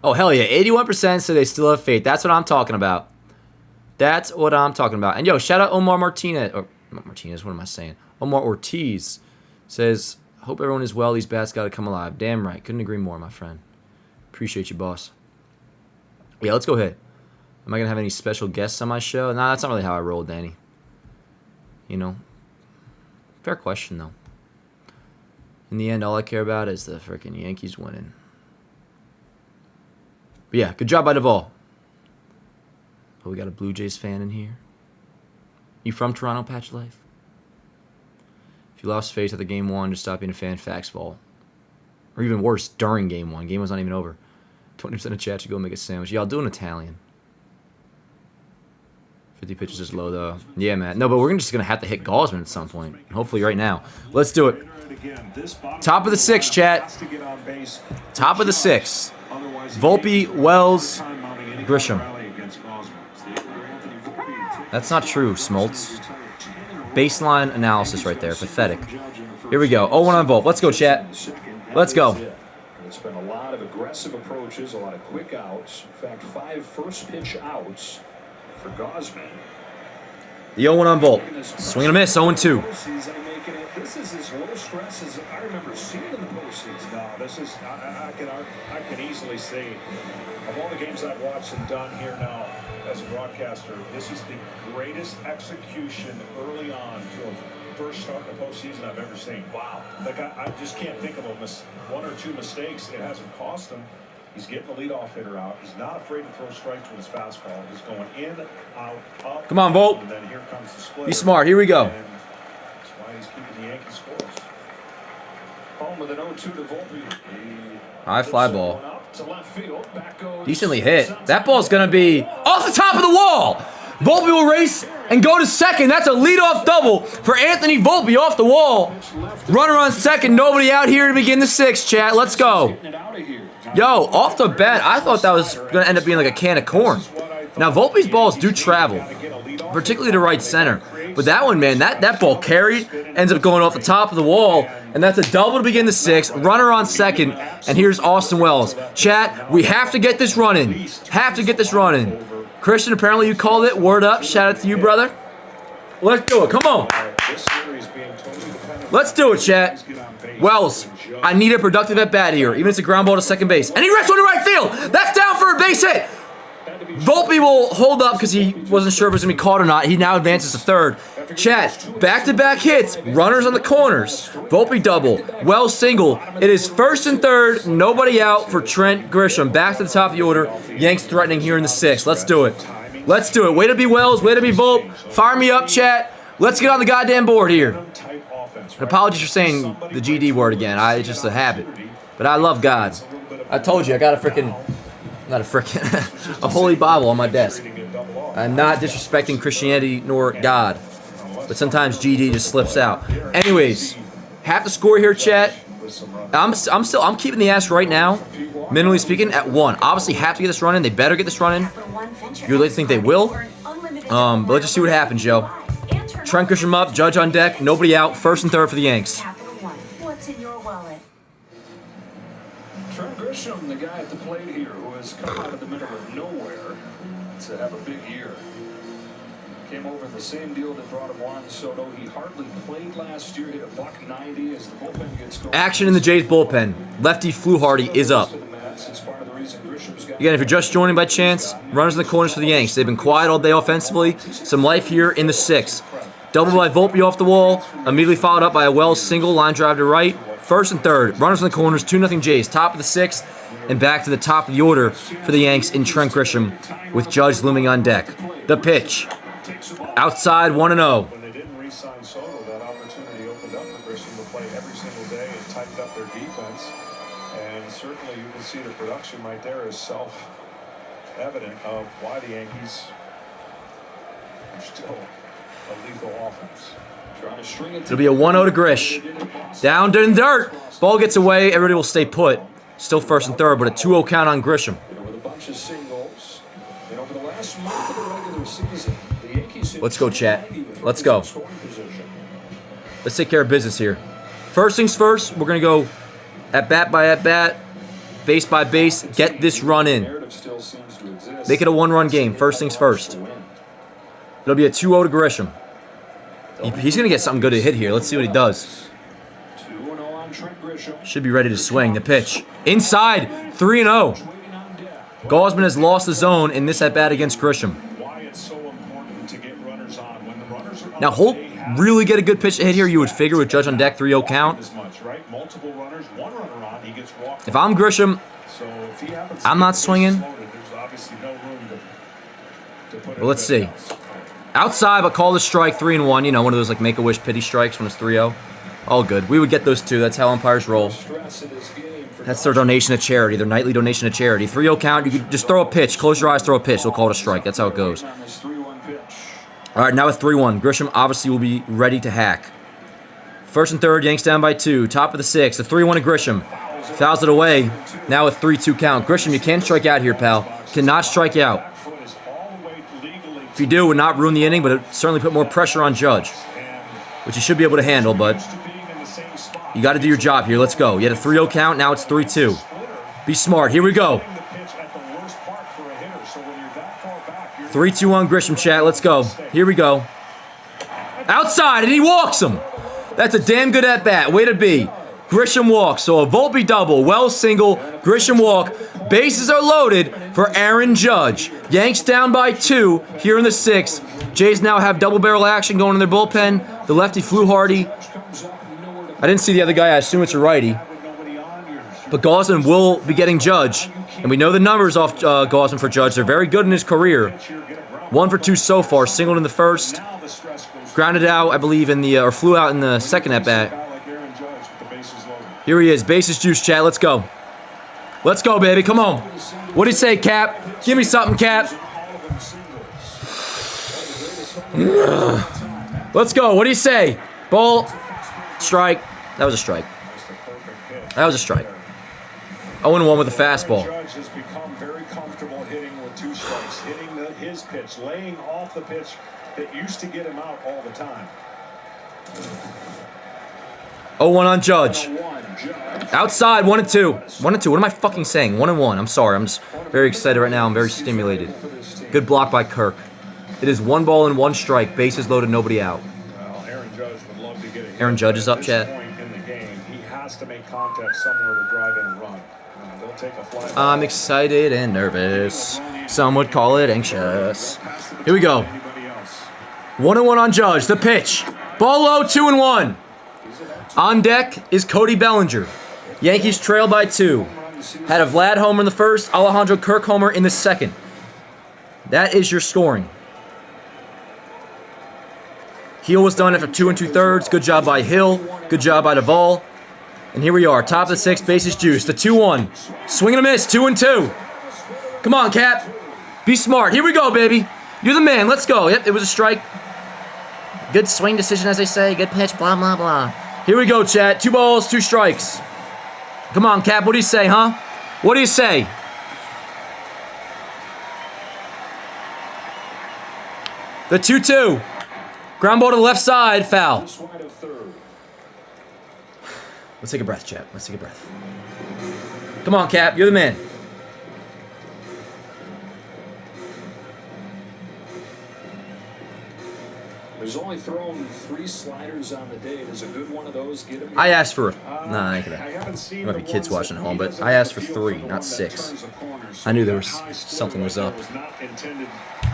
Oh, hell yeah. 81% say they still have faith. That's what I'm talking about. That's what I'm talking about. And, yo, shout out Omar Martinez. Or, not Martinez, what am I saying? Omar Ortiz says, hope everyone is well. These bats got to come alive. Damn right. Couldn't agree more, my friend. Appreciate you, boss. Yeah, let's go ahead. Am I going to have any special guests on my show? Nah, that's not really how I roll, Danny. You know? Fair question, though. In the end, all I care about is the freaking Yankees winning. But yeah, good job by Duvall. Oh, we got a Blue Jays fan in here. You from Toronto, Patch Life? If you lost faith after Game 1, just stop being a fan. Facts fall. Or even worse, during Game 1. Game 1's not even over. 20% of chat should go make a sandwich. Yeah, I'll do an Italian. 50 pitches is low, though. Yeah, man. No, but we're just going to have to hit Gaussman at some point. Hopefully right now. Let's do it. Top of the 6, chat. Top of the 6. Volpe, Wells, Grisham. That's not true, Smoltz. Baseline analysis right there. Pathetic. Here we go. 0-1 on Volpe. Let's go, chat. Let's go. It's been a lot of aggressive approaches, a lot of quick outs. In fact, 5 first pitch outs for Gaussman. The 0-1 on Volpe. Swing and a miss. 0-2. This is as low stress as I remember seeing in the postseason. No, this is, I can easily say, of all the games I've watched and done here now as a broadcaster, this is the greatest execution early on to a first start in the postseason I've ever seen. Wow. Like, I just can't think of one or two mistakes. It hasn't cost him. He's getting the leadoff hitter out. He's not afraid to throw strikes with his fastball. He's going in, out, up. Come on, Volpe. And then here comes the split. Be smart. Here we go. And that's why he's keeping the Yankees scores. Home with an 0-2 to Volpe. High fly ball. Decently hit. That ball's going to be off the top of the wall. Volpe will race and go to second. That's a leadoff double for Anthony Volpe off the wall. Runner on second. Nobody out here to begin the 6th, chat. Let's go. Yo, off the bat, I thought that was going to end up being like a can of corn. Now, Volpe's balls do travel, particularly to right center. But that one, man, that ball carried, ends up going off the top of the wall, and that's a double to begin the 6th. Runner on second, and here's Austin Wells. Chat, we have to get this running. Have to get this running. Christian, apparently you called it. Word up. Shout out to you, brother. Let's do it. Come on. Let's do it, chat. Wells, I need a productive at-bat here, even if it's a ground ball to second base. And he rests one to right field. That's down for a base hit. Volpe will hold up because he wasn't sure if it was going to be caught or not. He now advances to third. Chat, back-to-back hits. Runners on the corners. Volpe double. Wells single. It is first and third. Nobody out for Trent Grisham. Back to the top of the order. Yanks threatening here in the 6th. Let's do it. Let's do it. Way to be Wells. Way to be Volpe. Fire me up, chat. Let's get on the goddamn board here. Apologies for saying the GD word again. It's just a habit. But I love God. I told you, I got a holy Bible on my desk. I'm not disrespecting Christianity nor God. But sometimes GD just slips out. Anyways, half the score here, chat. I'm keeping the ass right now, mentally speaking, at 1. Obviously, have to get this running. They better get this running. You really think they will? But let's just see what happens, Joe. Trent Grisham up, Judge on deck, nobody out. First and third for the Yanks. What's in your wallet? Trent Grisham, the guy at the plate here, who has come out of the middle of nowhere to have a big year. Came over in the same deal that brought him Juan Soto. He hardly played last year. Hit a $190 as the bullpen gets going. Action in the Jays bullpen. Lefty Fluharty is up. Again, if you're just joining by chance, runners in the corners for the Yanks. They've been quiet all day offensively. Some life here in the 6th. Double by Volpe off the wall. Immediately followed up by a Wells single. Line drive to right. First and third. Runners in the corners. 2-0 Jays. Top of the 6th. And back to the top of the order for the Yanks in Trent Grisham with Judge looming on deck. The pitch. Outside 1-0. When they didn't re-sign Soto, that opportunity opened up for Grisham to play every single day and tightened up their defense. And certainly you can see the production right there is self-evident of why the Yankees are still a lethal offense. It'll be a 1-0 to Grish. Down to the dirt. Ball gets away. Everybody will stay put. Still first and third, but a 2-0 count on Grisham. With a bunch of singles. And over the last month of the regular season, the Yankees Let's go, chat. Let's go. Let's take care of business here. First things first, we're going to go at bat by at bat. base by base, get this run in. Narrative still seems to exist. Make it a 1-run game. First things first. It'll be a 2-0 to Grisham. He's going to get something good to hit here. Let's see what he does. 2-0 on Trent Grisham. Should be ready to swing. The pitch. Inside. 3-0. Gosman has lost the zone in this at-bat against Grisham. Why it's so important to get runners on. When the runners are on, Now, Holt they have really get a good pitch to hit here. You would figure with Judge on deck, 3-0 count. as much, right? Multiple runners, one runner on, he gets walked. If I'm Grisham, So if he happens I'm to not get swinging. loaded, there's obviously no room to put Well, let's anybody see. else. outside, but call the strike 3-1. You know, one of those like Make-A-Wish pity strikes when it's 3-0. All good. We would get those too. That's how umpires roll. That's their donation to charity, their nightly donation to charity. 3-0 count. You could just throw a pitch. Close your eyes, throw a pitch. They'll call it a strike. That's how it goes. All right, now with 3-1. Grisham obviously will be ready to hack. First and third, Yanks down by 2. Top of the 6th. The 3-1 to Grisham. Fouls it away. Now with 3-2 count. Grisham, you can't strike out here, pal. Cannot strike out. If you do, it would not ruin the inning, but it certainly put more pressure on Judge, which you should be able to handle, but you got to do your job here. Let's go. You had a 3-0 count. Now it's 3-2. Be smart. Here we go. 3-2 on Grisham, chat. Let's go. Here we go. Outside, and he walks him. That's a damn good at-bat. Way to be. Grisham walks. So a Volpe double, Wells single, Grisham walk. Bases are loaded for Aaron Judge. Yanks down by 2 here in the 6th. Jays now have double barrel action going in their bullpen. The lefty flew hardy. I didn't see the other guy. I assume it's a righty. But Gosman will be getting Judge. And we know the numbers off Gosman for Judge. They're very good in his career. 1 for 2 so far. Singled in the first. Grounded out, I believe, in the or flew out in the second at bat. Here he is. Bases juice, chat. Let's go. Let's go, baby. Come on. What do you say, Cap? Give me something, Cap. Let's go. What do you say? Ball. Strike. That was a strike. That was a strike. 0-1 with a fastball. Judge has become very comfortable hitting with 2 strikes, hitting his pitch, laying off the pitch that used to get him out all the time. 0-1 on Judge. Outside, 1-2. 1-2. What am I fucking saying? 1-1. I'm sorry. I'm just very excited right now. I'm very stimulated. Good block by Kirk. It is 1 ball and 1 strike. Bases loaded, nobody out. Well, Aaron Judge would love to get a hit. Aaron Judge is up, At chat. this point in the game, he has to make contact somewhere to drive in and run. They'll take a fly ball. I'm excited and nervous. Some would call it anxious. Here we go. 1-1 on Judge. The pitch. Ball low, 2-1. On deck is Cody Bellinger. Yankees trail by 2. Had a Vlad homer in the first, Alejandro Kirk homer in the second. That is your scoring. Heel was done after 2 2/3. Good job by Hill. Good job by Duvall. And here we are, top of the 6th, bases juice. The 2-1. Swing and a miss, 2-2. Come on, Cap. Be smart. Here we go, baby. You're the man. Let's go. Yep, it was a strike. Good swing decision, as they say. Good pitch, blah, blah, blah. Here we go, chat. 2 balls, 2 strikes. Come on, Cap. What do you say, huh? What do you say? The 2-2. Ground ball to the left side. Foul. Let's take a breath, chat. Let's take a breath. Come on, Cap. You're the man. He's only thrown 3 sliders on the day. Does a good one of those get him? I asked for... Nah, I ain't gonna... I haven't seen There might be the kids ones watching that at home, he but doesn't I asked for have the 3, feel not the 6. one that turns the corner. So I knew there that was high something was splitter up. was not intended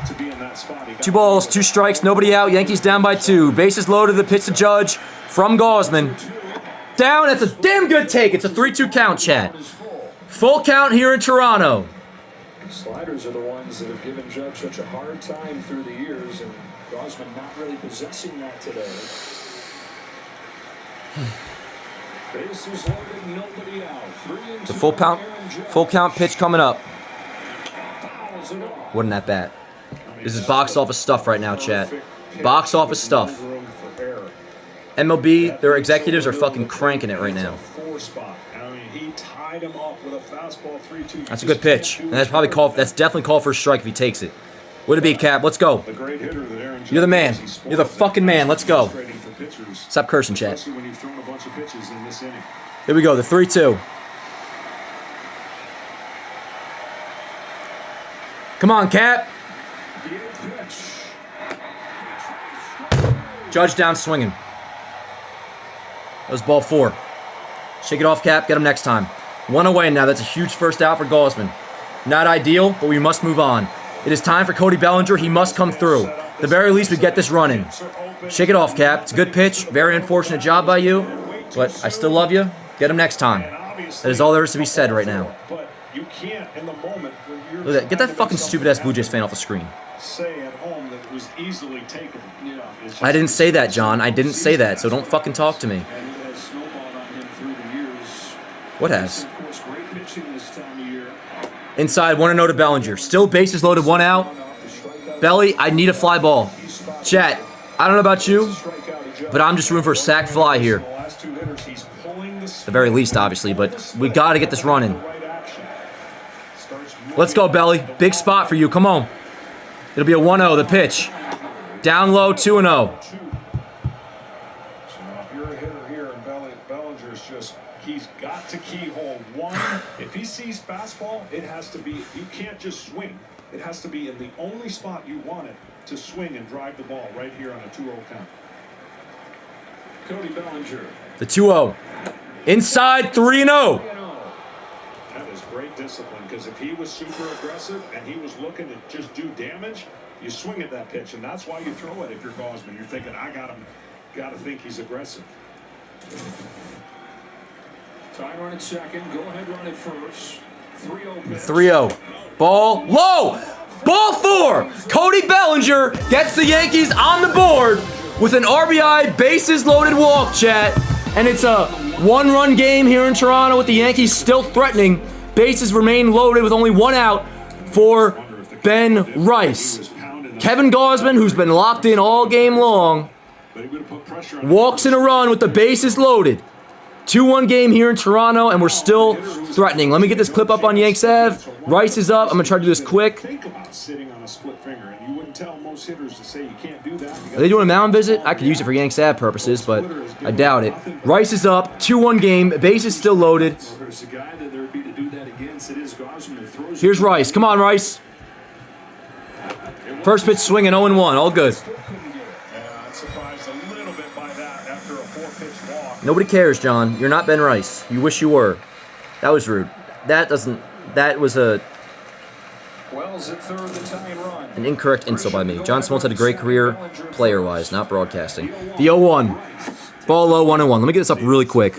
to be in that spot. He got 2 balls, 2 strikes, nobody out. Yankees down by 2. Bases loaded. The pitch to Judge from Gosman. Down. That's a damn good take. It's a 3-2 count, chat. Full count here in Toronto. Sliders are the ones that have given Judge such a hard time through the years, and Gosman not really possessing that today. Bases loaded, nobody out. 3-2. The full count pitch coming up. What an at bat. This is box office stuff right now, chat. Box office stuff. MLB, their executives are fucking cranking it right now. That's a good pitch. And that's probably called. That's definitely called for a strike if he takes it. Would it be, Cap? Let's go. You're the man. You're the fucking man. Let's go. Stop cursing, chat. Here we go. The 3-2. Come on, Cap. Judge down swinging. That was ball 4. Shake it off, Cap. Get him next time. 1 away now. That's a huge first out for Gausman. Not ideal, but we must move on. It is time for Cody Bellinger. He must come through. At the very least, we get this running. Shake it off, Cap. It's a good pitch. Very unfortunate job by you, but I still love you. Get him next time. That is all there is to be said right now. Look at that. Get that fucking stupid-ass Blue Jays fan off the screen. I didn't say that, John. I didn't say that, so don't fucking talk to me. What has? Inside, 1-0 to Bellinger. Still bases loaded, 1 out. Belly, I need a fly ball. Chat, I don't know about you, but I'm just rooting for a sac fly here. At the very least, obviously, but we got to get this running. Let's go, Belly. Big spot for you. Come on. It'll be a 1-0, the pitch. Down low, 2-0. So now if you're a hitter here and Bellinger's just, he's got to keyhole 1. If he sees fastball, it has to be, you can't just swing. It has to be in the only spot you want it to swing and drive the ball right here on a 2-0 count. Cody Bellinger. The 2-0. Inside, 3-0. That is great discipline, because if he was super aggressive and he was looking to just do damage, you swing at that pitch, and that's why you throw it if you're Gausman. You're thinking, I got him, got to think he's aggressive. Tie run at second. Go ahead, run at first. 3-0 pitch. 3-0. Ball low. Ball 4. Cody Bellinger gets the Yankees on the board with an RBI bases loaded walk, chat. And it's a 1-run game here in Toronto with the Yankees still threatening. Bases remain loaded with only 1 out for Ben Rice. Kevin Gausman, who's been locked in all game long, walks in a run with the bases loaded. 2-1 game here in Toronto, and we're still threatening. Let me get this clip up on Yanks Ave. Rice is up. I'm going to try to do this quick. Think about sitting on a split finger, and you wouldn't tell most hitters to say you can't do that. Are they doing a mound visit? I could use it for Yanks Ave purposes, but I doubt it. Rice is up. 2-1 game. Bases still loaded. Here's Rice. Come on, Rice. First pitch swinging, 0-1. All good. Nobody cares, John. You're not Ben Rice. You wish you were. That was rude. That was an incorrect insult by me. John Smoltz had a great career, player-wise, not broadcasting. The 0-1. Ball low, 1-1. Let me get this up really quick.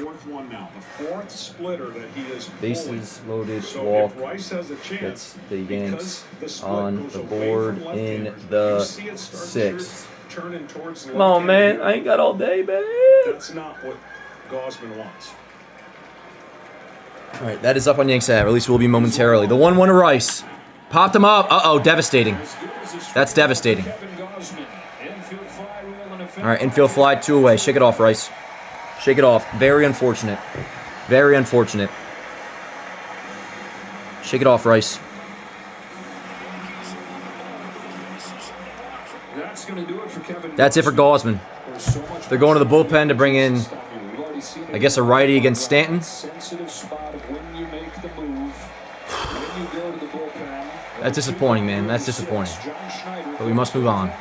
Bases loaded, walk. Gets the Yanks on the board in the 6th. Come on, man. I ain't got all day, baby. That's not what Gausman wants. All right, that is up on Yanks Ave. Or at least will be momentarily. The 1-1 to Rice. Popped him up. Uh-oh, devastating. That's devastating. All right, infield fly, 2 away. Shake it off, Rice. Shake it off. Very unfortunate. Very unfortunate. Shake it off, Rice. That's it for Gausman. They're going to the bullpen to bring in, I guess, a righty against Stanton. That's disappointing, man. That's disappointing. But we must move on.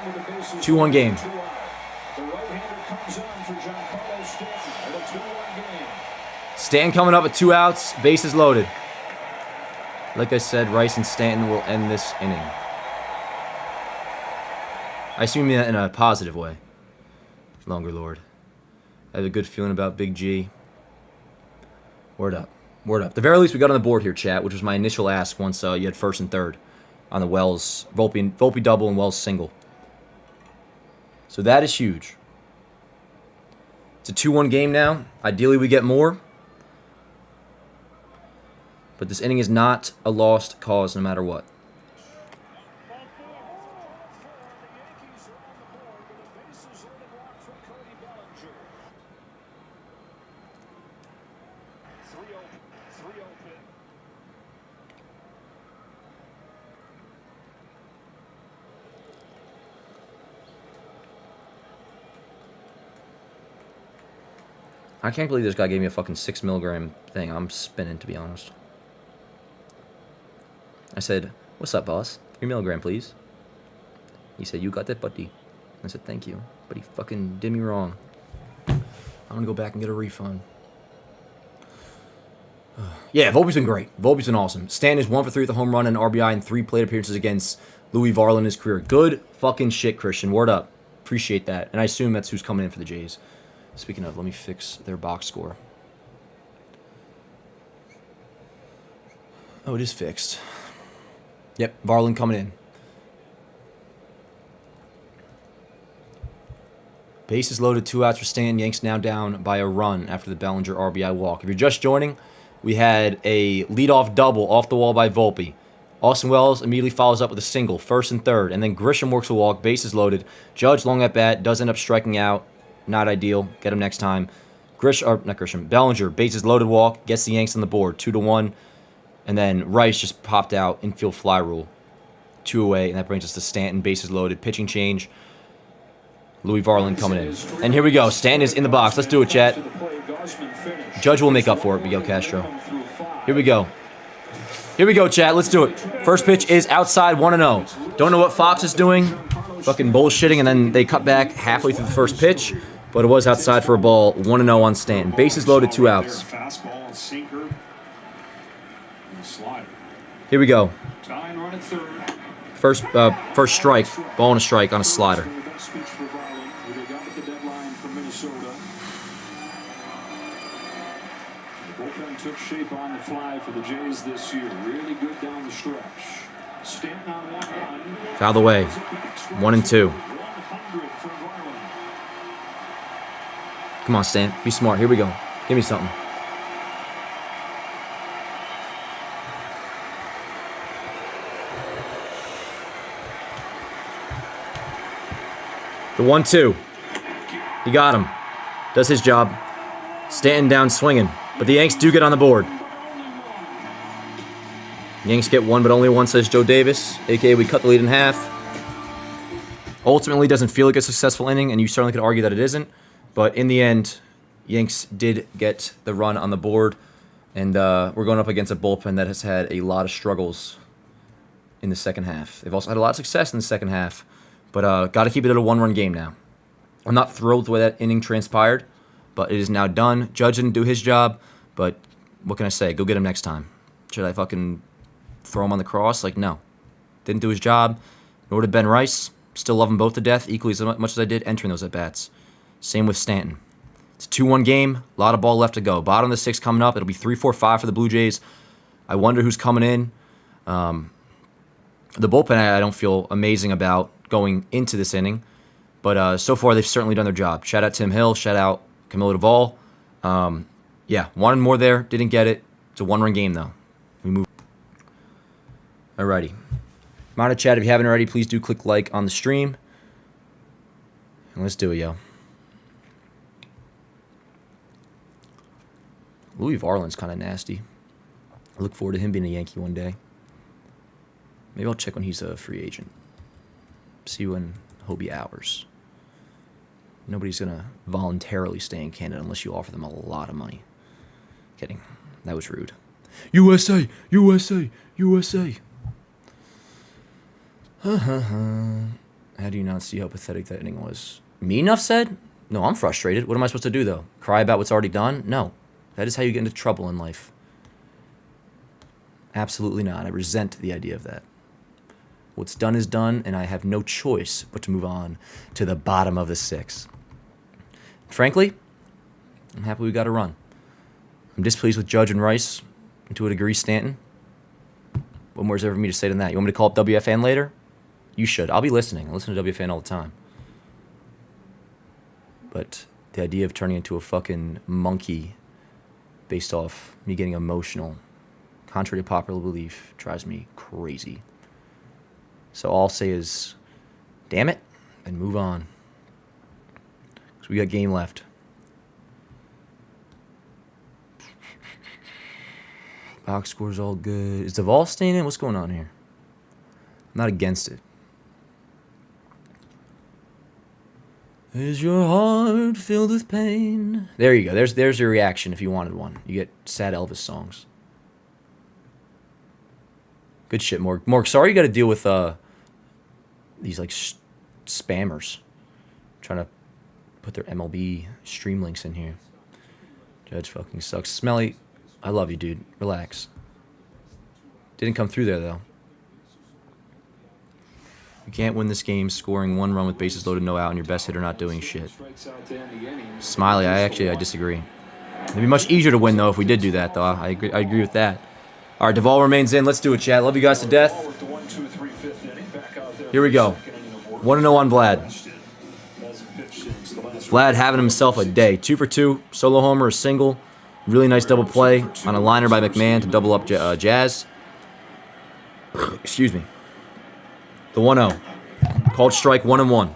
2-1 game. Stanton coming up with 2 outs. Bases loaded. Like I said, Rice and Stanton will end this inning. I assume that in a positive way. Longer Lord. I have a good feeling about Big G. Word up. Word up. The very least we got on the board here, chat, which was my initial ask once you had first and third on the Wells, Volpe double and Wells single. So that is huge. It's a 2-1 game now. Ideally we get more. But this inning is not a lost cause no matter what. I can't believe this guy gave me a fucking 6 milligram thing. I'm spinning, to be honest. I said, what's up, boss? Your milligram, please. He said, you got that, buddy. I said, thank you. But he fucking did me wrong. I'm going to go back and get a refund. Yeah, Volpe's been great. Volpe's been awesome. Stanton is 1 for 3 with a home run and RBI in 3 plate appearances against Louis Varland in his career. Good fucking shit, Christian. Word up. Appreciate that. And I assume that's who's coming in for the Jays. Speaking of, let me fix their box score. Oh, it is fixed. Yep, Varland coming in. Bases loaded, 2 outs for Stanton. Yanks now down by a run after the Bellinger RBI walk. If you're just joining, we had a leadoff double off the wall by Volpe. Austin Wells immediately follows up with a single, first and third, and then Grisham works a walk, bases loaded. Judge long at bat, does end up striking out. Not ideal. Get him next time. Bellinger, bases loaded walk, gets the Yanks on the board, 2-1. And then Rice just popped out, infield fly rule. 2 away, and that brings us to Stanton, bases loaded, pitching change. Louis Varland coming in. And here we go. Stanton is in the box. Let's do it, chat. Judge will make up for it, Miguel Castro. Here we go. Here we go, chat. Let's do it. First pitch is outside, 1-0. Don't know what Fox is doing. Fucking bullshitting, and then they cut back halfway through the first pitch. But it was outside for a ball, 1-0 on Stanton. Bases loaded, 2 outs. Here we go. First strike, ball and a strike on a slider. Took shape on the fly for the Jays this year. Really good down the stretch. Stanton on 1-1. Foul away. 1-2. Come on, Stan. Be smart. Here we go. Give me something. The 1-2. He got him. Does his job. Stanton down swinging. But the Yanks do get on the board. Yanks get one, but only one, says Joe Davis. A.k.a. we cut the lead in half. Ultimately, doesn't feel like a successful inning, and you certainly could argue that it isn't. But in the end, Yanks did get the run on the board. And we're going up against a bullpen that has had a lot of struggles in the second half. They've also had a lot of success in the second half. But got to keep it at a 1-run game now. I'm not thrilled with the way that inning transpired. But it is now done. Judge didn't do his job, but what can I say? Go get him next time. Should I fucking throw him on the cross? Like, no. Didn't do his job. Nor did Ben Rice. Still love them both to death, equally as much as I did entering those at-bats. Same with Stanton. It's a 2-1 game. A lot of ball left to go. Bottom of the 6th coming up. It'll be 3-4-5 for the Blue Jays. I wonder who's coming in. The bullpen I don't feel amazing about going into this inning. But so far, they've certainly done their job. Shout out Tim Hill. Shout out Camilo Duvall. Yeah, wanted more there. Didn't get it. It's a 1-run game, though. We move. Alrighty. Mind it, chat. If you haven't already, please do click like on the stream. And let's do it, yo. Louis Varland's kind of nasty. I look forward to him being a Yankee one day. Maybe I'll check when he's a free agent. See when he'll be ours. Nobody's going to voluntarily stay in Canada unless you offer them a lot of money. Kidding. That was rude. USA! USA! USA! How do you not see how pathetic that inning was? Me enough said? No, I'm frustrated. What am I supposed to do, though? Cry about what's already done? No. That is how you get into trouble in life. Absolutely not. I resent the idea of that. What's done is done, and I have no choice but to move on to the bottom of the 6th. Frankly, I'm happy we got a run. I'm displeased with Judge and Rice, and to a degree Stanton. What more is there for me to say than that? You want me to call up WFAN later? You should. I'll be listening. I listen to WFAN all the time. But the idea of turning into a fucking monkey based off me getting emotional, contrary to popular belief, drives me crazy. So all I'll say is, damn it, and move on. Because we got game left. Box score's all good. Is Duvall staying in? What's going on here? I'm not against it. Is your heart filled with pain? There you go. There's your reaction if you wanted one. You get sad Elvis songs. Good shit, Morg. Morg, sorry you got to deal with these like spammers trying to put their MLB stream links in here. Judge fucking sucks. Smelly, I love you, dude. Relax. Didn't come through there, though. You can't win this game scoring 1 run with bases loaded, no out, and your best hitter not doing shit. Smiley, I disagree. It'd be much easier to win, though, if we did do that, though. I agree with that. All right, Duvall remains in. Let's do it, chat. Love you guys to death. Here we go. 1-0 on Vlad. Vlad having himself a day. 2 for 2. Solo homer, a single. Really nice double play on a liner by McMahon to double up Jazz. Excuse me. The 1-0. Called strike 1-1.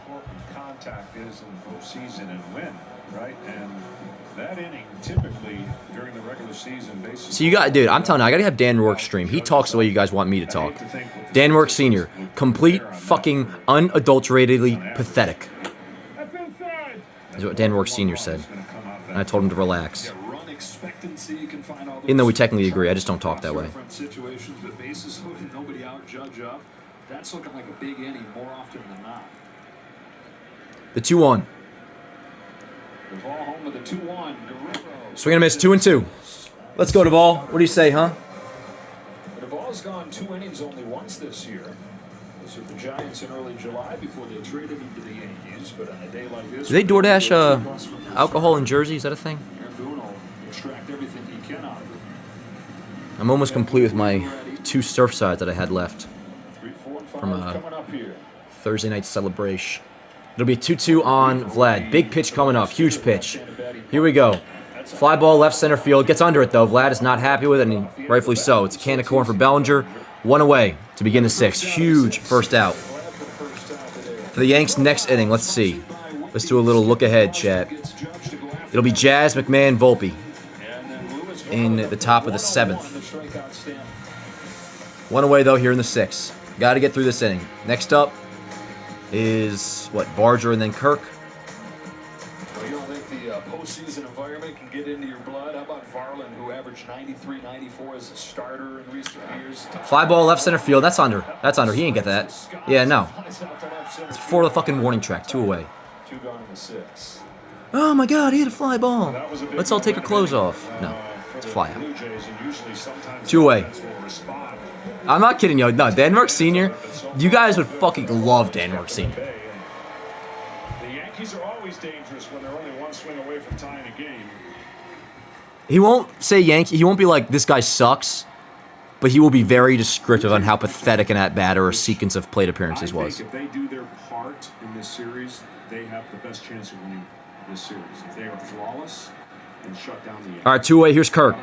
Contact is in the postseason and win, right? And that inning typically during the regular season basis. So you got, dude, I'm telling you, I gotta have Dan Rourke stream. He talks the way you guys want me to talk. Dan Rourke Sr. Complete, fucking, unadulteratedly pathetic. That's what Dan Rourke Sr. said. And I told him to relax. Even though we technically agree, I just don't talk that way. That's looking like a big inning more often than not. The 2-1. Duvall home with the 2-1. Swing and a miss, 2-2. Let's go, Duvall. What do you say, huh? Duvall's gone 2 innings only once this year. This was the Giants in early July before they traded him to the Yankees. But on a day like this, Do they DoorDash alcohol in Jersey? Is that a thing? extract everything he can out of it. I'm almost complete with my 2 Surfsides that I had left from Thursday night celebration. It'll be 2-2 on Vlad. Big pitch coming up. Huge pitch. Here we go. Fly ball left center field. Gets under it, though. Vlad is not happy with it, and rightfully so. It's a can of corn for Bellinger. 1 away to begin the 6th. Huge first out. For the Yanks' next inning, let's see. Let's do a little look ahead, chat. It'll be Jazz, McMahon, Volpe in the top of the 7th. 1 away, though, here in the 6th. Got to get through this inning. Next up is, Barger and then Kirk. Well, you don't think the postseason environment can get into your blood? How about Varland, who averaged 93, 94 as a starter in recent years? Fly ball left center field. That's under. That's under. He ain't get that. Yeah, no. It's before the fucking warning track. 2 away. 2 gone in the 6th. Oh, my God. He hit a fly ball. Let's all take our clothes off. No. It's a fly out. 2 away. I'm not kidding you. No, Dan Rourke Sr., you guys would fucking love Dan Rourke Sr. The Yankees are always dangerous when they're only 1 swing away from tying a game. He won't say Yankee. He won't be like, this guy sucks, but he will be very descriptive on how pathetic an at-bat or a sequence of plate appearances was. I think if they do their part in this series, they have the best chance of winning this series. If they are flawless and shut down the Yankees. All right, 2 away. Here's Kirk.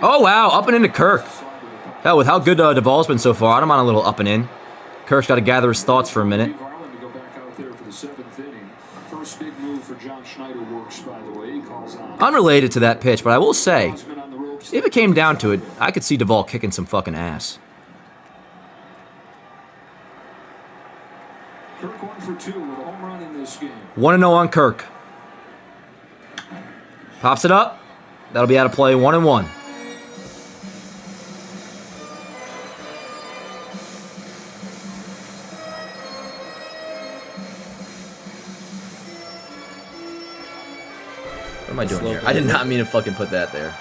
Oh, wow. Up and into Kirk. Hell, with how good Duvall's been so far, I'm on a little up and in. Kirk's got to gather his thoughts for a minute. Unrelated to that pitch, but I will say, if it came down to it, I could see Duvall kicking some fucking ass. Kirk 1 for 2 with a home run in this game. 1-0 on Kirk. Pops it up. That'll be out of play. 1-1. What am I doing here? I did not mean to fucking put that there.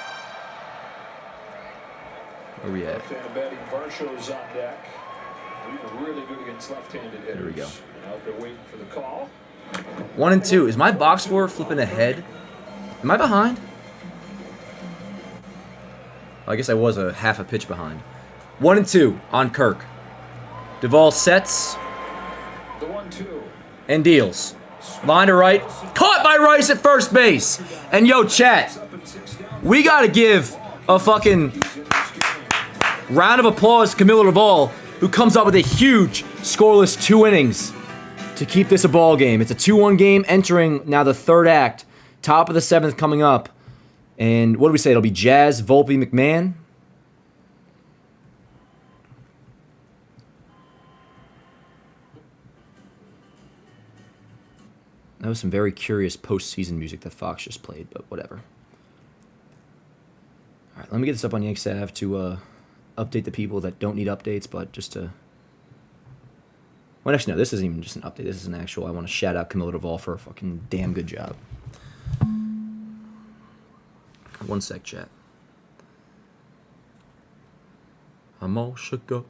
Where are we at? Varsho's on deck. We're really good against left-handed hitters. Here we go. Out there waiting for the call. 1-2. Is my box score flipping ahead? Am I behind? I guess I was a half a pitch behind. 1-2 on Kirk. Duvall sets. The 1-2. And deals. Line to right. Caught by Rice at first base. And yo, chat. We got to give a fucking round of applause to Camilo Duvall, who comes up with a huge scoreless 2 innings to keep this a ball game. It's a 2-1 game entering now the 3rd act. Top of the 7th coming up. And what do we say? It'll be Jazz, Volpe, McMahon. That was some very curious postseason music that Fox just played, but whatever. All right, let me get this up on Yanks Ave to update the people that don't need updates, but just to... Well, actually, no, this isn't even just an update. This is an actual... I want to shout out Camilo Duvall for a fucking damn good job. One sec, chat. I'm all shook up.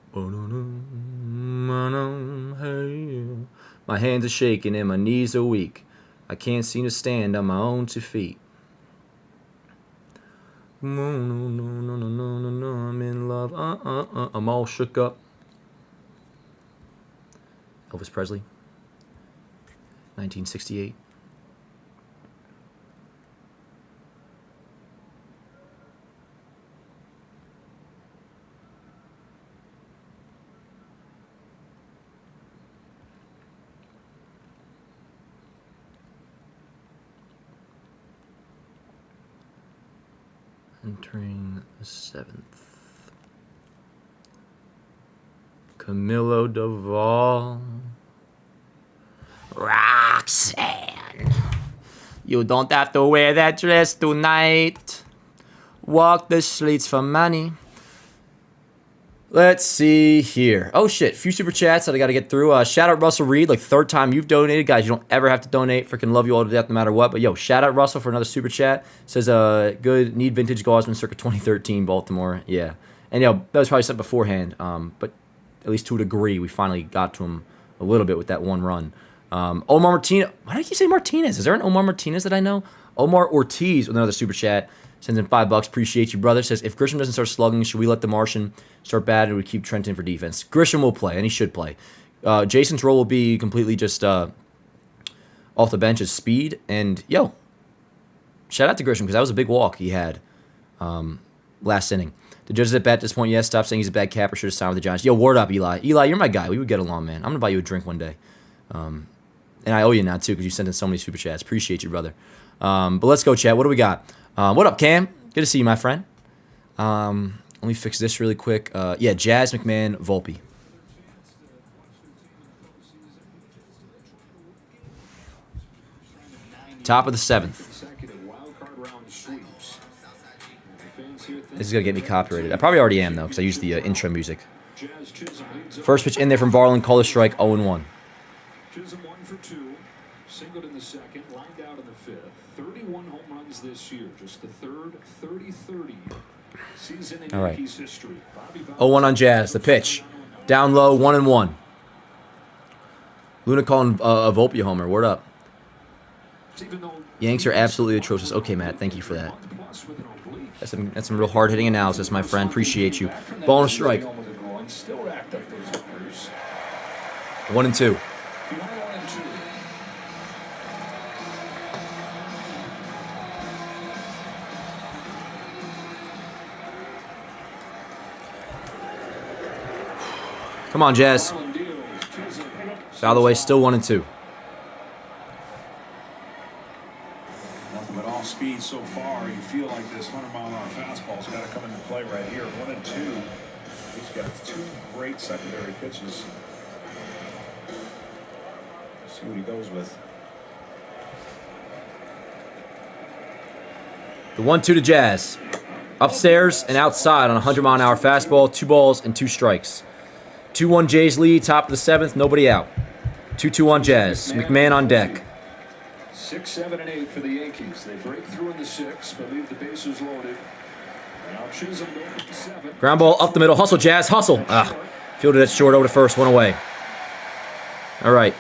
My hands are shaking and my knees are weak. I can't seem to stand on my own 2 feet. No, I'm in love. I'm all shook up. Elvis Presley, 1968. Entering the 7th. Camilo Duvall. Roxanne, you don't have to wear that dress tonight. Walk the streets for money. Let's see here. Oh shit, few super chats that I got to get through. Shout out Russell Reed, like 3rd time you've donated, guys. You don't ever have to donate. Freaking love you all to death, no matter what. But yo, shout out Russell for another super chat. Says good need vintage Gosman circa 2013 Baltimore. Yeah, and yo, that was probably sent beforehand. But at least to a degree, we finally got to him a little bit with that one run. Omar Martinez. Why did you say Martinez? Is there an Omar Martinez that I know? Omar Ortiz with another super chat. Sends in $5. Appreciate you, brother. Says, if Grisham doesn't start slugging, should we let the Martian start batting or we keep Trent in for defense? Grisham will play, and he should play. Jason's role will be completely just off the bench as speed. And, yo, shout out to Grisham because that was a big walk he had last inning. The judges at bat at this point, yes, stop saying he's a bad capper. Should have signed with the Giants. Yo, word up, Eli. Eli, you're my guy. We would get along, man. I'm going to buy you a drink one day. And I owe you now, too, because you sent in so many super chats. Appreciate you, brother. But let's go, chat. What do we got? What up, Cam? Good to see you, my friend. Let me fix this really quick. Yeah, Jazz, McMahon, Volpe. Top of the 7th. This is going to get me copyrighted. I probably already am, though, because I used the intro music. First pitch in there from Varland. Call the strike, 0-1. Chisholm 1 for 2, singled in the 2nd, lined out in the 5th. 31 home runs this year, just the 3rd 30-30 season in Yankees history. 0-1 on Jazz. The pitch. Down low, 1-1. Luna calling a Volpe homer. Word up. Yanks are absolutely atrocious. Okay, Matt. Thank you for that. That's some real hard-hitting analysis, my friend. Appreciate you. Ball and a strike. 1-2. Come on, Jazz. Foul away, still 1-2. Nothing but off speed so far. You feel like this 100-mile-an-hour fastball's got to come into play right here. 1-2. He's got 2 great secondary pitches. Let's see what he goes with. The 1-2 to Jazz. Upstairs and outside on a 100-mile-an-hour fastball. 2 balls and 2 strikes. 2-1 Jays lead, top of the 7th, nobody out. 2-2 on Jazz. McMahon on deck. 6, 7, and 8 for the Yankees. They break through in the 6th, but leave the bases loaded. Now Chisholm going to the 7th. Ground ball up the middle. Hustle, Jazz, hustle. Fielded it short, over to first, 1 away. All right.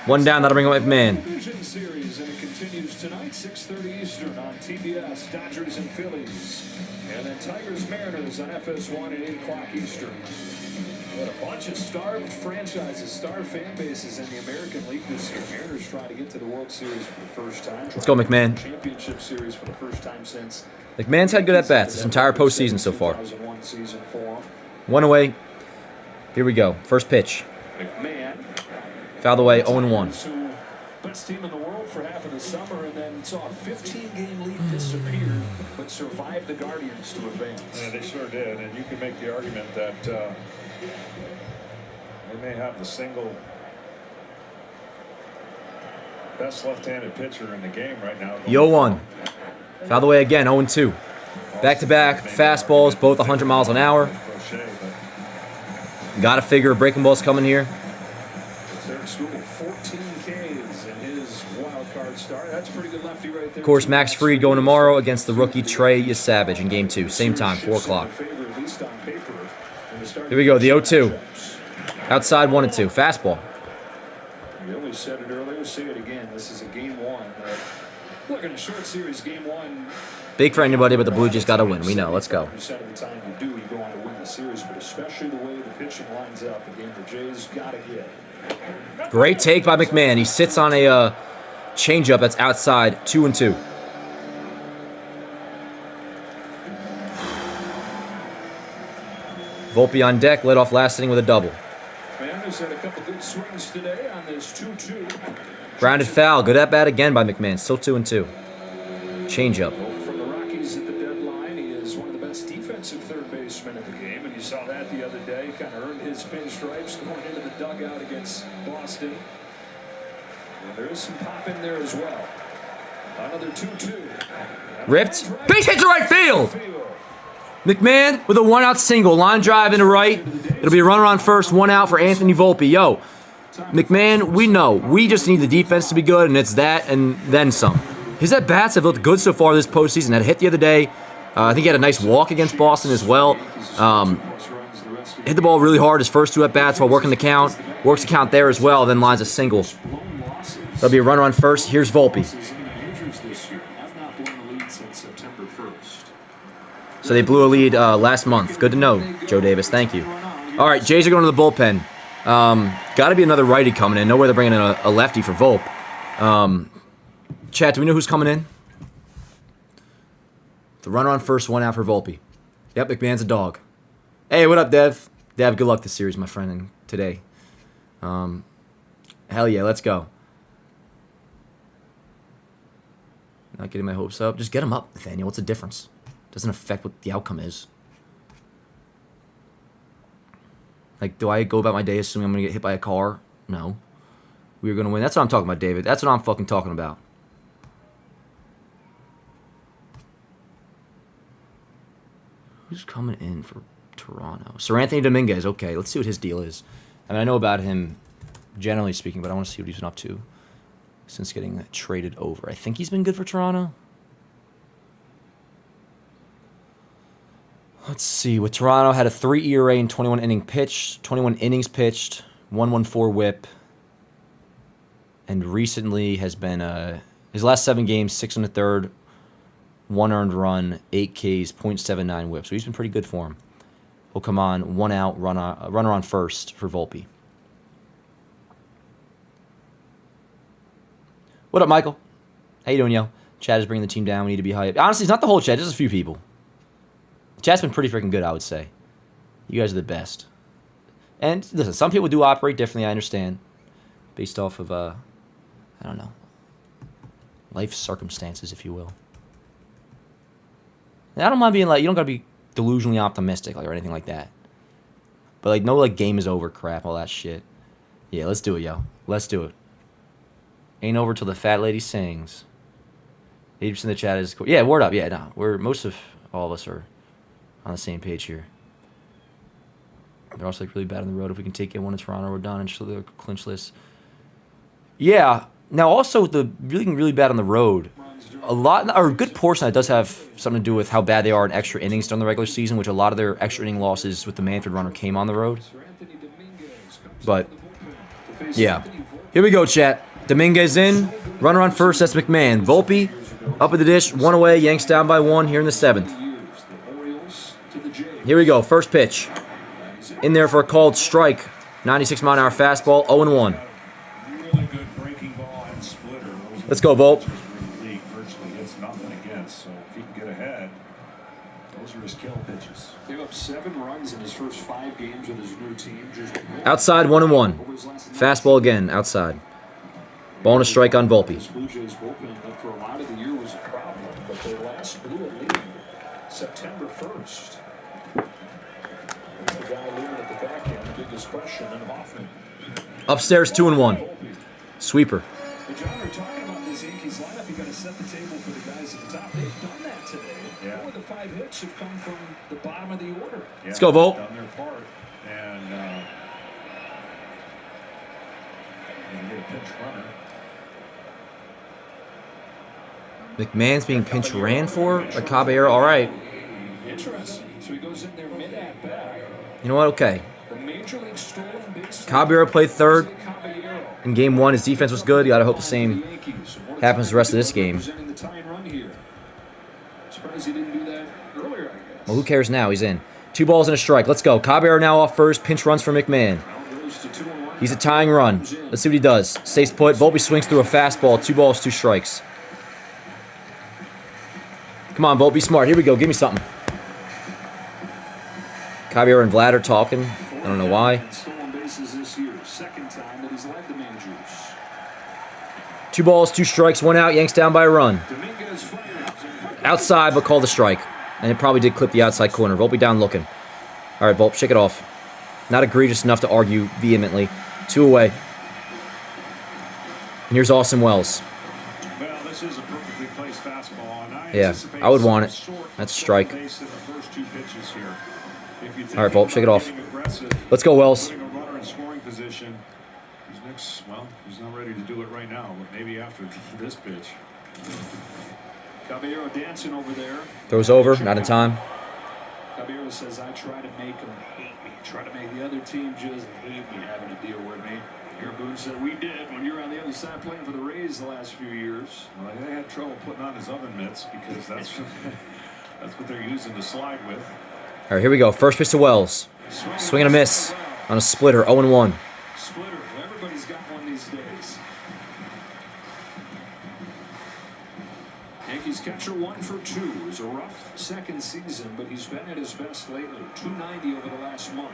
1 down, that'll bring up McMahon. Division series, and it continues tonight, 6:30 Eastern on TBS, Dodgers and Phillies. And then Tigers Mariners on FS1 at 8 o'clock Eastern. What a bunch of starved franchises, starved fan bases in the American League this year. Mariners trying to get to the World Series for the first time. Let's go, McMahon. Championship Series for the first time since McMahon's had good at-bats this entire postseason so far. 2001 season for him. 1 away. Here we go. First pitch. McMahon. Fouled away, 0-1. Best team in the world for half of the summer, and then saw a 15-game lead disappear, but survived the Guardians to advance. Yeah, they sure did, and you can make the argument that they may have the single best left-handed pitcher in the game right now. 0-1. Fouled away again, 0-2. Back-to-back fastballs, both 100 miles an hour. Got to figure a breaking ball's coming here. Derek Struble, 14 Ks in his wild card start. That's a pretty good lefty right there. Of course, Max Fried going tomorrow against the rookie Trey Savage in Game 2. Same time, 4 o'clock. Here we go, the 0-2. Outside 1-2. Fastball. We always said it earlier, say it again. This is a Game 1. Look, in a short series, Game 1. Big for anybody, but the Blue Jays got to win. We know. Let's go. Percent of the time you go on to win the series, but especially the way the pitching lines up, a game the Jays got to get. Great take by McMahon. He sits on a changeup that's outside, 2-2. Volpe on deck, led off last inning with a double. Commanders had a couple good swings today on this 2-2. Grounded foul. Good at bat again by McMahon. Still 2-2. Changeup. From the Rockies at the deadline, he is one of the best defensive third basemen in the game, and you saw that the other day. Kind of earned his pinstripes going into the dugout against Boston. And there is some pop in there as well. Another 2-2. Ripped. Base hit to right field. McMahon with a 1-out single. Line drive into right. It'll be a runner on first, 1 out for Anthony Volpe. Yo, McMahon, we know. We just need the defense to be good, and it's that and then some. His at-bats have looked good so far this postseason. Had a hit the other day. I think he had a nice walk against Boston as well. Hit the ball really hard his first 2 at-bats while working the count. Works the count there as well, then lines a single. That'll be a runner on first. Here's Volpe. So they blew a lead last month. Good to know, Joe Davis. Thank you. All right, Jays are going to the bullpen. Got to be another righty coming in. No way they're bringing in a lefty for Volpe. Chat, do we know who's coming in? The runner on first, 1 out for Volpe. Yep, McMahon's a dog. Hey, what up, Dev? Dev, good luck this series, my friend, and today. Hell yeah, let's go. Not getting my hopes up. Just get them up, Nathaniel. What's the difference? Doesn't affect what the outcome is. Like, do I go about my day assuming I'm going to get hit by a car? No. We're going to win. That's what I'm talking about, David. That's what I'm fucking talking about. Who's coming in for Toronto? Sir Anthony Dominguez. Okay, let's see what his deal is. I mean, I know about him, generally speaking, but I want to see what he's been up to since getting traded over. I think he's been good for Toronto. Let's see. With Toronto, had a 3 ERA and 21 innings pitched, 1.14 WHIP, and recently has been his last 7 games, 6 1/3, 1 earned run, 8 Ks, .79 WHIP. So he's been pretty good for him. He'll come on, 1 out, runner on first for Volpe. What up, Michael? How you doing, yo? Chad is bringing the team down. We need to be high up. Honestly, it's not the whole chat, just a few people. Chat's been pretty freaking good, I would say. You guys are the best. And listen, some people do operate differently, I understand. Based off of, I don't know, life circumstances, if you will. And I don't mind being like, you don't gotta be delusionally optimistic like or anything like that. But like, no like game is over crap, all that shit. Yeah, let's do it, yo. Let's do it. Ain't over till the fat lady sings. 80% of the chat is cool. Yeah, word up. Yeah, no. Most of all of us are on the same page here. They're also like really bad on the road. If we can take it one in Toronto, we're done and still the clinch list. Yeah. Now also the really bad on the road. A lot or a good portion of that does have something to do with how bad they are in extra innings during the regular season, which a lot of their extra inning losses with the Manfred runner came on the road. But yeah. Here we go, chat. Dominguez in. Runner on first, that's McMahon. Volpe up at the dish, 1 away. Yanks down by 1 here in the 7th. Here we go, first pitch. In there for a called strike. 96-mile-an-hour fastball, 0-1. Really good breaking ball and splitter. Let's go, Volpe. League virtually hits nothing against, so if he can get ahead, those are his kill pitches. Gave up 7 runs in his first 5 games with his new team. Just Outside, 1-1. Fastball again, outside. Ball and a strike on Volpe. This Blue Jays bullpen that for a lot of the year was a problem, but they last blew a lead September 1st. That's the guy leaving at the back end, the biggest question, and Hoffman. Upstairs, 2-1. Sweeper. But John, we're talking about this Yankees lineup. You got to set the table for the guys at the top. They've done that today. Yeah. 4 of the 5 hits have come from the bottom of the order. Yeah, Let's go, Volt. Done their part, and they get a pinch runner. McMahon's being pinch ran for by Caballero. All right. Interesting. So he goes in there mid at bat. You know what? Okay. The Major League stolen base. Caballero played third Caballero. in game 1. His defense was good. You got to hope the same happens the rest of this game. Representing the tying run here. Surprised he didn't do that earlier, I guess. Well, who cares now? He's in. 2 balls and a strike. Let's go. Caballero now off first. Pinch runs for McMahon. He's a tying run. Let's see what he does. Stays put. Volpe swings through a fastball. 2 balls, 2 strikes. Come on, Volt, be smart. Here we go. Give me something. Caballero and Vlad are talking. I don't know why. 2 balls, 2 strikes, 1 out. Yanks down by a run. Outside, but called the strike. And it probably did clip the outside corner. Volpe down looking. All right, Volpe, shake it off. Not egregious enough to argue vehemently. 2 away. And here's Austin Wells. Well, this is a perfectly placed fastball, and Yeah, I would want it. That's a strike. All right, Volpe, shake it off. Let's go, Wells. Putting a runner in scoring position. He's next. Well, he's not ready to do it right now, but maybe after this pitch. Caballero dancing over there. Throws over, not in time. Caballero says, I try to make them hate me. Try to make the other team just hate me having to deal with me. Aaron Boone said, we did when you were on the other side playing for the Rays the last few years. Well, they had trouble putting on his oven mitts because that's what they're using to slide with. All right, here we go. First pitch to Wells. Swing and a miss on a splitter, 0-1. Splitter. Everybody's got one these days. Yankees catcher 1 for 2. It was a rough second season, but he's been at his best lately. 290 over the last month.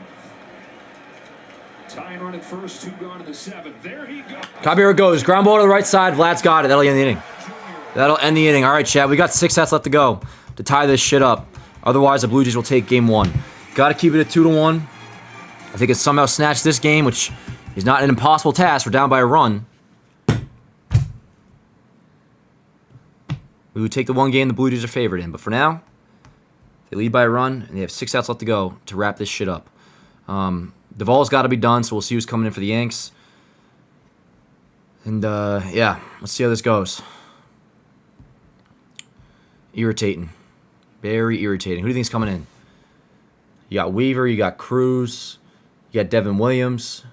Tying run at first, 2 gone to the 7th. There he goes. Caballero goes. Ground ball to the right side. Vlad's got it. That'll end the inning. That'll end the inning. All right, Chad. We got 6 outs left to go to tie this shit up. Otherwise, the Blue Jays will take game 1. Got to keep it at 2-1. I think it's somehow snatched this game, which is not an impossible task. We're down by a run. We would take the 1 game the Blue Jays are favored in. But for now, they lead by a run, and they have 6 outs left to go to wrap this shit up. Duvall's got to be done, so we'll see who's coming in for the Yanks. And, yeah, let's see how this goes. Irritating. Very irritating. Who do you think's coming in? You got Weaver, you got Cruz, you got Devin Williams,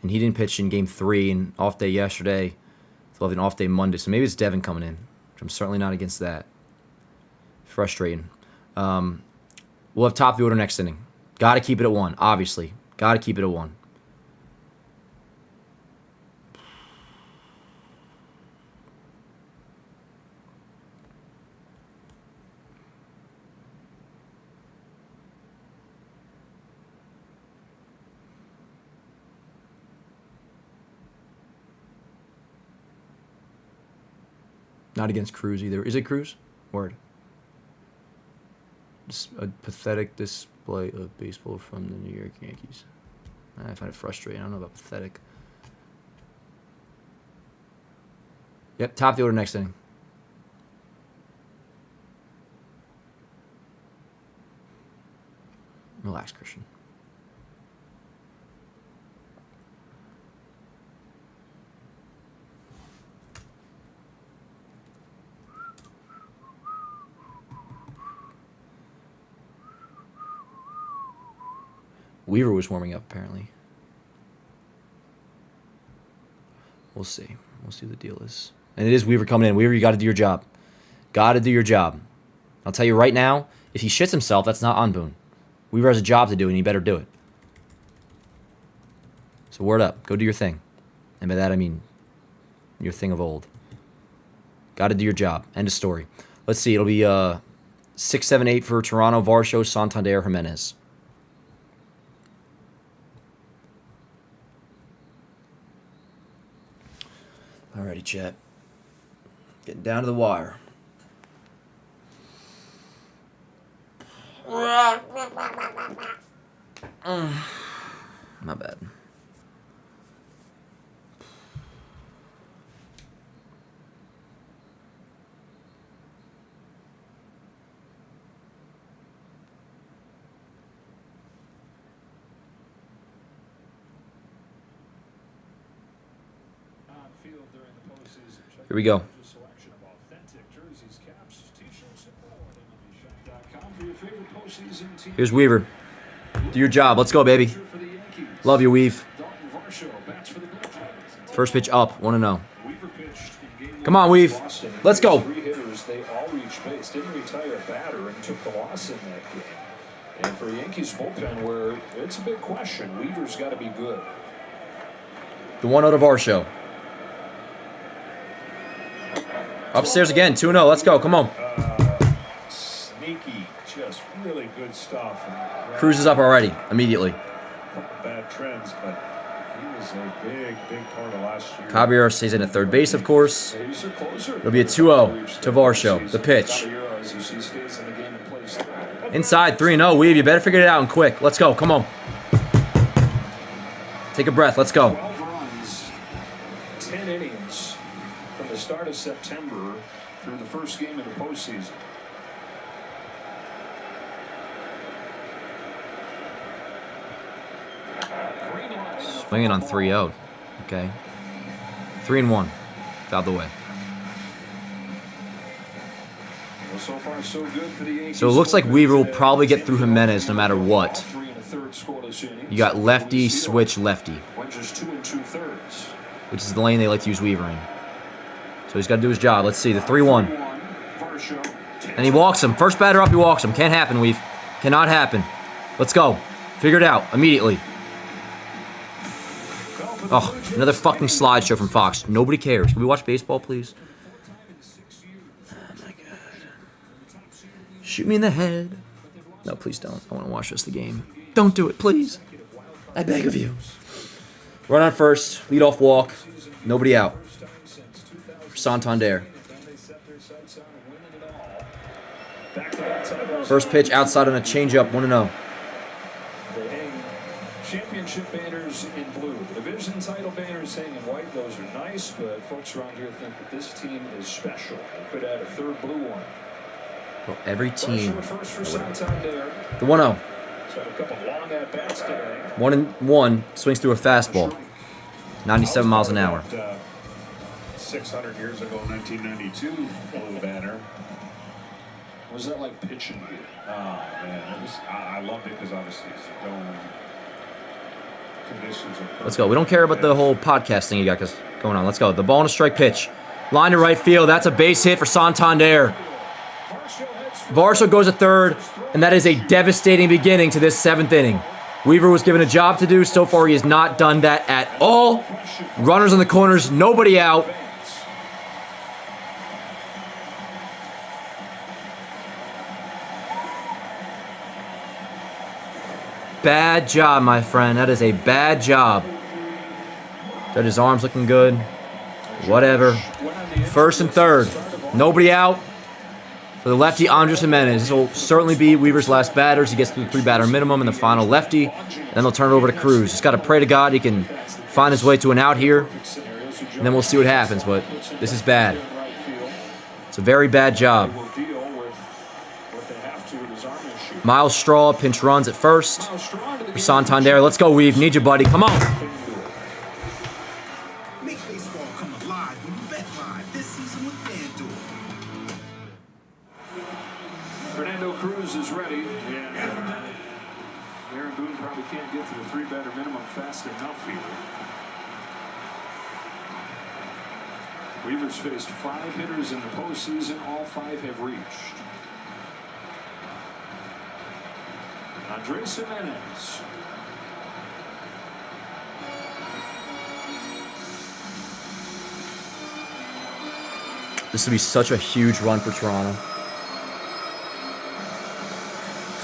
and he didn't pitch in game 3 and off day yesterday. They'll have an off day Monday, so maybe it's Devin coming in, which I'm certainly not against that. Frustrating. We'll have top of the order next inning. Got to keep it at 1, obviously. Got to keep it at 1. Not against Cruz either. Is it Cruz? Word. A pathetic display of baseball from the New York Yankees. I find it frustrating. I don't know about pathetic. Yep, top of the order next inning. Relax, Christian. Weaver was warming up, apparently. We'll see. We'll see what the deal is. And it is Weaver coming in. Weaver, you got to do your job. Got to do your job. I'll tell you right now, if he shits himself, that's not on Boone. Weaver has a job to do, and he better do it. So word up. Go do your thing. And by that, I mean your thing of old. Got to do your job. End of story. Let's see. It'll be 6, 7, 8 for Toronto, Varsho, Santander, Jimenez. Alrighty, chat. Getting down to the wire. Not bad. Here we go. Here's Weaver. Do your job. Let's go, baby. Love you, Weave. First pitch up. 1-0. Come on, Weave. Let's go. They all reached base. Didn't retire a batter and took the loss in that game. And for Yankees bullpen, where it's a big question, Weaver's got to be good. The 1-0 to Varsho. Upstairs again. 2-0. Let's go. Come on. Sneaky, just really good stuff. Cruz is up already. Immediately. Bad trends, but he was a big part of last year. Caballero stays in at third base, of course. It'll be a 2-0 to Varsho. The pitch. Inside, 3-0. Weave, you better figure it out and quick. Let's go. Come on. Take a breath. Let's go. 12 runs, 10 innings from the start of September through the first game of the postseason. Swinging on 3-0. Okay. 3-1. Out the way. Well, so far, so good for the Yankees. So it looks like Weaver will probably get through Jimenez no matter what. You got lefty, switch, lefty. Which is the lane they like to use Weaver in. So he's got to do his job. Let's see. The 3-1. And he walks him. First batter up, he walks him. Can't happen, Weave. Cannot happen. Let's go. Figure it out immediately. Oh, another fucking slideshow from Fox. Nobody cares. Can we watch baseball, please? Oh, my God. Shoot me in the head. No, please don't. I want to watch this the game. Don't do it, please. I beg of you. Run on first. Leadoff walk. Nobody out. Santander. First pitch outside on a changeup. 1-0. Championship banners in blue. The division title banners hang in white. Those are nice, but folks around here think that this team is special. They could add a third blue one. Well, every team. The The 1-0. So a couple long at bats today. 1-1. Swings through a fastball. 97 miles an hour. 600 years ago, 1992, blue banner. Was that like pitching here? Oh man, I loved it because obviously it's a dome. Let's go. We don't care about the whole podcast thing you got going on. Let's go. The ball and a strike pitch. Line to right field. That's a base hit for Santander. Varsho goes to third, and that is a devastating beginning to this 7th inning. Weaver was given a job to do. So far, he has not done that at all. Runners in the corners. Nobody out. Bad job, my friend. That is a bad job. Got his arms looking good. Whatever. First and third. Nobody out. For the lefty, Andres Jimenez. This will certainly be Weaver's last batters. He gets to the 3-batter minimum in the final lefty. Then they'll turn it over to Cruz. Just got to pray to God he can find his way to an out here. And then we'll see what happens. But this is bad. It's a very bad job. Miles Straw pinch runs at first for Santander. Let's go, Weave. Need you, buddy. Come on. Make baseball come alive when you bet live this season with FanDuel. Fernando Cruz is ready. Yeah. Aaron Boone probably can't get to the 3-batter minimum fast enough here. Weaver's faced 5 hitters in the postseason. All 5 have reached. Andres Jimenez. This would be such a huge run for Toronto.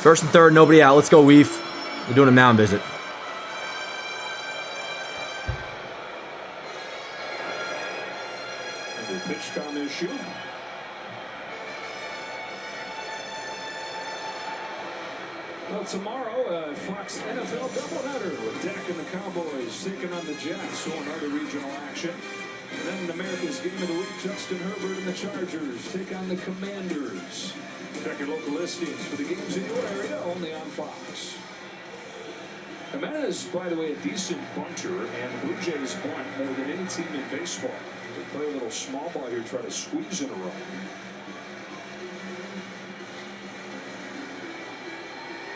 First and third, nobody out. Let's go, Weave. We're doing a mound visit. The pitch count issue. Well, tomorrow, Fox NFL doubleheader with Dak and the Cowboys taking on the Jets, so another regional action. And then in America's Game of the Week, Justin Herbert and the Chargers take on the Commanders. Check your local listings for the games in your area, only on Fox. Jimenez, by the way, a decent bunter, and the Blue Jays bunt more than any team in baseball. They play a little small ball here, try to squeeze in a run.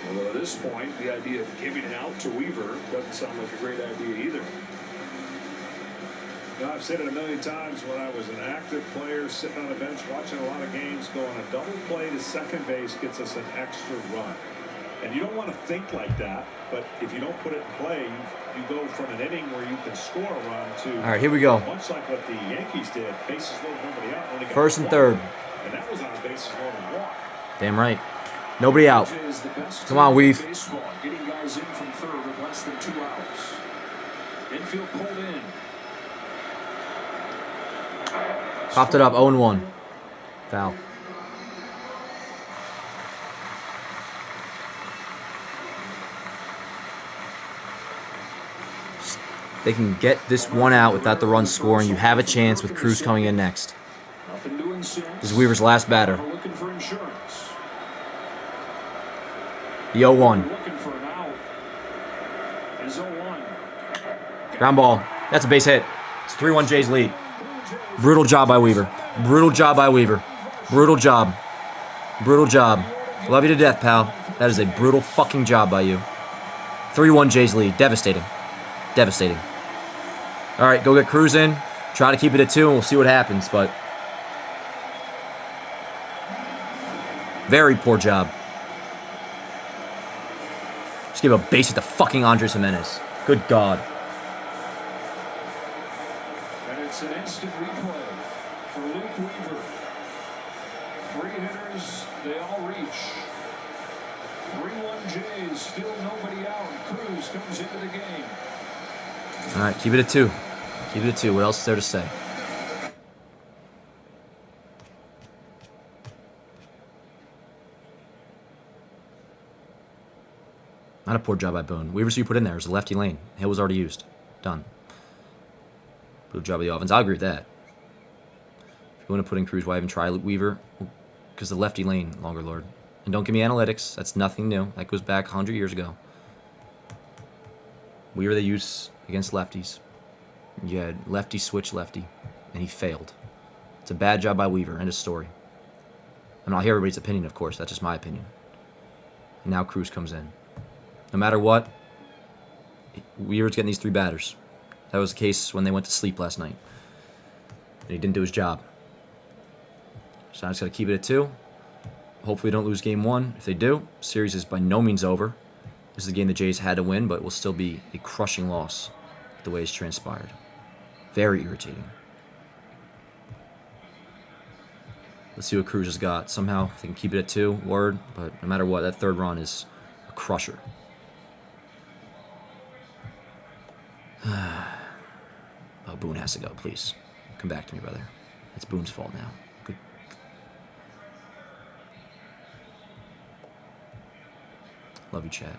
Although at this point, the idea of giving it out to Weaver doesn't sound like a great idea either. Now, I've said it a million times when I was an active player sitting on a bench watching a lot of games, going a double play to second base gets us an extra run. And you don't want to think like that, but if you don't put it in play, you go from an inning where you can score a run to, all right, here we go. much like what the Yankees did, bases loaded, nobody out. Only got First and one. third. And that was on a bases loaded walk. Damn right. Nobody out. Come on, Weave. Baseball, getting guys in from third with less than 2 outs. Infield pulled in. Popped it up, 0-1. Foul. They can get this one out without the run scoring. You have a chance with Cruz coming in next. Nothing doing since. This is Weaver's last batter. Looking for insurance. The 0-1. Looking for an out. Is 0-1. Ground ball. That's a base hit. It's 3-1 Jays lead. Brutal job by Weaver. Brutal job by Weaver. Brutal job. Brutal job. Love you to death, pal. That is a brutal fucking job by you. 3-1 Jays lead. Devastating. Devastating. All right, go get Cruz in. Try to keep it at 2, and we'll see what happens, but very poor job. Just give a base hit to fucking Andres Jimenez. Good God. And it's an instant replay for Luke Weaver. 3 hitters, they all reach. 3-1 Jays, still nobody out. Cruz comes into the game. All right, keep it at 2. Keep it at 2. What else is there to say? Not a poor job by Boone. Weaver, so you put in there. It was a lefty lane. Hill was already used. Done. Good job of the offense. I'll agree with that. If you want to put in Cruz, why even try Weaver? Because the lefty lane, longer lord. And don't give me analytics. That's nothing new. That goes back 100 years ago. Weaver they use against lefties. You had lefty switch lefty, and he failed. It's a bad job by Weaver. End of story. And I'll hear everybody's opinion, of course. That's just my opinion. And now Cruz comes in. No matter what, Weaver's getting these 3 batters. That was the case when they went to sleep last night. And he didn't do his job. So I just got to keep it at 2. Hopefully, don't lose game 1. If they do, series is by no means over. This is a game the Jays had to win, but it will still be a crushing loss the way it's transpired. Very irritating. Let's see what Cruz has got. Somehow, they can keep it at 2, word. But no matter what, that 3rd run is a crusher. Oh, Boone has to go, please. Come back to me, brother. It's Boone's fault now. Good. Love you, chat.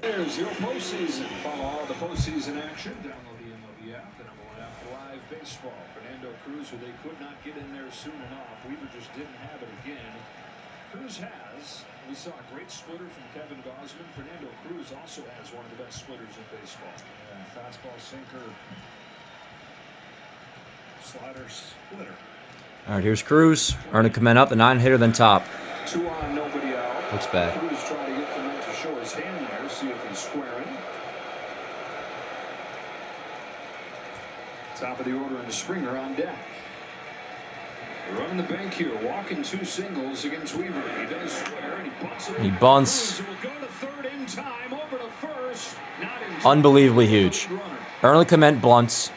There's your postseason. Follow all the postseason action. Download the MLB app, the #1 app for live baseball. Fernando Cruz, who they could not get in there soon enough. Weaver just didn't have it again. Cruz has. We saw a great splitter from Kevin Gausman. Fernando Cruz also has one of the best splitters in baseball. Yeah, fastball, sinker, slider, splitter. All right, here's Cruz. Earning Clement up, the 9-hitter, then top. 2 on, nobody out. Looks bad. Cruz trying to get Clement to show his hand there, see if he's squaring. Top of the order and Springer on deck. Running the bank here, walking 2 singles against Weaver. He does square and he bunts it. He bunts. Cruz will go to third in time, over to first. Not in time. Unbelievably huge. Early Clement bunts.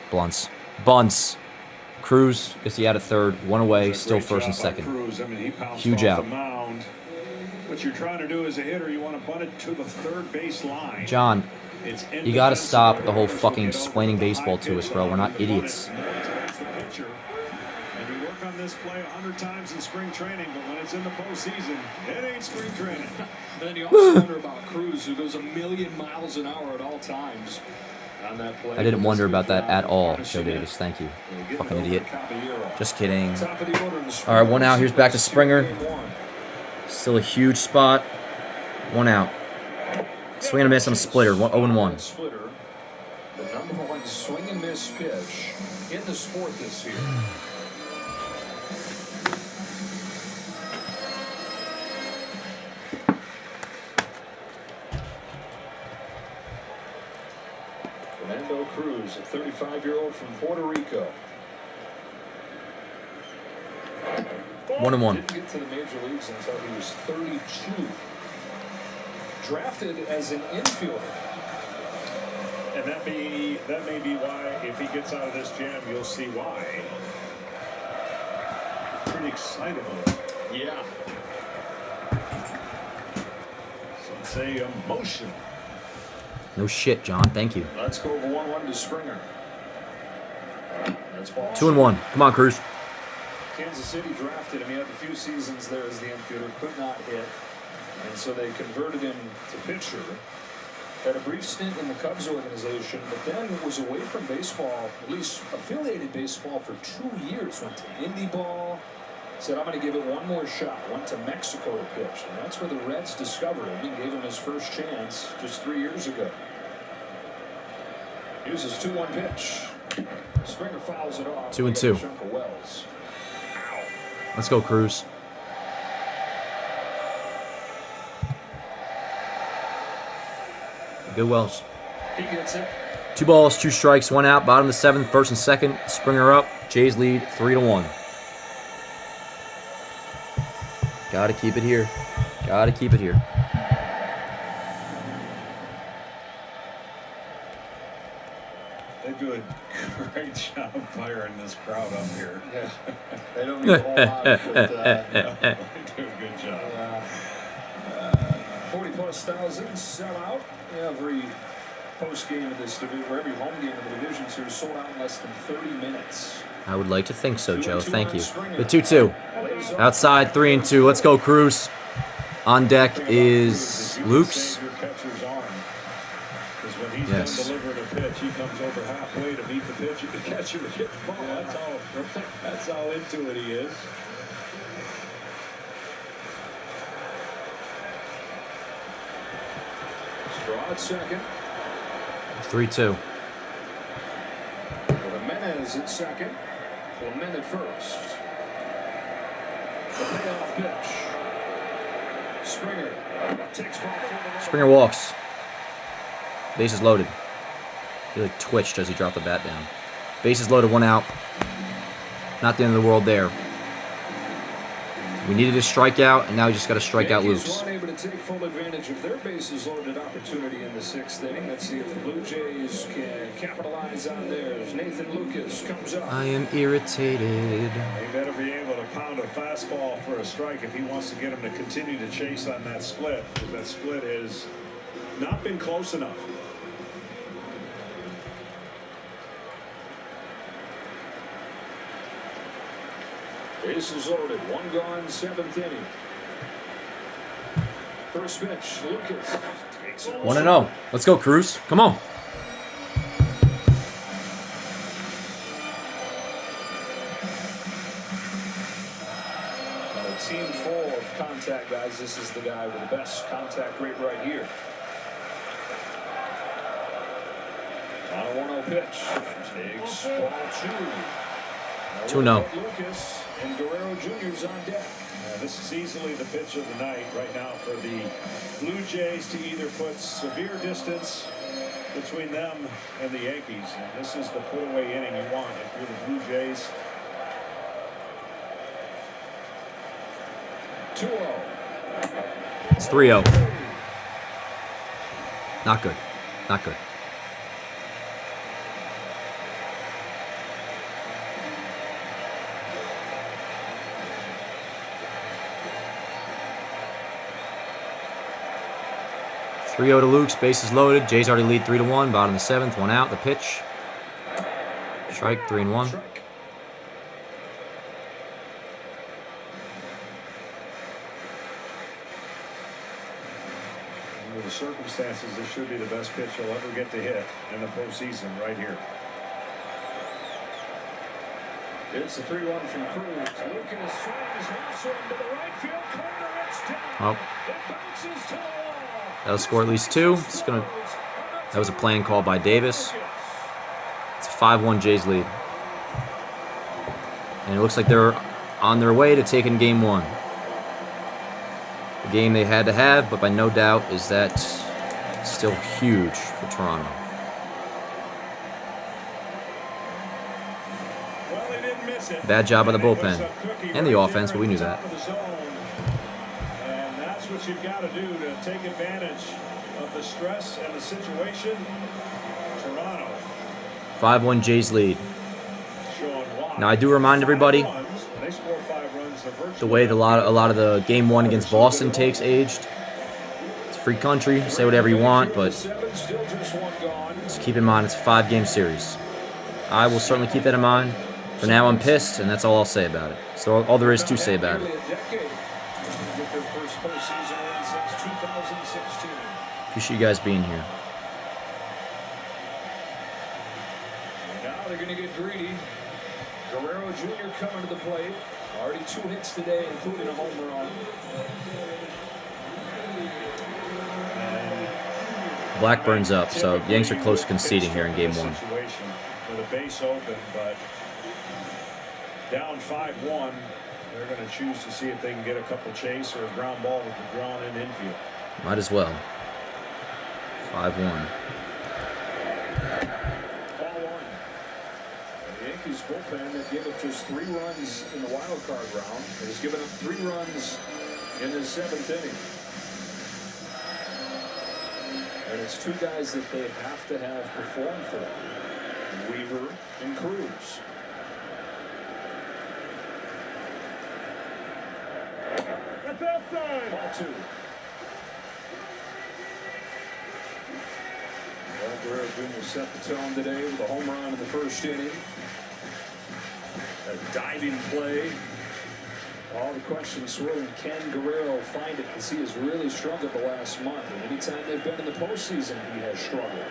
Cruz gets the out at third, 1 away, still first and second. Cruz. I mean, he pounced Huge off out. the mound What you're trying to do as a hitter, you want to bunt it to the third base line. John, you gotta stop the whole fucking explaining baseball to us, bro. We're not idiots. And you work on this play 100 times in spring training, but when it's in the postseason, it ain't spring training. And then you also wonder about Cruz, who goes 1,000,000 miles an hour at all times on that play. I didn't wonder about that at all, Joe Davis. Thank you. Fucking idiot. Just kidding. All right, 1 out. Here's back to Springer. Still a huge spot. 1 out. Swing and a miss on a splitter. 0-1. Splitter, the #1 swing and miss pitch in the sport this year. Fernando Cruz, a 35-year-old from Puerto Rico. 1-1. Didn't get to the major leagues until he was 32. Drafted as an infielder. And that may be why, if he gets out of this jam, you'll see why. Pretty excitable. Yeah. Some say emotional. No shit, John. Thank you. Let's go over 1-1 to Springer. That's ball. 2-1. Come on, Cruz. Kansas City drafted him. He had a few seasons there as the infielder, could not hit. And so they converted him to pitcher. Had a brief stint in the Cubs organization, but then was away from baseball, at least affiliated baseball, for 2 years. Went to Indy ball. Said, I'm going to give it one more shot. Went to Mexico to pitch. And that's where the Reds discovered him and gave him his first chance just 3 years ago. Here's his 2-1 pitch. Springer fouls it off. 2-2. Wells. Let's go, Cruz. Good Wells. He gets it. 2 balls, 2 strikes, 1 out. Bottom of the 7th, 1st and 2nd. Springer up. Jays lead 3-1. Gotta keep it here. Gotta keep it here. They do a great job firing this crowd up here. Yeah. They don't need a whole lot, but they do a good job. 40+ thousand sell out every post game of this division, or every home game of the division series sold out in less than 30 minutes. I would like to think so, Joe. Thank you. The 2-2. Outside, 3-2. Let's go, Cruz. On deck is Luke's. Yes. Delivering a pitch, he comes over halfway to meet the pitch and the catcher to hit the ball. That's how into it he is. Straw at second. 3-2. Jimenez at second. Clement at first. The payoff pitch. Springer takes ball forward. Springer walks. Bases loaded. He like twitched as he dropped the bat down. Bases loaded, 1 out. Not the end of the world there. We needed a strikeout, and now we just got to strike out Luke's. Yankees weren't able to take full advantage of their bases loaded opportunity in the 6th inning. Let's see if the Blue Jays can capitalize on theirs. Nathan Lucas comes up. I am irritated. He better be able to pound a fastball for a strike if he wants to get him to continue to chase on that split, because that split has not been close enough. Bases loaded, 1 gone, 7th inning. First pitch, Lucas takes it. 1-0. Let's go, Cruz. Come on. On a team full of contact guys, this is the guy with the best contact rate right here. On a 1-0 pitch, takes ball 2. 2-0. Lucas and Guerrero Jr.'s on deck. This is easily the pitch of the night right now for the Blue Jays to either put severe distance between them and the Yankees. And this is the put-away inning you want if you're the Blue Jays. 2-0. It's 3-0. Not good. Not good. 3-0 to Luke's, bases loaded. Jays already lead 3-1. Bottom of the 7th, 1 out. The pitch. Strike, 3-1. Strike. Under the circumstances, this should be the best pitch he'll ever get to hit in the postseason right here. It's a 3-1 from Cruz. Lucas swings, left swing to the right field corner. It's down. Oh. It bounces to the wall. That'll score at least 2. That was a plan call by Davis. It's a 5-1 Jays lead. And it looks like they're on their way to taking game 1. The game they had to have, but by no doubt is that still huge for Toronto. Well, they didn't miss it. Bad job by the bullpen and the offense, but we knew that. And that's what you've got to do to take advantage of the stress and the situation. Toronto 5-1 Jays lead. showing why. Now I do remind everybody They score 5 runs. the way a lot of the game 1 against Boston takes aged. It's a free country, say whatever you want, but just keep in mind it's a 5-game series. I will certainly keep that in mind. For now, I'm pissed, and that's all I'll say about it. So all there is to say about it. Appreciate you guys being here. Now they're going to get greedy. Guerrero Jr. coming to the plate. Already 2 hits today, including a home run. Blackburn's up, so Yanks are close to conceding here in game 1. With a base open, but down 5-1, they're going to choose to see if they can get a couple chase or a ground ball with the drawn in infield. Might as well. 5-1. The Yankees bullpen that gave up just 3 runs in the wild card round has given up 3 runs in the 7th inning. And it's 2 guys that they have to have perform for. Weaver and Cruz. That's outside. Ball 2. Guerrero Jr. set the tone today with a home run in the 1st inning. A diving play. All the questions swirling. Can Guerrero find it? Because he has really struggled the last month. And anytime they've been in the postseason, he has struggled.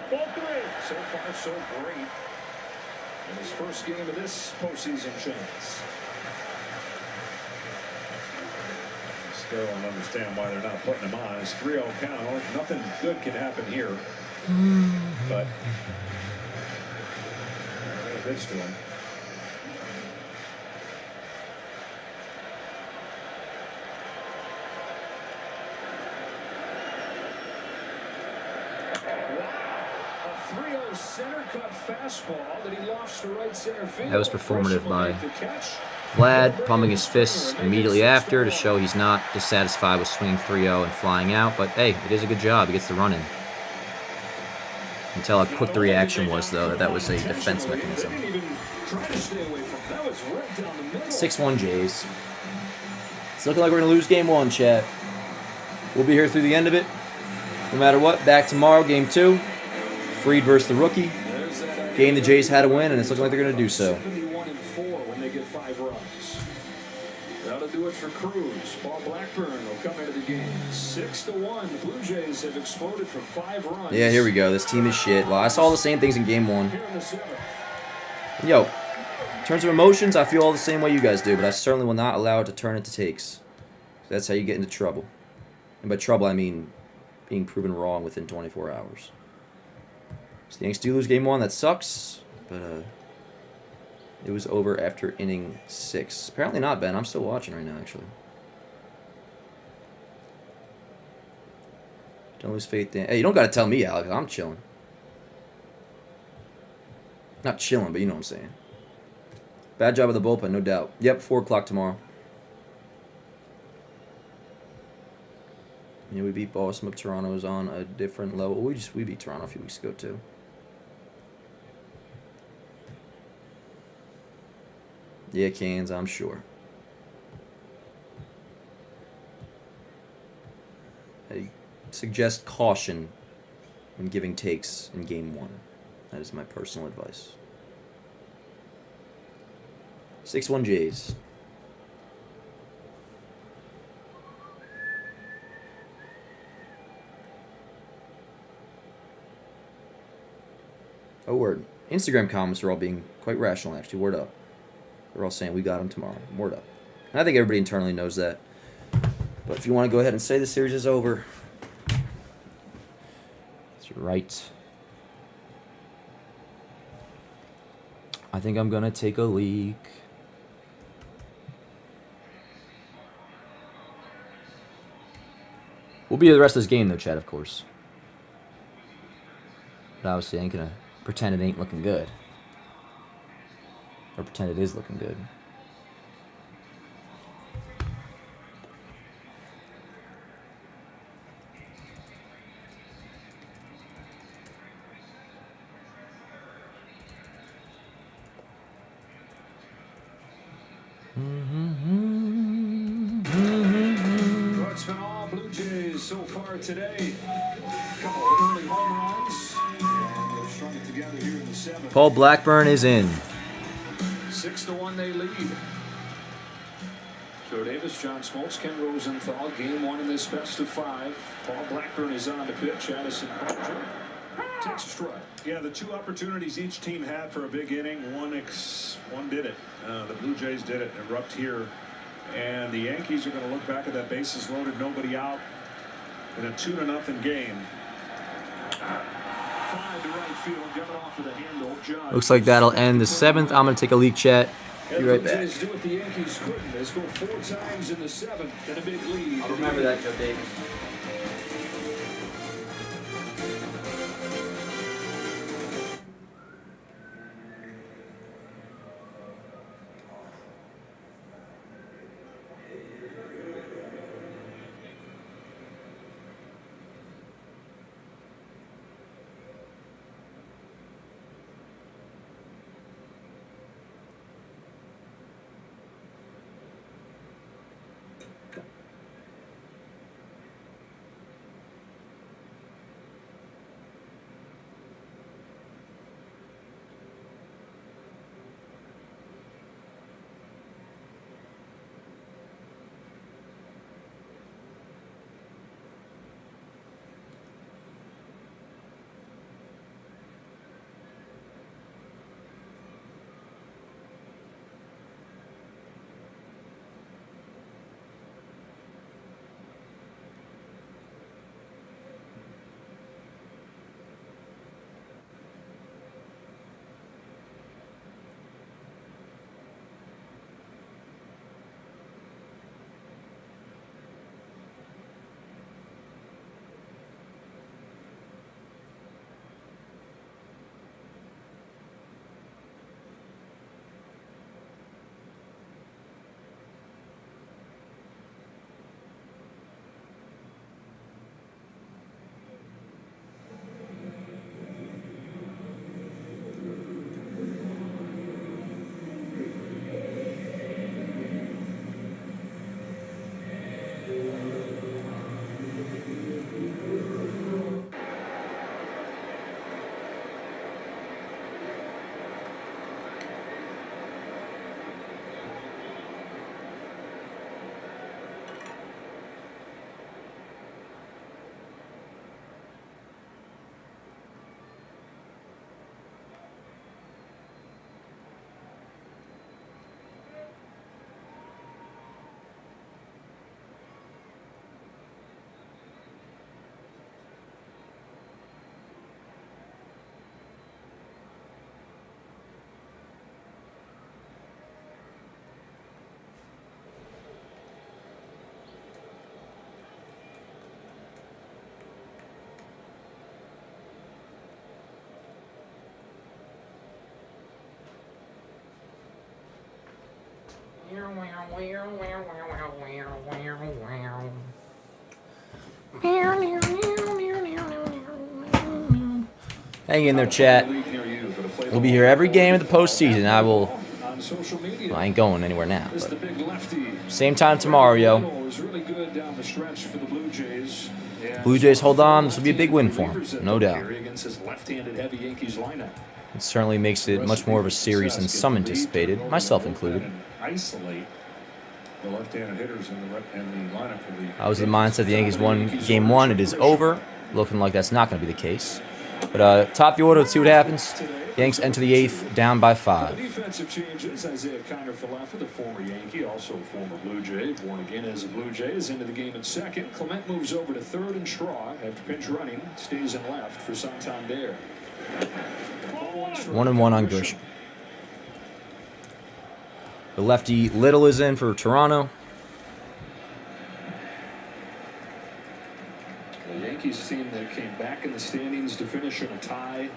Ball 3. So far, so great. In his first game of this postseason chance. Still don't understand why they're not putting him on. It's 3-0 count. Nothing good can happen here. But they're going to pitch to him. Center cut fastball that he lofts to right center field. That was performative by Vlad, pumping his fists immediately after to show he's not dissatisfied with swinging 3-0 and flying out. But hey, it is a good job. He gets the run in. You can tell how quick the reaction was, though, that was a defense mechanism. 6-1 Jays. It's looking like we're going to lose game 1, chat. We'll be here through the end of it. No matter what, back tomorrow, game 2. Fried versus the rookie. Game the Jays had to win, and it's looking like they're going to do so. 71-4 when they get 5 runs. That'll do it for Cruz. Paul Blackburn will come into the game. 6-1. The Blue Jays have exploded for 5 runs. Yeah, here we go. This team is shit. Well, I saw the same things in game 1. And yo, in terms of emotions, I feel all the same way you guys do, but I certainly will not allow it to turn into takes. That's how you get into trouble. And by trouble, I mean being proven wrong within 24 hours. So the Yanks do lose game 1. That sucks, but it was over after inning 6. Apparently not, Ben. I'm still watching right now, actually. Don't lose faith. Hey, you don't got to tell me, Alex. I'm chilling. Not chilling, but you know what I'm saying. Bad job of the bullpen, no doubt. Yep, 4 o'clock tomorrow. Yeah, we beat Boston, but Toronto is on a different level. We beat Toronto a few weeks ago, too. Yeah, Canes, I'm sure. I suggest caution when giving takes in Game 1. That is my personal advice. 6-1 Jays. Oh, word. Instagram comments are all being quite rational, actually. Word up. They're all saying we got him tomorrow. Word up. And I think everybody internally knows that. But if you want to go ahead and say the series is over, that's your right. I think I'm going to take a leak. We'll be here the rest of this game, though, Chad, of course. But obviously, I ain't going to pretend it ain't looking good. Or pretend it is looking good. Well, it's been all Blue Jays so far today. A couple of early home runs, and they've strung it together here in the 7th. Paul Blackburn is in. 6-1 they lead. Joe Davis, John Smoltz, Ken Rosenthal. Game 1 in this best of 5. Paul Blackburn is on to pitch. Addison Barger takes a strike. Yeah, the 2 opportunities each team had for a big inning. One did it. The Blue Jays did it. Erupt here. And the Yankees are going to look back at that bases loaded, nobody out in a 2-0 game. Fly to right field, got it off of the handle. John. Looks like that'll end the 7th. I'm going to take a leak, chat. Be right back. Do what the Yankees couldn't. They scored 4 times in the 7th and a big lead. I'll remember that, Joe Davis. Hang in there, chat. We'll be here every game of the postseason. I ain't going anywhere now. But same time tomorrow, yo. on down the stretch for the Blue Jays. Blue Jays hold on. This will be a big win for them, no doubt. Against this left-handed heavy Yankees lineup. It certainly makes it much more of a series than some anticipated, myself included. Isolate the left-handed hitters in the lineup for the. I was in the mindset the Yankees won Game 1. It is over. Looking like that's not going to be the case. But top the order, let's see what happens. Yanks enter the 8th, down by 5. Defensive changes. Isaiah Kiner Falefa, the former Yankee, also a former Blue Jay, born again as a Blue Jay, is into the game at second. Clement moves over to third, and Straw, after pinch running, stays in left for Santander. 1-1 on Grisham. The lefty Little is in for Toronto. The Yankees team that came back in the standings to finish in a tie.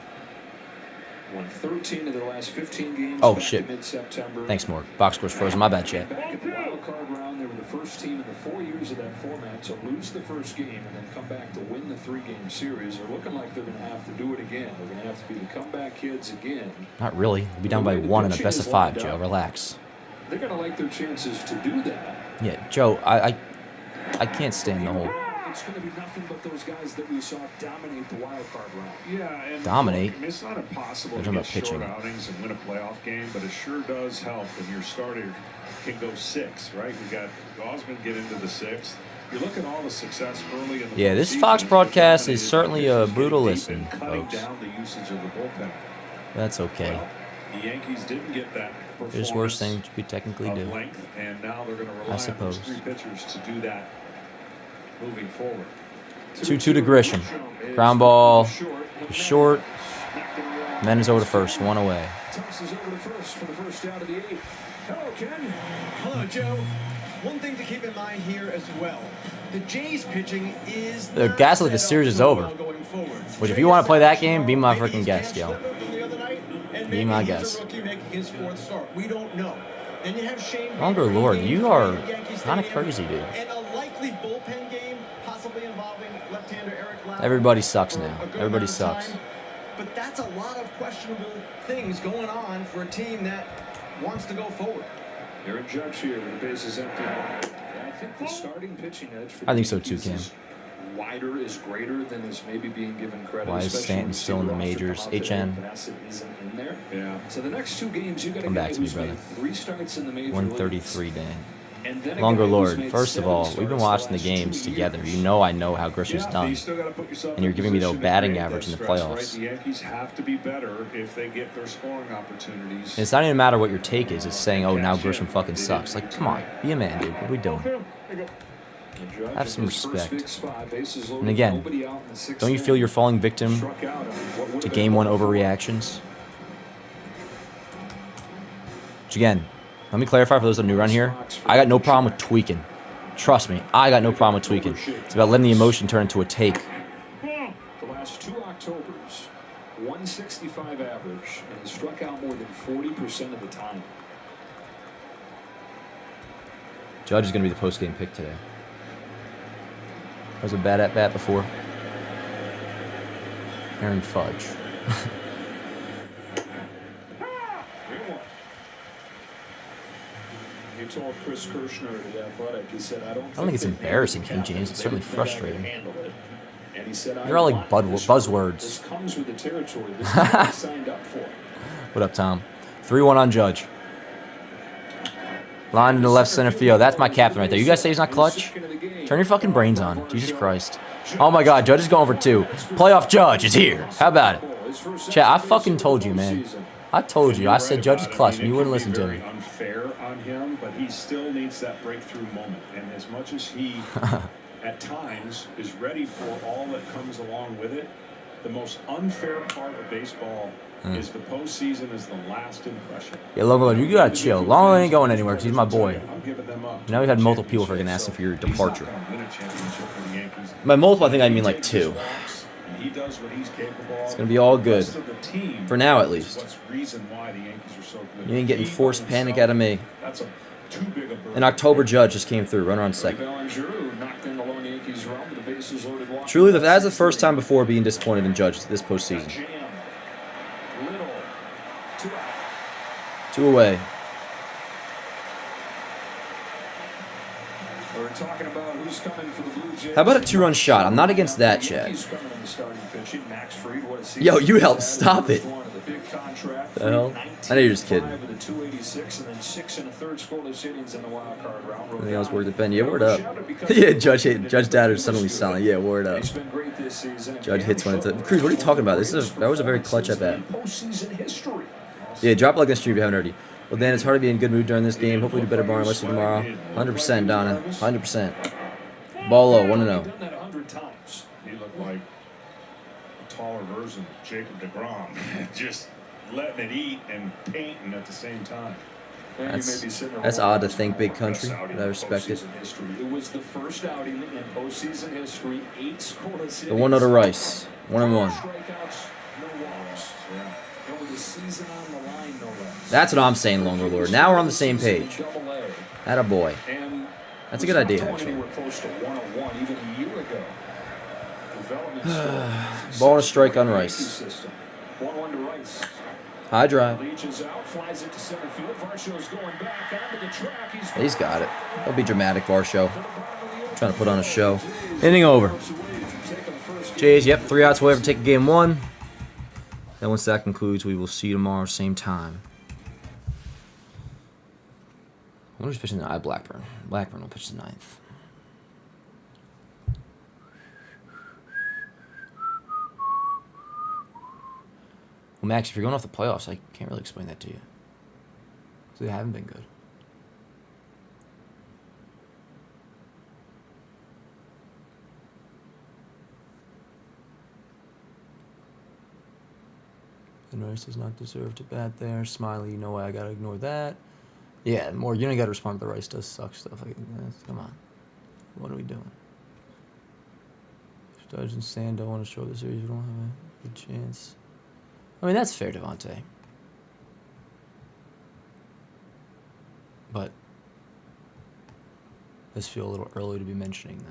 Won 13 of their last 15 games. Oh, shit. Mid-September. Thanks, Morg. Box score's frozen. My bad, chat. Back in the wild card round, they were the first team in the 4 years of that format to lose the first game and then come back to win the 3-game series. They're looking like they're going to have to do it again. They're going to have to be the comeback kids again. Not really. We'll be down by 1 in a best of 5, Joe. Relax. They're going to like their chances to do that. Yeah, Joe, I can't stand the whole... It's going to be nothing but those guys that we saw dominate the wild card round. Yeah, and dominate. Look, I mean, it's not impossible They're to get pitching. short outings and win a playoff game, but it sure does help when your starter can go 6, right? We got Gosman get into the 6th. You look at all the success early in the Yeah, this Fox broadcast is certainly a brutal listen, folks. Down the usage of the bullpen. That's okay. Well, the Yankees didn't get that performance. There's worse things you could technically do. Length, and now they're going to rely I suppose. on those 3 pitchers to do that moving forward. 2-2 to Grisham. Ground ball. Short. Mendes over to first. 1 away. Tosses over to first for the first out of the 8th. Hello, Ken. Hello, Joe. One thing to keep in mind here as well. The Jays pitching is The gas like the series is over. Which if you want to play that game, be my freaking guest, yo. Be my guest. We don't know. Then you have Shane. Longer Lord, you are kind of crazy, dude. And a likely bullpen game, possibly involving left-hander Eric Lauer. Everybody sucks now. Everybody sucks. But that's a lot of questionable things going on for a team that wants to go forward. Aaron Judge here with the bases empty. I think the starting pitching edge for the I think so too, Cam. wider is greater than is maybe being given credit. Why is Stanton still in the majors? HN. Isn't in there. Yeah. So the next 2 games, you got a Come guy back to me, who's brother. made 3 starts in the major 133, leagues. Dan. And then a Longer guy who's Lord, made first of 7 all, we've been starts watching the last games 2 together. years. You know I know how Grisham's done. You still got to put yourself And you're in giving me the position to batting create average that in the stretch, playoffs. Right? The Yankees have to be better if they get their scoring opportunities. And it's not even a matter what your take is. It's saying, oh, now Grisham fucking sucks. Like, come on. Be a man, dude. What are we doing? Have some respect. And again, don't you feel you're falling victim to Game 1 overreactions? Which again, let me clarify for those that are new around here. I got no problem with tweaking. Trust me, I got no problem with tweaking. It's about letting the emotion turn into a take. The last 2 Octobers, 165 average, and he struck out more than 40% of the time. Judge is going to be the post-game pick today. That was a bad at-bat before. Aaron Fudge. You told Chris Kirshner of The Athletic, he said, I don't think it's embarrassing, King James. It's certainly frustrating. And he said, You're all like buzzwords. This comes with the territory. This is what I signed up for. What up, Tom? 3-1 on Judge. Line in the left center field. That's my captain right there. You guys say he's not clutch? Turn your fucking brains on. Jesus Christ. Oh my God, Judge is going for 2. Playoff Judge is here. How about it? Chat, I fucking told you, man. I told you. I said Judge is clutch, and you wouldn't listen to me. Unfair on him, but he still needs that breakthrough moment. And as much as he, at times, is ready for all that comes along with it, the most unfair part of baseball is the postseason is the last impression. Yeah, Logan, you gotta chill. Longo ain't going anywhere because he's my boy. I'm giving them up. Now we've had multiple people freaking asking for your departure. He's not gonna win a championship for the Yankees. By multiple, I think I mean like 2. He does what he's capable of. It's gonna be all good. For now, at least. That's the reason why the Yankees are so good. You ain't getting forced panic out of me. That's a too big a burden. An October Judge just came through. Runner on second. Truly, that's the first time before being disappointed in Judge this postseason. 2 away. We're talking about who's Who's coming for the Blue Jays? How about a 2-run shot? I'm not against that, Chad. Yankees coming in the starting pitching. Max Fried, what a season Yo, you he's help had. stop it. One of the big contract. The hell? I know you're just kidding. With a 286 and then 6 1/3 scoreless innings in the wild card round. Anything else worth it, Ben? Yeah, word up. Yeah, Judge Dowder's suddenly silent. Yeah, word up. He's been great this season. Judge hits when it's Cruz, what are you talking about? That was a very clutch at bat. Postseason history. Yeah, drop a like this stream if you haven't already. Well, Dan, it's hard to be in good mood during this game. Hopefully, do better tomorrow. Let's see tomorrow. 100%, Donna. 100%. Ball low, 1-0. Done that 100 times. He looked like a taller version of Jacob DeGrom. Just letting it eat and painting at the same time. That's odd to think, big country, but I respect it. It was the first outing in postseason history. 8 scoreless. The 1-0 to Rice. 1-1. Strikeouts, no walks. And with the season on the line, no less. That's what I'm saying, Longer Lord. Now we're on the same page. Atta boy. That's a good idea, actually. We're close to 101 even a year ago. Ball and a strike on Rice. 1-1 to Rice. High drive. Leaches out, flies it to center field. Varsho's going back onto the track. He's got it. Don't be dramatic, Varsho. Trying to put on a show. Inning over. Jays, yep, 3 outs away from taking game 1. Then once that concludes, we will see you tomorrow, same time. I wonder who's pitching the Blackburn. Blackburn will pitch the 9th. Well, Max, if you're going off the playoffs, I can't really explain that to you. Because they haven't been good. And Rice does not deserve to bat there. Smiley, you know why I gotta ignore that. Yeah, more you gotta respond to the Rice does suck stuff. Like, come on. What are we doing? Judge and Sand don't want to show the series. We don't have a good chance. I mean, that's fair, Devontae. But I just feel a little early to be mentioning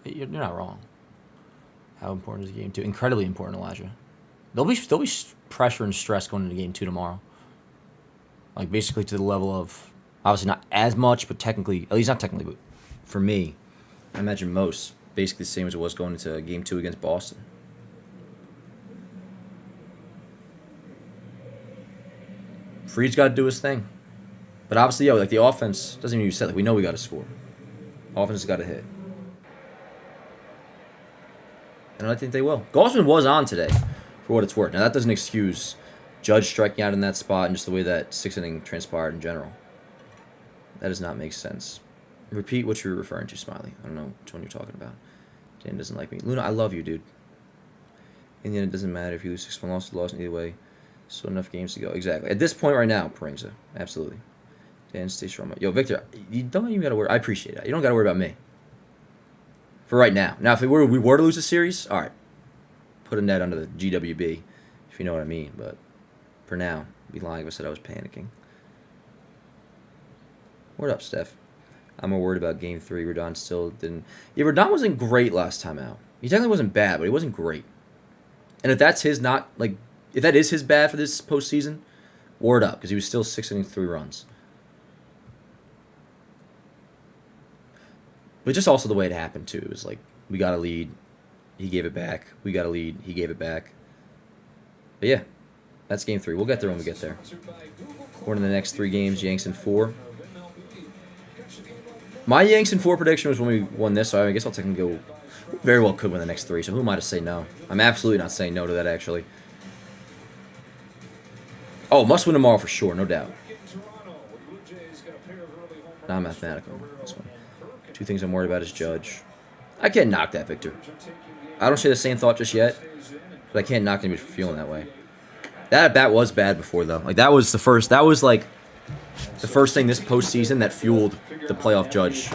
that. You're not wrong. How important is game 2? Incredibly important, Elijah. There'll be pressure and stress going into game 2 tomorrow. Like, basically to the level of, obviously not as much, but technically, at least not technically, but for me, I imagine most, basically the same as it was going into game 2 against Boston. Fried's got to do his thing. But obviously, like the offense doesn't even use set. Like, we know we got to score. Offense has got to hit. And I think they will. Gosman was on today, for what it's worth. Now, that doesn't excuse Judge striking out in that spot and just the way that 6th inning transpired in general. That does not make sense. Repeat what you're referring to, Smiley. I don't know which one you're talking about. Dan doesn't like me. Luna, I love you, dude. In the end, it doesn't matter if you lose 6-1 loss, you lost either way. So enough games to go. Exactly. At this point right now, Paringza. Absolutely. Dan, stay strong. Yo, Victor, you don't even got to worry. I appreciate that. You don't got to worry about me. For right now. Now, if we were to lose a series, all right. Put a net under the GWB, if you know what I mean. But for now, I'd be lying if I said I was panicking. Word up, Steph. I'm more worried about game 3. Rodon still didn't. Yeah, Rodon wasn't great last time out. He technically wasn't bad, but he wasn't great. And if that's his not, like, if that is his bad for this postseason, word up, because he was still 6 innings, 3 runs. But just also the way it happened, too. It was like, we got a lead, he gave it back. We got a lead, he gave it back. But yeah, that's game 3. We'll get there when we get there. We're in the next 3 games, Yanks in 4. My Yanks in 4 prediction was when we won this, so I guess I'll technically go. Very well could win the next 3, so who am I to say no? I'm absolutely not saying no to that, actually. Oh, must win tomorrow for sure, no doubt. Not mathematical on this one. 2 things I'm worried about is Judge. I can't knock that, Victor. I don't share the same thought just yet, but I can't knock anybody for feeling that way. That at bat was bad before, though. Like, that was like the first thing this postseason that fueled the playoff Judge.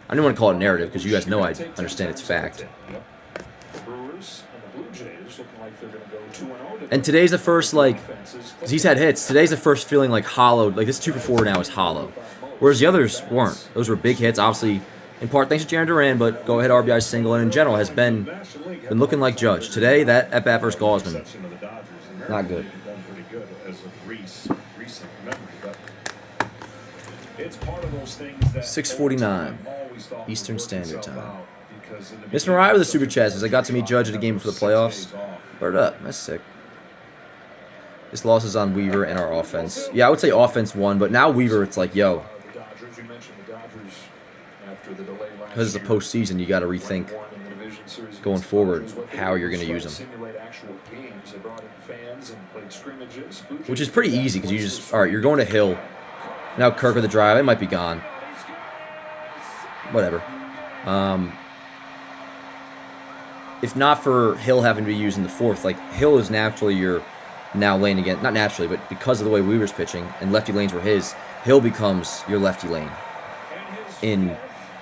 I don't want to call it narrative because you guys know I understand it's fact. And today's the first, like, because he's had hits. Today's the first feeling like hollowed. Like, this 2 for 4 now is hollow. Whereas the others weren't. Those were big hits, obviously, in part thanks to Jaron Duran, but go-ahead RBI single, and in general has been looking like Judge. Today, that at-bat versus Gosman, not good. It's part of those things that 6:49. always thought Eastern was working Standard itself Time. out because in the Miss beginning, Mariah with the some super of chat says, I got to meet Judge at a game before the playoffs. Word up. That's sick. This loss is on Weaver and our offense. Yeah, I would say offense won, but now Weaver, it's like, yo, The Dodgers, you mentioned the Dodgers after the delay last because it's a year, postseason, you got to rethink won in the division series going against the forward Dodgers. What they how did you're was going to try use them. simulate actual games. They brought in fans and played scrimmages. Blue Which is Jays pretty did that easy because you once just, this all right, you're going to Hill. Now Kirk with the drive. It might be gone. Whatever. If not for Hill having to be used in the fourth, like Hill is naturally your now lane again. Not naturally, but because of the way Weaver's pitching and lefty lanes were his, Hill becomes your lefty lane in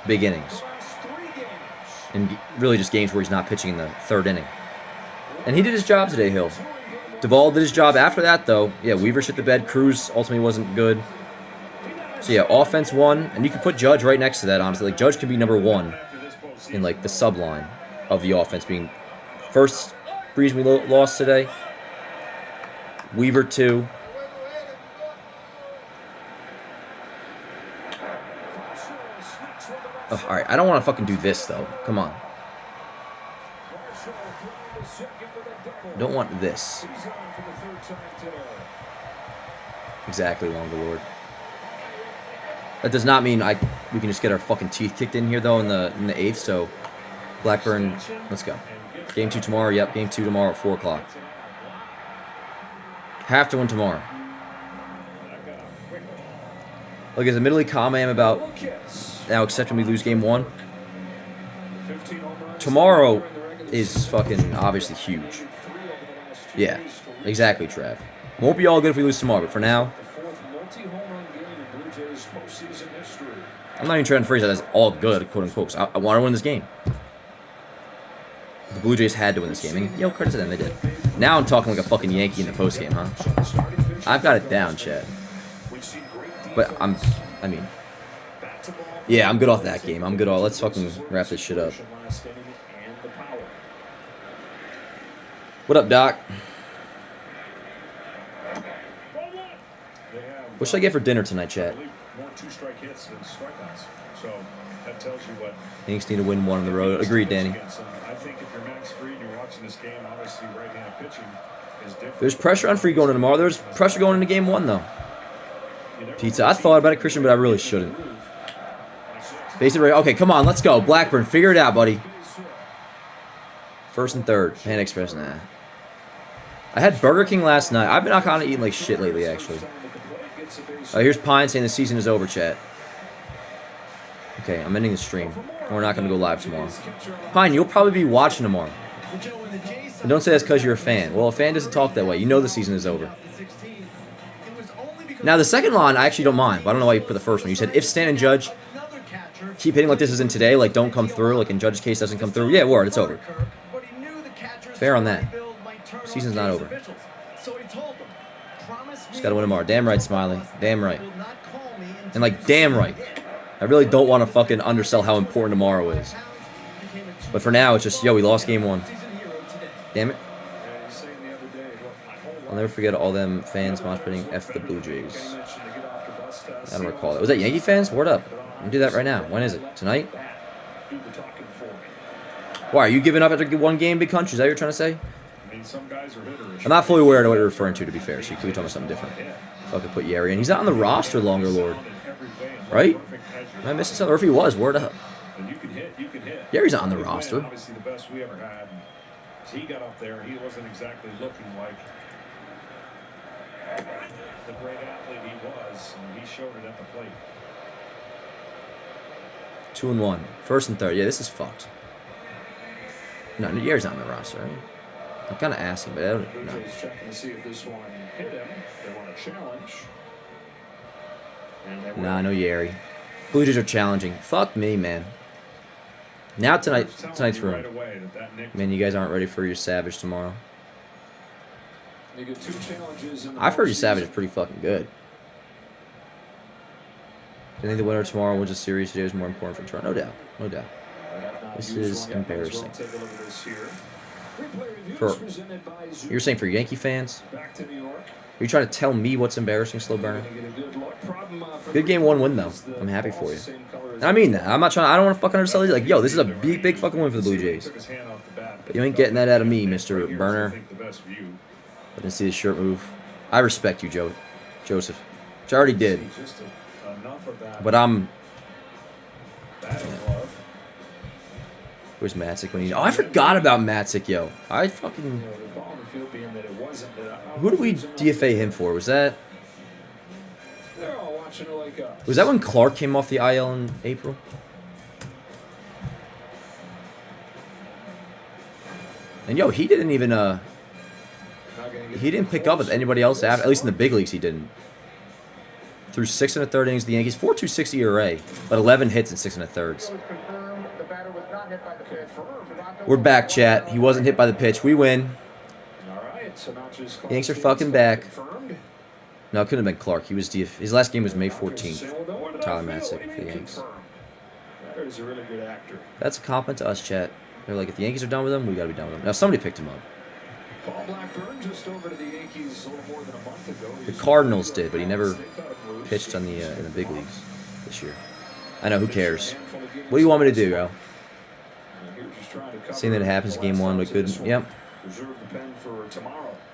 big innings. And really just games where he's not pitching in the third inning. And he did his job today, Hill. Duvall did his job after that, though. Yeah, Weaver shit the bed. Cruz ultimately wasn't good. So, yeah, offense won. And you can put Judge right next to that, honestly. Like, Judge can be number one in, like, the subline of the offense being first reason we lost today. Weaver 2. Oh, all right, I don't want to fucking do this, though. Come on. I don't want this. Exactly, Longer Lord. That does not mean we can just get our fucking teeth kicked in here, though, in the 8th. So, Blackburn, let's go. Game 2 tomorrow. Yep, game 2 tomorrow at 4 o'clock. Have to win tomorrow. Look, as admittedly calm I am about now accepting we lose game 1. Tomorrow is fucking obviously huge. Yeah, exactly, Trav. Won't be all good if we lose tomorrow, but for now, I'm not even trying to phrase that as all good, quote unquote. 'Cause I want to win this game. The Blue Jays had to win this game, and credit to them, they did. Now I'm talking like a fucking Yankee in the postgame, huh? I've got it down, Chad. But I mean, yeah, I'm good off that game. I'm good off. Let's fucking wrap this shit up. What up, Doc? What should I get for dinner tonight, Chad? More two-strike hits than strikeouts. So that tells you what. Yankees need to win one on the road. Agreed, Danny. I think if you're Max Fried and you're watching this game, obviously right-handed pitching is different. There's pressure on Fried going into tomorrow. There's pressure going into game 1, though. Pizza. I thought about it, Christian, but I really shouldn't. Basically, okay, come on, let's go. Blackburn, figure it out, buddy. First and third. Pan Express, nah. I had Burger King last night. I've been kind of eating like shit lately, actually. Here's Pine saying the season is over, chat. Okay, I'm ending the stream. We're not going to go live tomorrow. Pine, you'll probably be watching tomorrow. And don't say that's because you're a fan. Well, a fan doesn't talk that way. You know the season is over. Now, the second line, I actually don't mind. But I don't know why you put the first one. You said, if Stan and Judge keep hitting like this isn't today, like don't come through, like in Judge's case doesn't come through. Yeah, word, it's over. Fair on that. Season's not over. Just got to win tomorrow. Damn right, Smiley. Damn right. And like, damn right. I really don't want to fucking undersell how important tomorrow is. But for now, it's just, yo, we lost game 1. Damn it. I'll never forget all them fans mosh pitting F the Blue Jays. I don't recall it. Was that Yankee fans? Word up. I'm going to do that right now. When is it? Tonight? Why, are you giving up after 1 game, Big Country? Is that what you're trying to say? I'm not fully aware of what you're referring to be fair, so you could be talking about something different. Fucking put Yeri in. He's not on the roster, Longer Lord. Right? Am I missing something? Or if he was, word up. Yeri's not on the roster. Obviously the best we ever had. He got up there. He wasn't exactly looking like the great athlete he was, and he showed it at the plate. 2-1. First and third. Yeah, this is fucked. No, Yeri's not on the roster, right? I'm kind of asking, but I don't know. Checking to see if this one hit him. They want a challenge. Nah, no Yeri. Blue Jays are challenging. Fuck me, man. Now tonight's room. Man, you guys aren't ready for your Savage tomorrow. I've heard your Savage is pretty fucking good. I think the winner tomorrow wins a series today is more important for Toronto. No doubt. No doubt. This is embarrassing. Take a look at this here. For you're saying for Yankee fans? Are you trying to tell me what's embarrassing, slow burner? Good game 1 win though. I'm happy for you. And I mean that. I'm not trying. I don't want to fucking undersell you. Like, yo, this is a big fucking win for the Blue Jays. But you ain't getting that out of me, Mr. Burner. I didn't see the shirt move. I respect you, Joseph. Which I already did. But I'm. Yeah. Where's Matzik when he? Oh, I forgot about Matzik, yo. I fucking. Who did we DFA him for? Was that? Was that when Clark came off the IL in April? And yo, he didn't even he didn't pick up with anybody else after, at least in the big leagues he didn't. Through 6 1/3 innings, the Yankees 4.26 ERA, but 11 hits in 6 1/3. We're back, chat. He wasn't hit by the pitch. We win. Yanks are fucking back. No, it couldn't have been Clark. He was his last game was May 14th. Tyler Matzik for the Yanks. That's a compliment to us, chat. They're like, if the Yankees are done with him, we gotta be done with him. Now somebody picked him up. The Cardinals did, but he never pitched on the in the big leagues this year. I know, who cares? What do you want me to do, bro? Seeing that it happens in game 1, but good. Yep.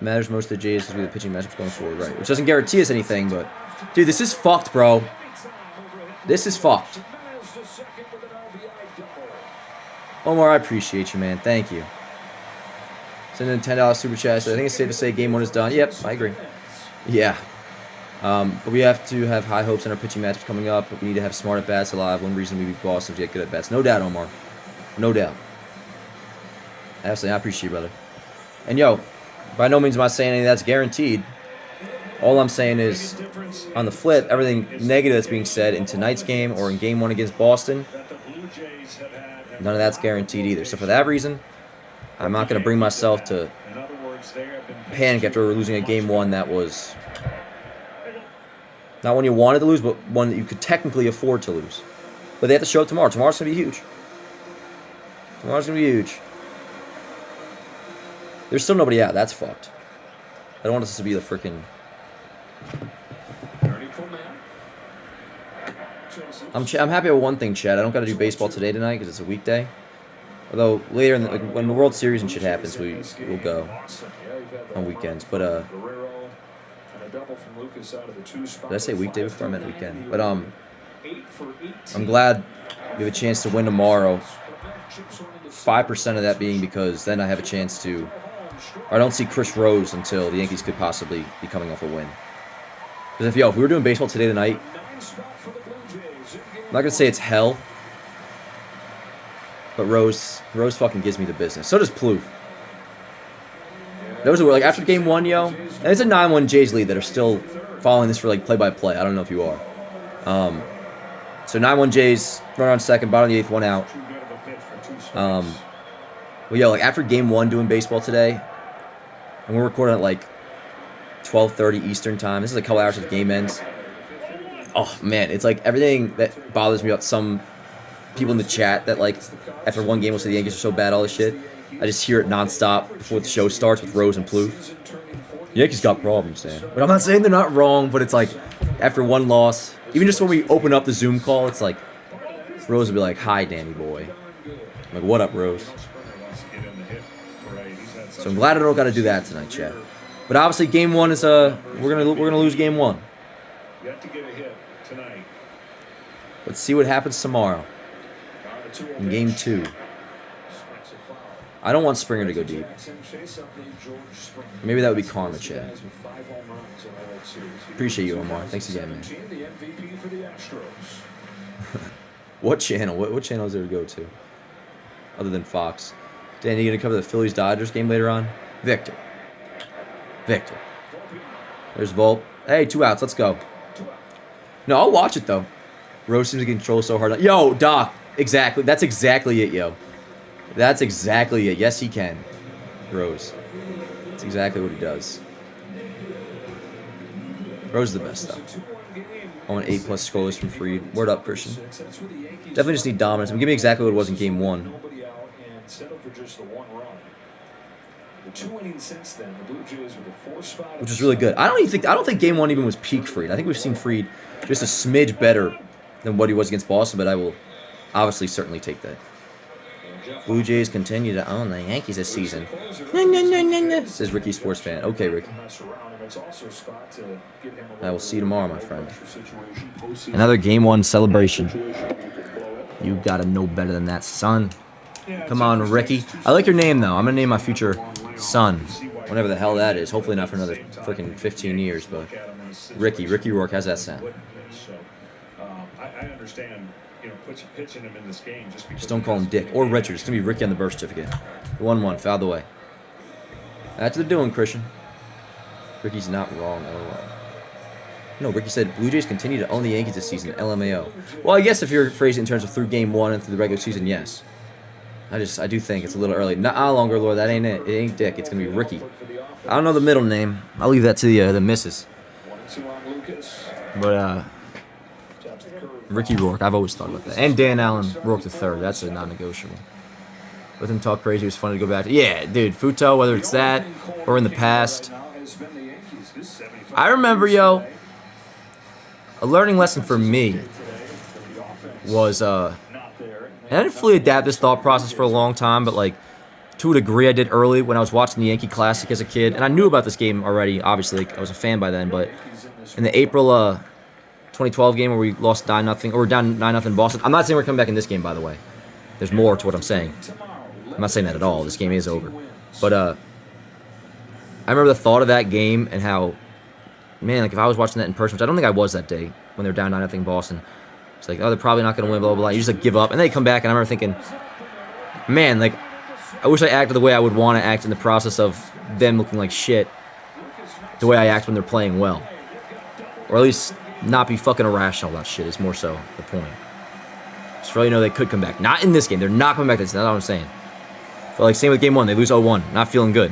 Matters most to the Jays because we have the pitching matchups going forward, right? Which doesn't guarantee us anything, but dude, this is fucked, bro. This is fucked. Omar, I appreciate you, man. Thank you. Send in $10 super chat. So I think it's safe to say game 1 is done. Yep, I agree. Yeah. But we have to have high hopes in our pitching matchups coming up. But we need to have smart at bats alive. One reason we beat Boston is to get good at bats. No doubt, Omar. No doubt. Absolutely, I appreciate you, brother. And yo, by no means am I saying anything that's guaranteed. All I'm saying is, on the flip, everything negative that's being said in tonight's game or in game 1 against Boston, none of that's guaranteed either. So for that reason, I'm not going to bring myself to panic after losing a game 1 that was not one you wanted to lose, but one that you could technically afford to lose. But they have to show up tomorrow. Tomorrow's going to be huge. Tomorrow's going to be huge. There's still nobody out. That's fucked. I don't want this to be the freaking... I'm happy with one thing, Chad. I don't got to do baseball tonight because it's a weekday. Although later, when the World Series and shit happens, we'll go on weekends. But did I say weekday before? I meant weekend. But I'm glad we have a chance to win tomorrow. 5% of that being because then I have a chance to... I don't see Chris Rose until the Yankees could possibly be coming off a win. Because if we were doing baseball today tonight, I'm not gonna say it's hell, but Rose fucking gives me the business. So does Plouffe. Those are like after game 1, yo, and it's a 9-1 Jays lead that are still following this for like play-by-play. I don't know if you are. So 9-1 Jays, run on second, bottom of the 8th, 1 out. Well, yo, like after game 1 doing baseball today, and we're recording at like 12:30 Eastern time. This is a couple hours of game ends. Oh man, it's like everything that bothers me about some people in the chat that like after one game will say the Yankees are so bad, all this shit. I just hear it nonstop before the show starts with Rose and Plouffe. The Yankees got problems, man. But I'm not saying they're not wrong, but it's like after one loss, even just when we open up the Zoom call, it's like Rose will be like, "Hi, Danny boy." I'm like, "What up, Rose?" So I'm glad I don't got to do that tonight, chat. But obviously, game 1 is we're gonna lose game 1. You have to get a hit tonight. Let's see what happens tomorrow in game 2. I don't want Springer to go deep. Maybe that would be karma, chat. Appreciate you, Omar. Thanks again, man. What channel? What channel is there to go to? Other than Fox. Dan, you gonna cover the Phillies-Dodgers game later on? Victor. There's Volt. Hey, 2 outs. Let's go. No, I'll watch it, though. Rose seems to control so hard. Yo, Doc. Exactly. That's exactly it, yo. That's exactly it. Yes, he can. Rose. That's exactly what he does. Rose is the best, though. I want 8+ scoreless from Freed. Word up, Christian. Definitely just need dominance. Give me exactly what it was in game 1. The 2 innings since then, the Blue Jays with a 4-spot, which is really good. I don't think Game 1 even was peak Fried. I think we've seen Fried just a smidge better than what he was against Boston, but I will obviously certainly take that. Blue Jays continue to own the Yankees this season. Says Ricky, sports fan. Okay, Ricky. I will see you tomorrow, my friend. Another Game 1 celebration. You gotta know better than that, son. Come on, Ricky. I like your name, though. I'm gonna name my future son, whatever the hell that is. Hopefully not for another freaking 15 years, but Ricky Rourke, how's that sound? I understand, pitching him in this game just don't call him Dick or Richard. It's gonna be Ricky on the birth certificate. 1-1, fouled away. That's what they're doing, Christian. Ricky's not wrong at all. No, Ricky said Blue Jays continue to own the Yankees this season. LMAO. Well, I guess if you're phrasing in terms of through Game 1 and through the regular season, yes. I do think it's a little early. Not longer, Lord. That ain't it. It ain't Dick. It's gonna be Ricky. I don't know the middle name. I'll leave that to the missus. But Ricky Rourke. I've always thought about that. And Dan Allen Rourke III. That's a non-negotiable. Let him talk crazy. It was funny to go back to. Yeah, dude. Futo. Whether it's that or in the past. I remember, yo. A learning lesson for me was and I didn't fully adapt this thought process for a long time, but like to a degree I did early when I was watching the Yankee Classic as a kid, and I knew about this game already. Obviously, like, I was a fan by then, but in the April 2012 game where we lost 9-0, or we're down 9-0 in Boston. I'm not saying we're coming back in this game, by the way. There's more to what I'm saying. I'm not saying that at all. This game is over, but I remember the thought of that game and how, man, like if I was watching that in person, which I don't think I was that day when they were down 9-0 in Boston. It's like, oh, they're probably not going to win, blah, blah, blah. You just, like, give up. And they come back, and I remember thinking, man, like, I wish I acted the way I would want to act in the process of them looking like shit, the way I act when they're playing well. Or at least not be fucking irrational about shit is more so the point. Just for all you know, they could come back. Not in this game. They're not coming back. That's not what I'm saying. But, like, same with Game 1. They lose 0-1. Not feeling good.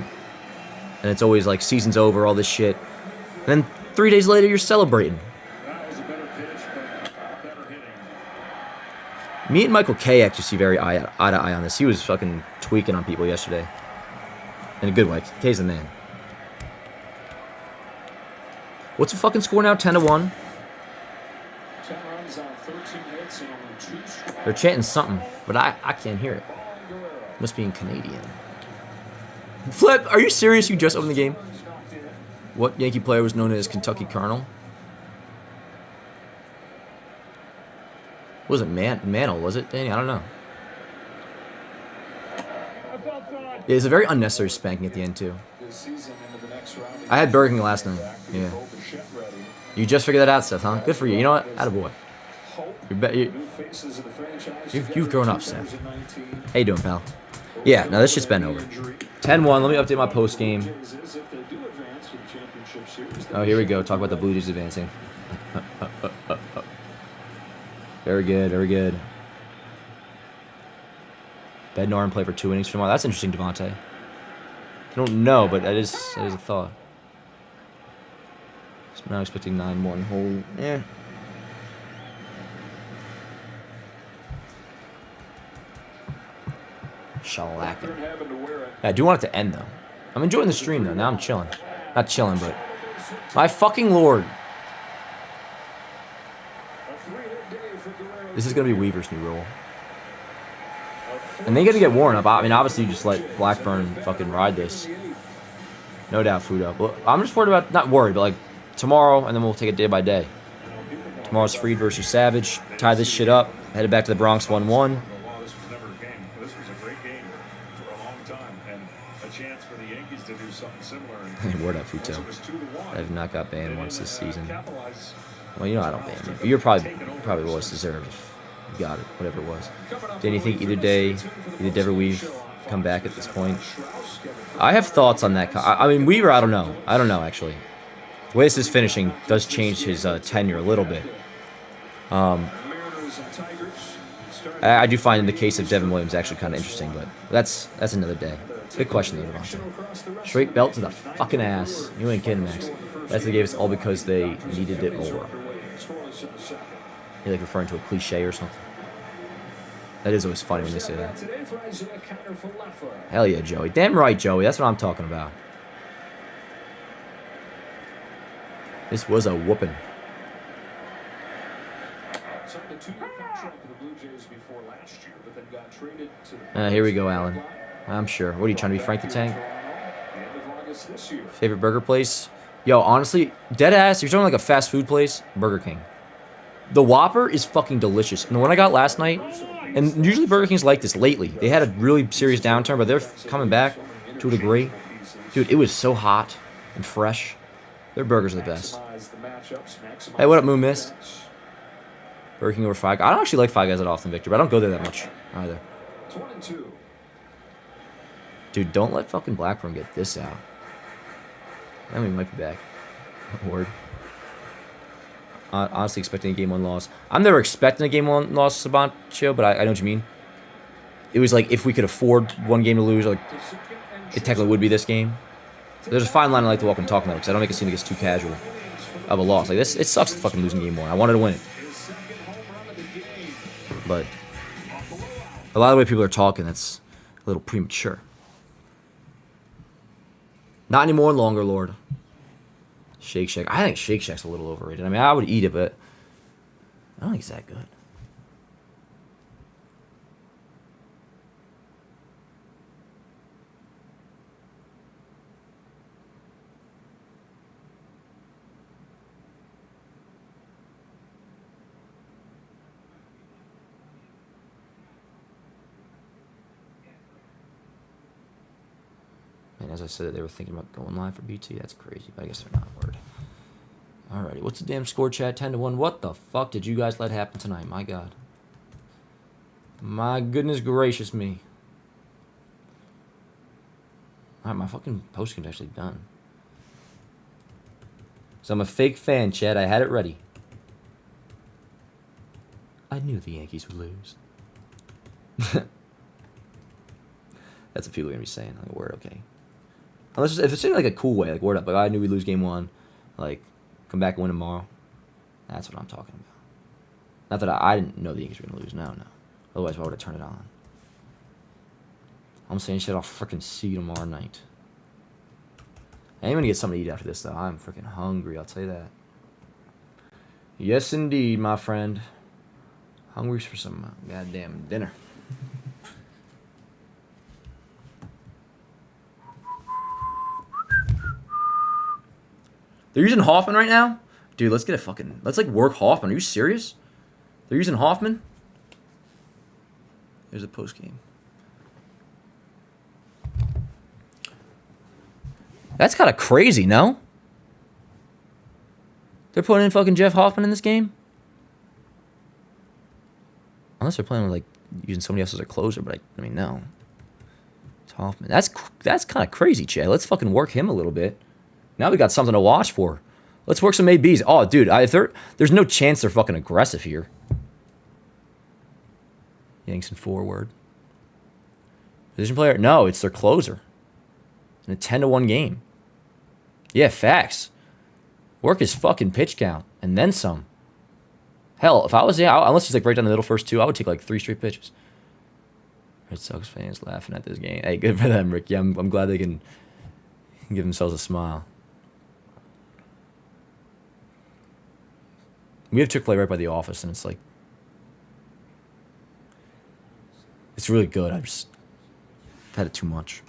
And it's always, like, season's over, all this shit. And then 3 days later, you're celebrating. Me and Michael K actually see very eye to eye on this. He was fucking tweaking on people yesterday. In a good way. K's the man. What's the fucking score now? 10-1? They're chanting something, but I can't hear it. Must be in Canadian. Flip, are you serious? You just opened the game? What Yankee player was known as Kentucky Colonel? Was it Mantle, was it, Danny? I don't know. Yeah, it's a very unnecessary spanking at the end, too. I had Burger King last night. Yeah. You just figured that out, Seth, huh? Good for you. You know what? Attaboy. You've grown up, Seth. How you doing, pal? Yeah, now this shit's been over. 10-1. Let me update my post game. Oh, here we go. Talk about the Blue Jays advancing. Very good, very good. Bednar play for 2 innings tomorrow. That's interesting, Devontae. I don't know, but that is a thought. So now expecting 9-1. Holy, yeah. Shellacking. Yeah, I do want it to end, though. I'm enjoying the stream, though. Now I'm chilling. Not chilling, but... My fucking lord. This is going to be Weaver's new role. And they got to get Warren up. I mean, obviously, you just let Blackburn fucking ride this. No doubt, Fudo. But I'm just worried about... Not worried, but, like, tomorrow, and then we'll take it day by day. Tomorrow's Fried versus Savage. Tie this shit up. Headed back to the Bronx 1-1. Word up, Futo. I have not got banned once this season. Well, you know I don't ban you, but you're probably always deserved if you got it, whatever it was. Did you think either Dever Weave come back at this point? I have thoughts on that. I mean, Weaver, I don't know. I don't know, actually. The way this is finishing does change his tenure a little bit. I do find in the case of Devin Williams actually kind of interesting, but that's another day. Good question, though, Devontae. Straight belt to the fucking ass. You ain't kidding, Max. That's they gave us all because they needed it more. You're like referring to a cliche or something. That is always funny when they say that. Today for Isaiah Counter for Leffer. Hell yeah, Joey. Damn right, Joey. That's what I'm talking about. This was a whooping. Signed a 2-year contract with the Blue Jays before last year, but then got traded to the Here we go, Alan. I'm sure. What are you trying to be, Frank the Tank? Favorite burger place? Yo, honestly, dead ass. You're talking like a fast food place? Burger King. The Whopper is fucking delicious. And the one I got last night, and usually Burger King's like this lately. They had a really serious downturn, but they're coming back to a degree. Dude, it was so hot and fresh. Their burgers are the best. Hey, what up, Moon Mist? Burger King over Five Guys. I don't actually like Five Guys that often, Victor, but I don't go there that much either. Dude, don't let fucking Blackburn get this out. I mean, we might be back. Word. Honestly, expecting a game 1 loss. I'm never expecting a game 1 loss, Sabancho, but I know what you mean. It was like if we could afford 1 game to lose, like it technically would be this game. There's a fine line I like to walk and talk about because I don't make it seem like it's too casual of a loss. Like this, it sucks fucking losing game 1. I wanted to win it, but a lot of the way people are talking, that's a little premature. Not anymore, longer, Lord. Shake Shack. I think Shake Shack's a little overrated. I mean, I would eat it, but I don't think it's that good. And as I said, they were thinking about going live for BT. That's crazy, but I guess they're not. Word. Alrighty, what's the damn score, chat? 10-1. What the fuck did you guys let happen tonight? My God. My goodness gracious me. Alright, my fucking post game's actually done. So I'm a fake fan, chat. I had it ready. I knew the Yankees would lose. That's what people are gonna be saying. Like, word, okay. Unless if it's in like a cool way, like word up, like I knew we'd lose game 1, like come back and win tomorrow. That's what I'm talking about. Not that I didn't know the Yankees were gonna lose. No. Otherwise, why would I turn it on? I'm saying shit. I'll freaking see you tomorrow night. I am gonna get something to eat after this, though. I'm freaking hungry. I'll tell you that. Yes, indeed, my friend. Hungry for some goddamn dinner. They're using Hoffman right now? Dude, let's get a fucking... Let's, like, work Hoffman. Are you serious? They're using Hoffman? There's a postgame. That's kind of crazy, no? They're putting in fucking Jeff Hoffman in this game? Unless they're playing with, like, using somebody else as a closer, but I mean, no. It's Hoffman. That's kind of crazy, Che. Let's fucking work him a little bit. Now we got something to watch for. Let's work some ABs. Oh, dude, there's no chance they're fucking aggressive here. Yanks in forward. Position player? No, it's their closer. In a 10-1 game. Yeah, facts. Work his fucking pitch count. And then some. Hell, if I was, unless he's like right down the middle first 2, I would take like 3 straight pitches. Red Sox fans laughing at this game. Hey, good for them, Rick. Yeah, I'm glad they can give themselves a smile. We have Chick-fil-A right by the office, and it's like... It's really good. I've just had it too much.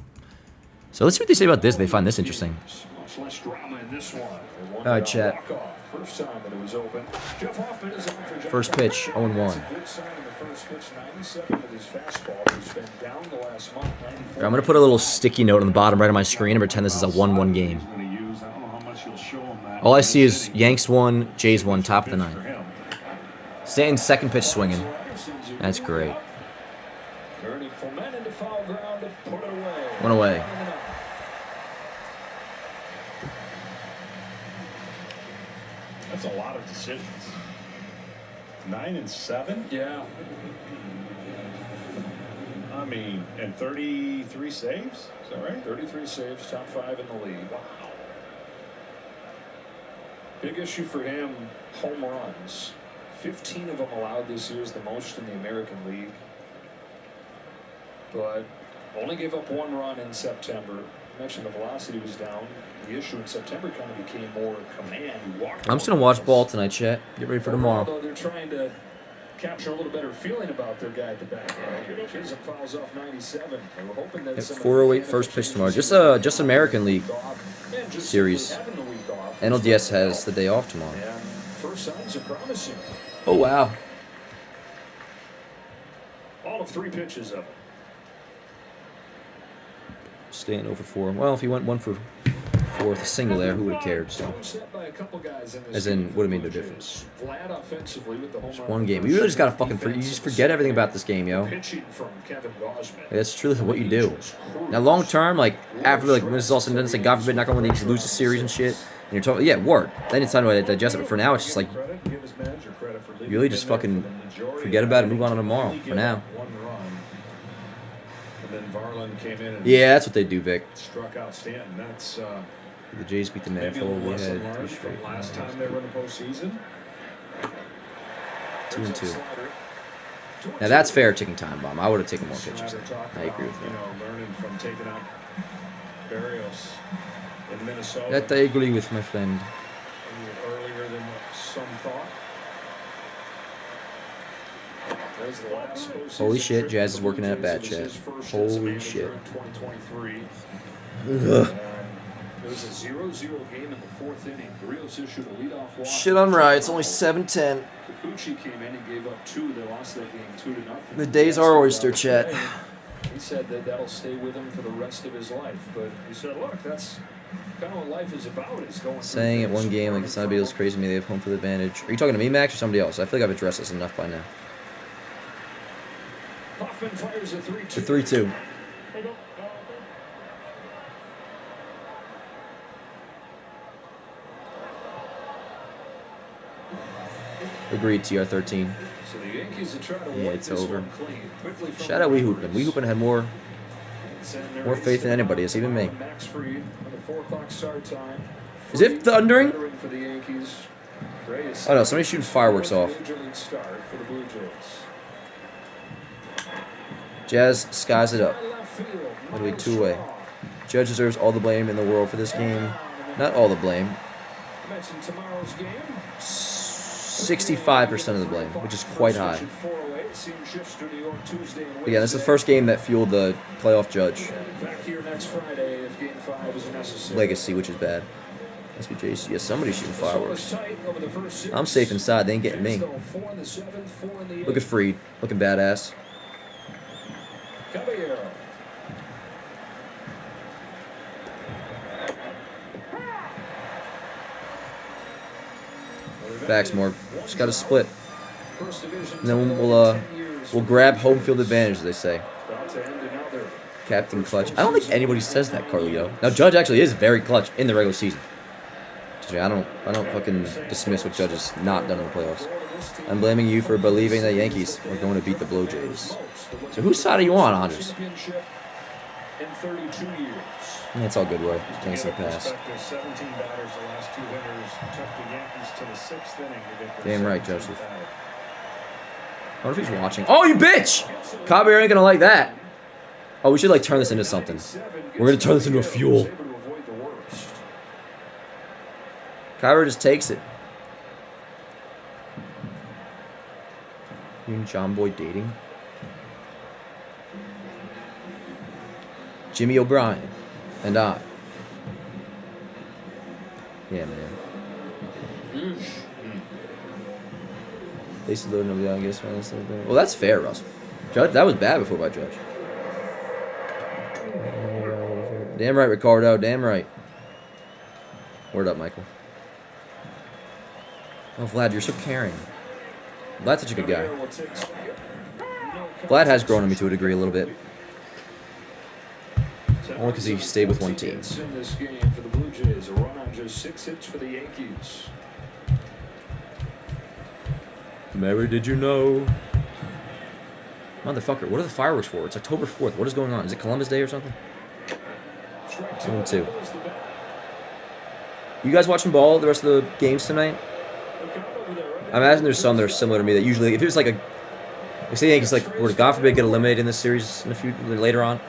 So let's see what they say about this. They find this interesting. Much less drama in this one. All right, chat. First time that it was open. Jeff Hoffman is on for Jeff. First pitch, 0-1. Good sign in the first pitch, 97 with his fastball. He's been down the last month. I'm going to put a little sticky note on the bottom right of my screen and pretend this is a 1-1 game. All I see is Yanks 1, Jays 1, top of the 9th. Stanton second pitch swinging. That's great. One away. That's a lot of decisions. 9 and 7? Yeah. I mean, and 33 saves? Is that right? 33 saves, top 5 in the league. Wow. Big issue for him, home runs. 15 of them allowed this year is the most in the American League. but only gave up 1 run in September. I mentioned the velocity was down. The issue in September kind of became more command. I'm just gonna watch ball tonight, chat. Get ready for tomorrow. Although they're trying to capture a little better feeling about their guy at the back end. Chisholm fouls off 97. They were hoping that 4:08 first pitch tomorrow. Just American League series. NLDS has the day off tomorrow. And first signs are promising. Oh wow. All of 3 pitches of it. Staying over 4. Well, if he went 1 for 4 with a single there, who would have cared? So, as in, would have made no difference. Just 1 game. You really just gotta fucking you just forget everything about this game, yo. That's truly what you do. Now, long term, like after like when this is all said and done, it's like God forbid, not gonna when they lose the series and shit. And you're talking, yeah, word. Then it's time to digest it. But for now, it's just like you really just fucking forget about it, move on to tomorrow. For now. Yeah, that's what they do, Vic. Struck out Stanton. That's the Jays beat the man full. We had 3 straight. Last time they were in the postseason. 2-2. Now that's fair, ticking time bomb. I would have taken more pitches. I agree with that. Learning from taking out Barrios in Minnesota. That I agree with my friend. Earlier than what some thought. Holy shit, Jazz is working at bat, chat. Holy shit. It was a 0-0 game in the 4th inning. Rios issued a leadoff walk. Shit, I'm right. It's only 7:10. Kikuchi came in and gave up 2. They lost that game 2-0. The days are oyster, chat. He said that that'll stay with him for the rest of his life. But he said, look, that's kind of what life is about. Is going saying at 1 game like it's not a big deal, it's crazy to me. They have home field advantage. Are you talking to me, Max, or somebody else? I feel like I've addressed this enough by now. Hoffman fires a 3-2. The 3-2. Agreed, TR13. So the Yankees are trying to yeah, it's over. Quickly Shout out Wee Hoopin. Wee Hoopin had more faith than anybody. It's even me. Is it thundering? Oh no, somebody's shooting fireworks off. Jazz skies it up. Literally 2 away. Judge deserves all the blame in the world for this game. Not all the blame. 65% of the blame, which is quite high. But yeah, this is the first game that fueled the playoff Judge legacy, which is bad. Must be JC. Yeah, somebody's shooting fireworks. I'm safe inside. They ain't getting me. Look at Freed. Looking badass. Facts, more. Just got to split. And then we'll grab home field advantage, as they say. Captain Clutch. I don't think anybody says that, Carlito. Now, Judge actually is very clutch in the regular season. I don't fucking dismiss what Judge has not done in the playoffs. I'm blaming you for believing that Yankees are going to beat the Blue Jays. So whose side are you on, Andres? Yeah, it's all good, Roy. Thanks for the pass. Damn right, Joseph. I wonder if he's watching. Oh, you bitch! Caballero ain't gonna like that. Oh, we should like turn this into something. We're gonna turn this into a fuel. Kyra just takes it. You and John Boy dating? Jimmy O'Brien and I. Yeah, man. They still don't know, I guess. Well, that's fair, Russ. Judge, that was bad before by Judge. Damn right, Ricardo. Damn right. Word up, Michael. Oh, Vlad, you're so caring. Vlad's such a good guy. Vlad has grown on me to a degree a little bit. Only because he stayed with one team. In this game for the Blue Jays, a run on just 6 hits for the Yankees. Mary, did you know? Motherfucker, what are the fireworks for? It's October 4th. What is going on? Is it Columbus Day or something? 2-2. You guys watching ball the rest of the games tonight? I imagine there's some that are similar to me that usually, if it was like If the Yankees like were to God forbid get eliminated in this series in a few later on,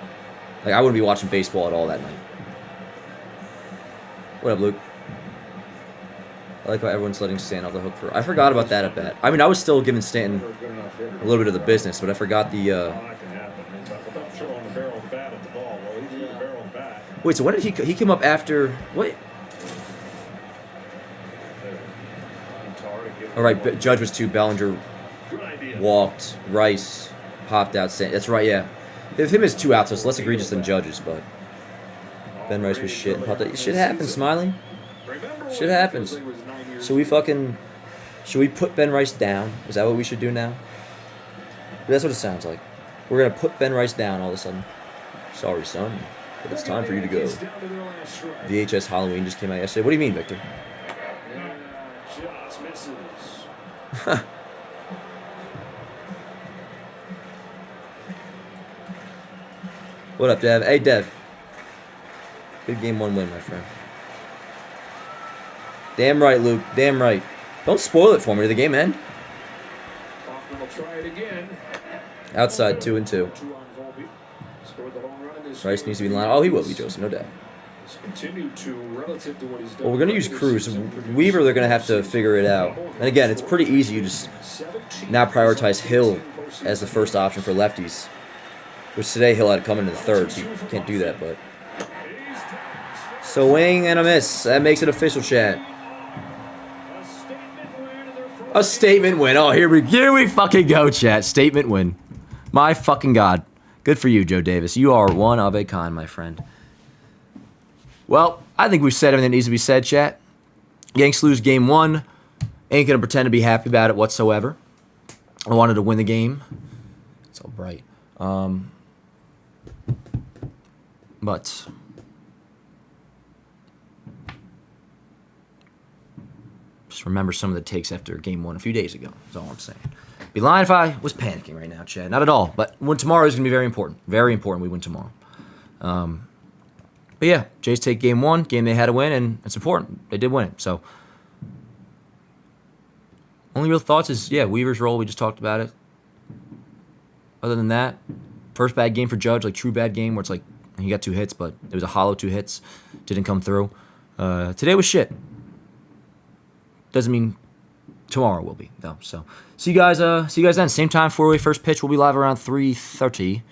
like I wouldn't be watching baseball at all that night. What up, Luke? I like how everyone's letting Stanton off the hook for. I forgot about that at bat. I mean, I was still giving Stanton a little bit of the business, but I forgot the. Wait, so when did he came up after? Wait. All right, Judge was 2. Bellinger walked. Rice popped out. That's right, yeah. If him is 2 outs, it's less egregious than Judge's, but Ben Rice was shit and popped out. Shit happens, Smiley. Shit happens. Should we put Ben Rice down? Is that what we should do now? That's what it sounds like. We're gonna put Ben Rice down all of a sudden. Sorry, son, but it's time for you to go. VHS Halloween just came out yesterday. What do you mean, Victor? What up, Dev? Hey, Dev. Good game 1 win, my friend. Damn right, Luke. Damn right. Don't spoil it for me. Did the game end? Outside 2-2. Rice needs to be in line. Oh, he will be, Joseph, no doubt. Well, we're going to use Cruz. Weaver, they're going to have to figure it out. And again, it's pretty easy. You just now prioritize Hill as the first option for lefties. Which today Hill had to come into the third, so you can't do that, but. Swing and a miss. That makes it official, chat. A statement win. Oh, here we fucking go, chat. Statement win. My fucking God. Good for you, Joe Davis. You are one of a kind, my friend. Well, I think we've said everything that needs to be said, chat. Yanks lose game 1. Ain't gonna pretend to be happy about it whatsoever. I wanted to win the game. It's all bright. But just remember some of the takes after game 1 a few days ago. That's all I'm saying. Be lying if I was panicking right now, Chad. Not at all. But win tomorrow is going to be very important. Very important we win tomorrow. But yeah, Jays take game 1, game they had to win, and it's important. They did win it. So only real thoughts is, yeah, Weaver's role. We just talked about it. Other than that, first bad game for Judge, like true bad game where it's like he got 2 hits, but it was a hollow 2 hits. Didn't come through. Today was shit. Doesn't mean tomorrow will be, though. So see you guys then. Same time, 4-way first pitch. We'll be live around 3:30.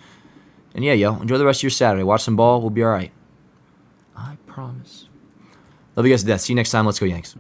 And yeah, yo, enjoy the rest of your Saturday. Watch some ball. We'll be all right. I promise. Love you guys to death. See you next time. Let's go, Yanks.